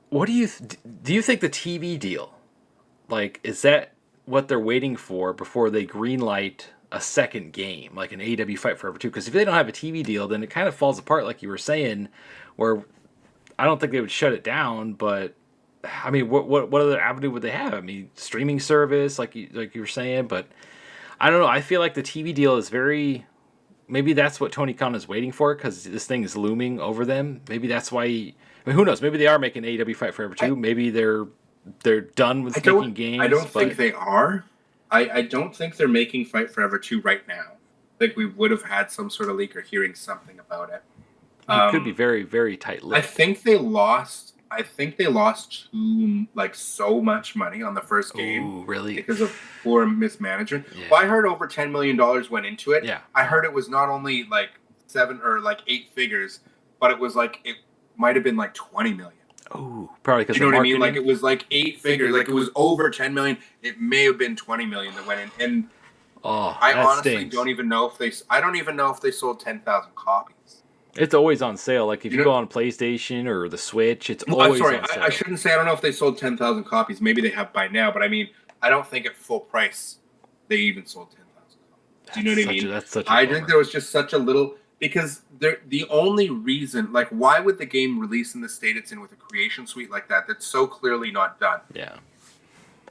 what do you think the TV deal, like, is that what they're waiting for before they greenlight a second game, like an AEW Fight Forever 2? Because if they don't have a TV deal, then it kind of falls apart, like you were saying, where I don't think they would shut it down, but I mean, what other avenue would they have? I mean, streaming service, like you were saying, but I don't know. I feel like the TV deal is very. Maybe that's what Tony Khan is waiting for because this thing is looming over them. Maybe that's why. I mean, who knows? Maybe they are making AEW Fight Forever 2. Maybe they're done with making games. I don't think they are. I don't think they're making Fight Forever 2 right now. I think we would have had some sort of leak or hearing something about it. It could be very, very tight-lipped. I think they lost so much money on the first game. Ooh, really? Because of poor mismanagement. Yeah. Well, I heard over $10 million went into it. Yeah. I heard it was not only like 7 or like 8 figures, but it was like it might have been like 20 million. Oh, probably because you know what I mean? Like it was like 8 figures. Like it was over 10 million. It may have been 20 million that went in. And I honestly don't even know if they sold 10,000 copies. It's always on sale. Like if you go on PlayStation or the Switch, it's always on sale. I shouldn't say I don't know if they sold 10,000 copies. Maybe they have by now, but I mean, I don't think at full price they even sold 10,000 copies. Do you know what I mean? That's such a I think there was just such a little because the only reason, like, why would the game release in the state it's in with a creation suite like that that's so clearly not done? Yeah.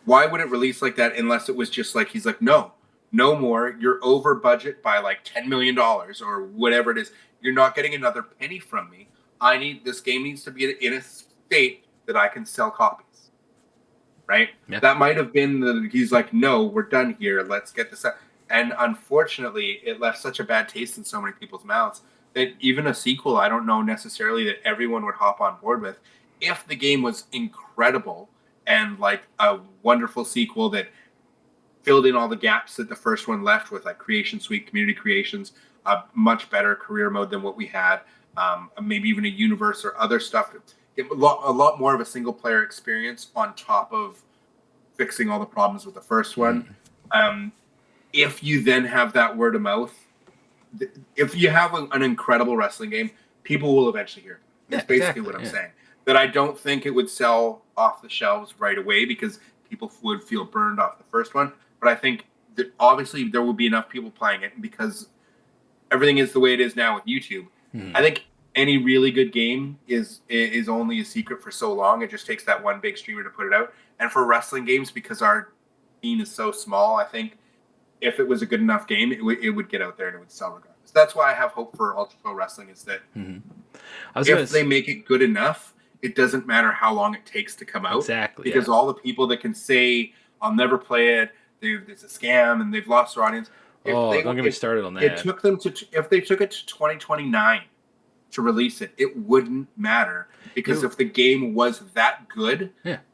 Why would it release like that unless it was just like he's like, no more. You're over budget by like $10 million or whatever it is. You're not getting another penny from me. This game needs to be in a state that I can sell copies. Right? Yeah. That might have been he's like, no, we're done here. Let's get this out. And unfortunately, it left such a bad taste in so many people's mouths that even a sequel, I don't know necessarily that everyone would hop on board with. If the game was incredible and like a wonderful sequel that filled in all the gaps that the first one left with, like Creation Suite, Community Creations, a much better career mode than what we had, maybe even a universe or other stuff. A lot more of a single player experience on top of fixing all the problems with the first one. If you then have that word of mouth, if you have an incredible wrestling game, people will eventually hear it. That's basically what I'm saying. That I don't think it would sell off the shelves right away because people would feel burned off the first one. But I think that obviously there will be enough people playing it because everything is the way it is now with YouTube. I think any really good game is only a secret for so long. It just takes that one big streamer to put it out. And for wrestling games, because our scene is so small, I think if it was a good enough game, it would get out there and it would sell regardless. That's why I have hope for Ultra Pro Wrestling is that if they make it good enough, it doesn't matter how long it takes to come out. Exactly. Because all the people that can say, I'll never play it. It's a scam, and they've lost their audience. Don't get me started on that. It took them if they took it to 2029 to release it, it wouldn't matter because if the game was that good,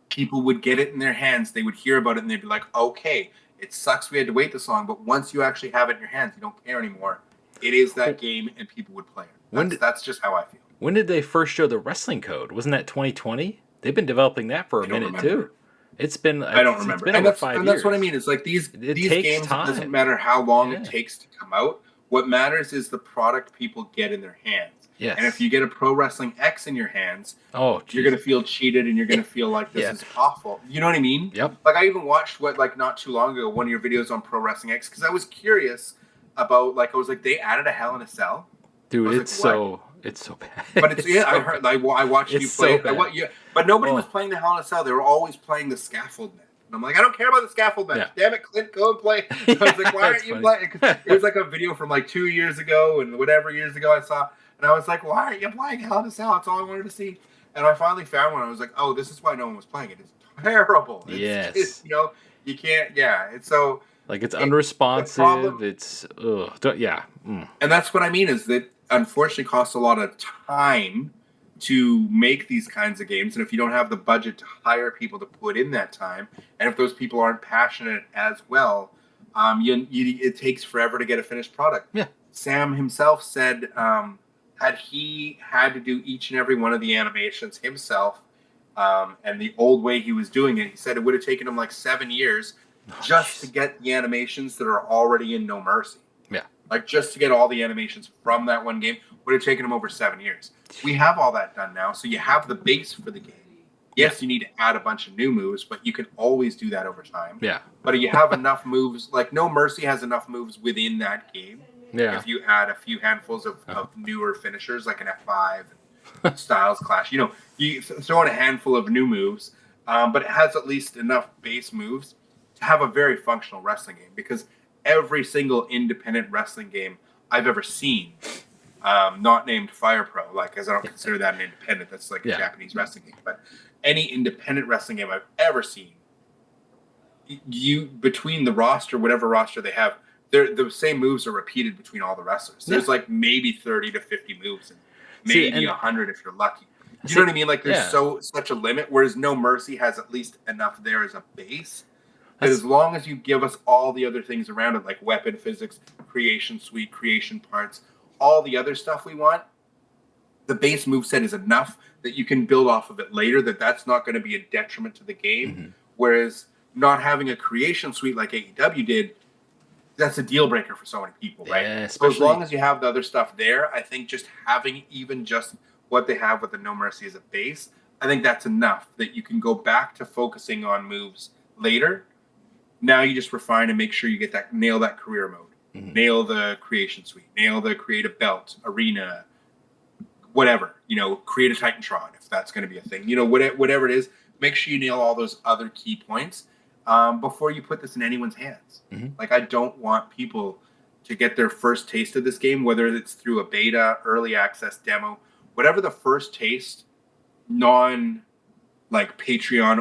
people would get it in their hands. They would hear about it and they'd be like, okay, it sucks we had to wait this long, but once you actually have it in your hands, you don't care anymore. It is that game, and people would play it. That's just how I feel. When did they first show the wrestling code? Wasn't that 2020? They've been developing that for a minute too. It's been I don't remember. It's been over 5 years. And that's what I mean. It's like these games. It doesn't matter how long it takes to come out. What matters is the product people get in their hands. Yes. And if you get a Pro Wrestling X in your hands, you're going to feel cheated and you're going to feel like this is awful. You know what I mean? Yep. Like I even watched not too long ago, one of your videos on Pro Wrestling X because I was curious about they added a Hell in a Cell. Dude, it's so bad. But I heard I watched you play it. But nobody was playing the Hell in a Cell. They were always playing the scaffold match. And I'm like, I don't care about the scaffold match. Damn it, Clint, go and play. I was like, why aren't you playing? It was like a video from 2 years ago and whatever years ago I saw. And I was like, why aren't you playing Hell in a Cell? That's all I wanted to see. And I finally found one. I was like, oh, this is why no one was playing it. It's terrible. It's, you can't. Yeah. It's so. It's unresponsive. It's And that's what I mean is that unfortunately costs a lot of time to make these kinds of games, and if you don't have the budget to hire people to put in that time, and if those people aren't passionate as well, it takes forever to get a finished product. Yeah. Sam himself said had he had to do each and every one of the animations himself, and the old way he was doing it, he said it would have taken him 7 years just to get the animations that are already in No Mercy. Yeah. Just to get all the animations from that one game would have taken him over 7 years. We have all that done now, so you have the base for the game. Yes, you need to add a bunch of new moves, but you can always do that over time. Yeah. But you have enough moves, No Mercy has enough moves within that game. Yeah. If you add a few handfuls of newer finishers, like an F5, Styles Clash, you throw in a handful of new moves, but it has at least enough base moves to have a very functional wrestling game, because every single independent wrestling game I've ever seen, not named Fire Pro, because I don't consider that an independent. That's a Japanese wrestling game. But any independent wrestling game I've ever seen, between the roster, whatever roster they have, the same moves are repeated between all the wrestlers. There's maybe 30 to 50 moves, and maybe 100 if you're lucky. You know what I mean? There's such a limit, whereas No Mercy has at least enough there as a base. But as long as you give us all the other things around it, like weapon physics, creation suite, creation parts, all the other stuff we want, the base moveset is enough that you can build off of it later, that's not going to be a detriment to the game. Mm-hmm. Whereas not having a creation suite like AEW did, that's a deal breaker for so many people, right? Yeah, so as long as you have the other stuff there, I think just having even just what they have with the No Mercy as a base, I think that's enough that you can go back to focusing on moves later. Now you just refine and make sure you nail that career mode, nail the creation suite, nail the creative belt, arena, whatever, create a Titantron if that's going to be a thing, whatever it is, make sure you nail all those other key points before you put this in anyone's hands. Mm-hmm. I don't want people to get their first taste of this game, whether it's through a beta, early access demo, whatever the first taste, Patreon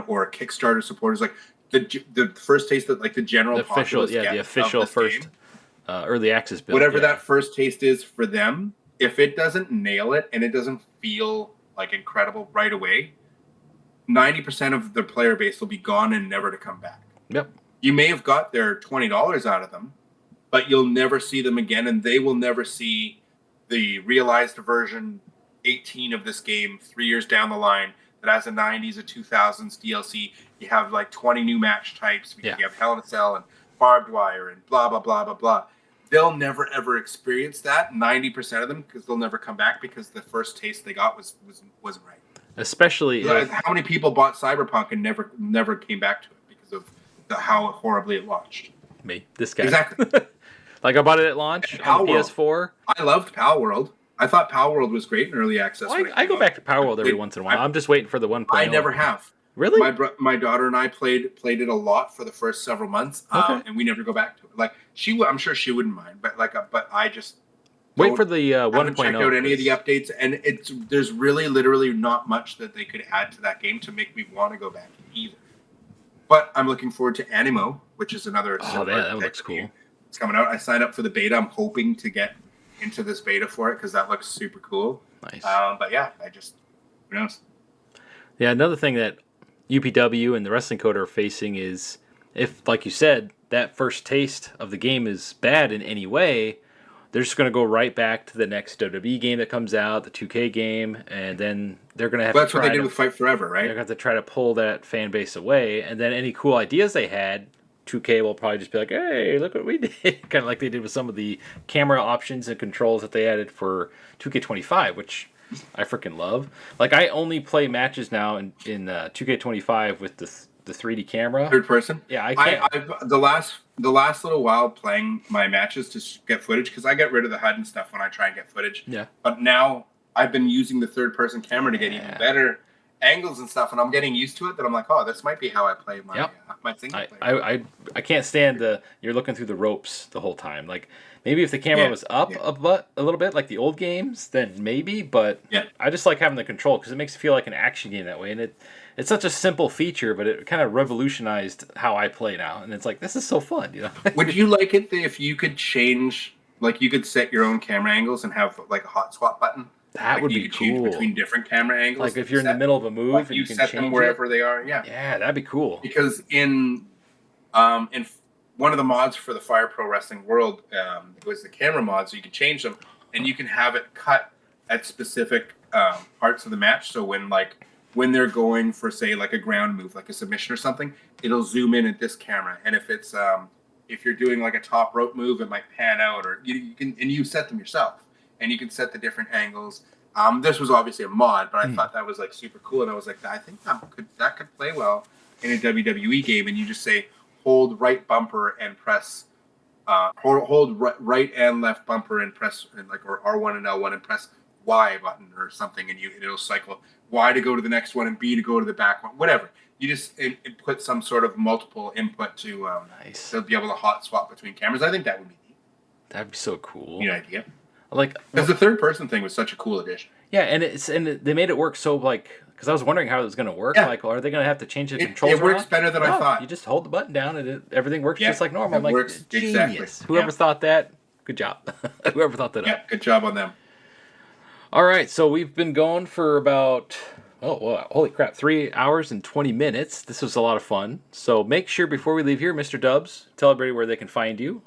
or Kickstarter supporters, the first taste that the general official the official first game, early access build, whatever that first taste is for them, if it doesn't nail it and it doesn't feel incredible right away, 90% of the player base will be gone and never to come back. Yep. You may have got their $20 out of them, but you'll never see them again, and they will never see the realized version 18 of this game 3 years down the line that has a 90s, a 2000s DLC. You have 20 new match types because you have Hell in a Cell and barbed wire and blah, blah, blah, blah, blah. They'll never, ever experience that, 90% of them, because they'll never come back because the first taste they got wasn't right. Especially how many people bought Cyberpunk and never came back to it because of how horribly it launched? Me. This guy. Exactly. I bought it at launch on the PS4. I loved Pal World. I thought Pal World was great in early access. Well, I go back to Pal World every once in a while. I'm just waiting for the 1.0. I never have. Really? My daughter and I played it a lot for the first several months, and we never go back to it. I'm sure she wouldn't mind, but I just wait for the 1.0. Haven't checked out any of the updates, and there's really literally not much that they could add to that game to make me want to go back either. But I'm looking forward to Animo, which is another. Oh, yeah, that one looks cool. It's coming out. I signed up for the beta. I'm hoping to get into this beta for it because that looks super cool. Nice. But yeah, who knows? Yeah, another thing that UPW and the Wrestling Code are facing is if, like you said, that first taste of the game is bad in any way, they're just going to go right back to the next WWE game that comes out, the 2K game, and then they're going to have to try. That's what they did with Fight Forever, right? They're going to have to try to pull that fan base away, and then any cool ideas they had, 2K will probably just be like, hey, look what we did. Kind of like they did with some of the camera options and controls that they added for 2K25, which I freaking love. Like, I only play matches now in 2K25 with the 3D camera. Third person? Yeah, I can't. I've the last little while playing my matches to get footage, because I get rid of the HUD and stuff when I try and get footage. Yeah. But now I've been using the third person camera to get even better angles and stuff, and I'm getting used to it. That I'm like, oh, this might be how I play my single player. I can't stand you're looking through the ropes the whole time. Like, maybe if the camera was up a little bit, like the old games, then maybe. But I just like having the control because it makes it feel like an action game that way. And it's such a simple feature, but it kind of revolutionized how I play now. And it's like, this is so fun, you know? Would you like it if you could change, like you could set your own camera angles and have like a hot swap button? That would be could cool. Choose between different camera angles. Like if you're in the middle of a move and you can set change them wherever they are. Yeah. Yeah, that'd be cool. Because in one of the mods for the Fire Pro Wrestling World was the camera mod, so you can change them and you can have it cut at specific parts of the match. So when they're going for, say, like a ground move, like a submission or something, it'll zoom in at this camera. And if it's if you're doing like a top rope move, it might pan out, or you set them yourself, and you can set the different angles. This was obviously a mod, but I thought that was like super cool, and I was like, I think that could play well in a WWE game. And you just say hold right bumper and press, hold right and left bumper and press, and or R1 and L1 and press Y button or something, and it'll cycle Y to go to the next one and B to go to the back one, whatever. You just put some sort of multiple input to be able to hot swap between cameras. I think that would be neat. That'd be so cool. Neat idea. Like, because the third person thing was such a cool addition. Yeah, and they made it work so because I was wondering how it was going to work. Yeah. Like, are they going to have to change the controls? It works better than I thought. You just hold the button down and everything works just like normal. I'm like, works genius. Exactly. Whoever thought that, good job. Whoever thought that up. Yeah, good job on them. All right, so we've been going for about, holy crap, 3 hours and 20 minutes. This was a lot of fun. So make sure before we leave here, Mr. Dubs, tell everybody where they can find you.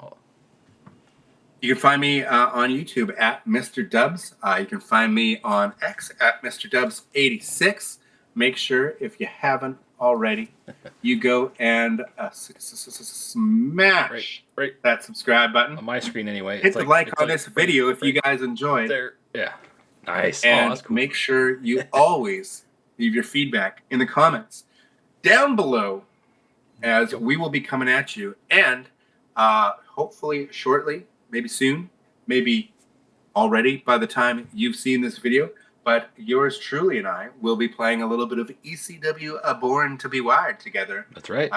You can find me on YouTube at Mr. Dubs. You can find me on X at Mr. Dubs86. Make sure, if you haven't already, you go and smash that subscribe button. On my screen, anyway. Hit the like on this video if you guys enjoyed. Yeah. Nice. And Cool. Make sure you always leave your feedback in the comments down below, as we will be coming at you. And hopefully shortly, maybe soon, maybe already by the time you've seen this video, but yours truly and I will be playing a little bit of ECW Born to Be Wired together. That's right.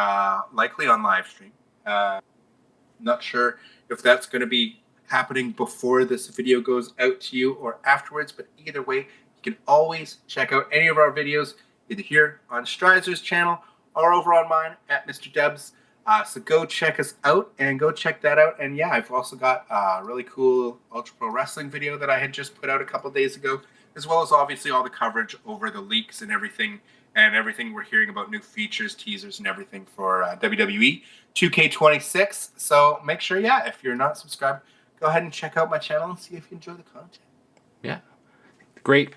Likely on live stream. Not sure if that's going to be happening before this video goes out to you or afterwards, but either way, you can always check out any of our videos either here on Stryzer's channel or over on mine at Mr. Dubs. So go check us out and go check that out. And yeah, I've also got a really cool Ultra Pro Wrestling video that I had just put out a couple days ago, as well as obviously all the coverage over the leaks and everything we're hearing about new features, teasers, and everything for WWE 2K26. So make sure, if you're not subscribed, go ahead and check out my channel and see if you enjoy the content. Yeah. Great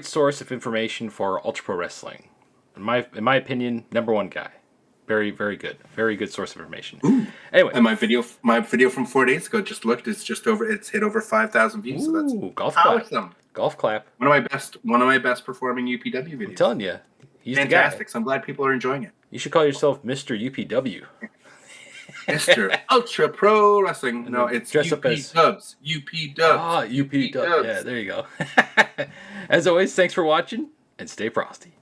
source of information for Ultra Pro Wrestling. In my opinion, number one guy. Very, very good. Very good source of information. Ooh. Anyway. And my video from 4 days ago just looked, it's hit over 5,000 views. Ooh, so that's golf awesome. Clap. Golf clap. One of my best performing UPW videos. I'm telling you. He's fantastic. The guy. So I'm glad people are enjoying it. You should call yourself Mr. UPW. Mr. Ultra Pro Wrestling. No, it's UP Dubs. UP Dubs. Ah, UP Dubs. Yeah, there you go. As always, thanks for watching, and stay frosty.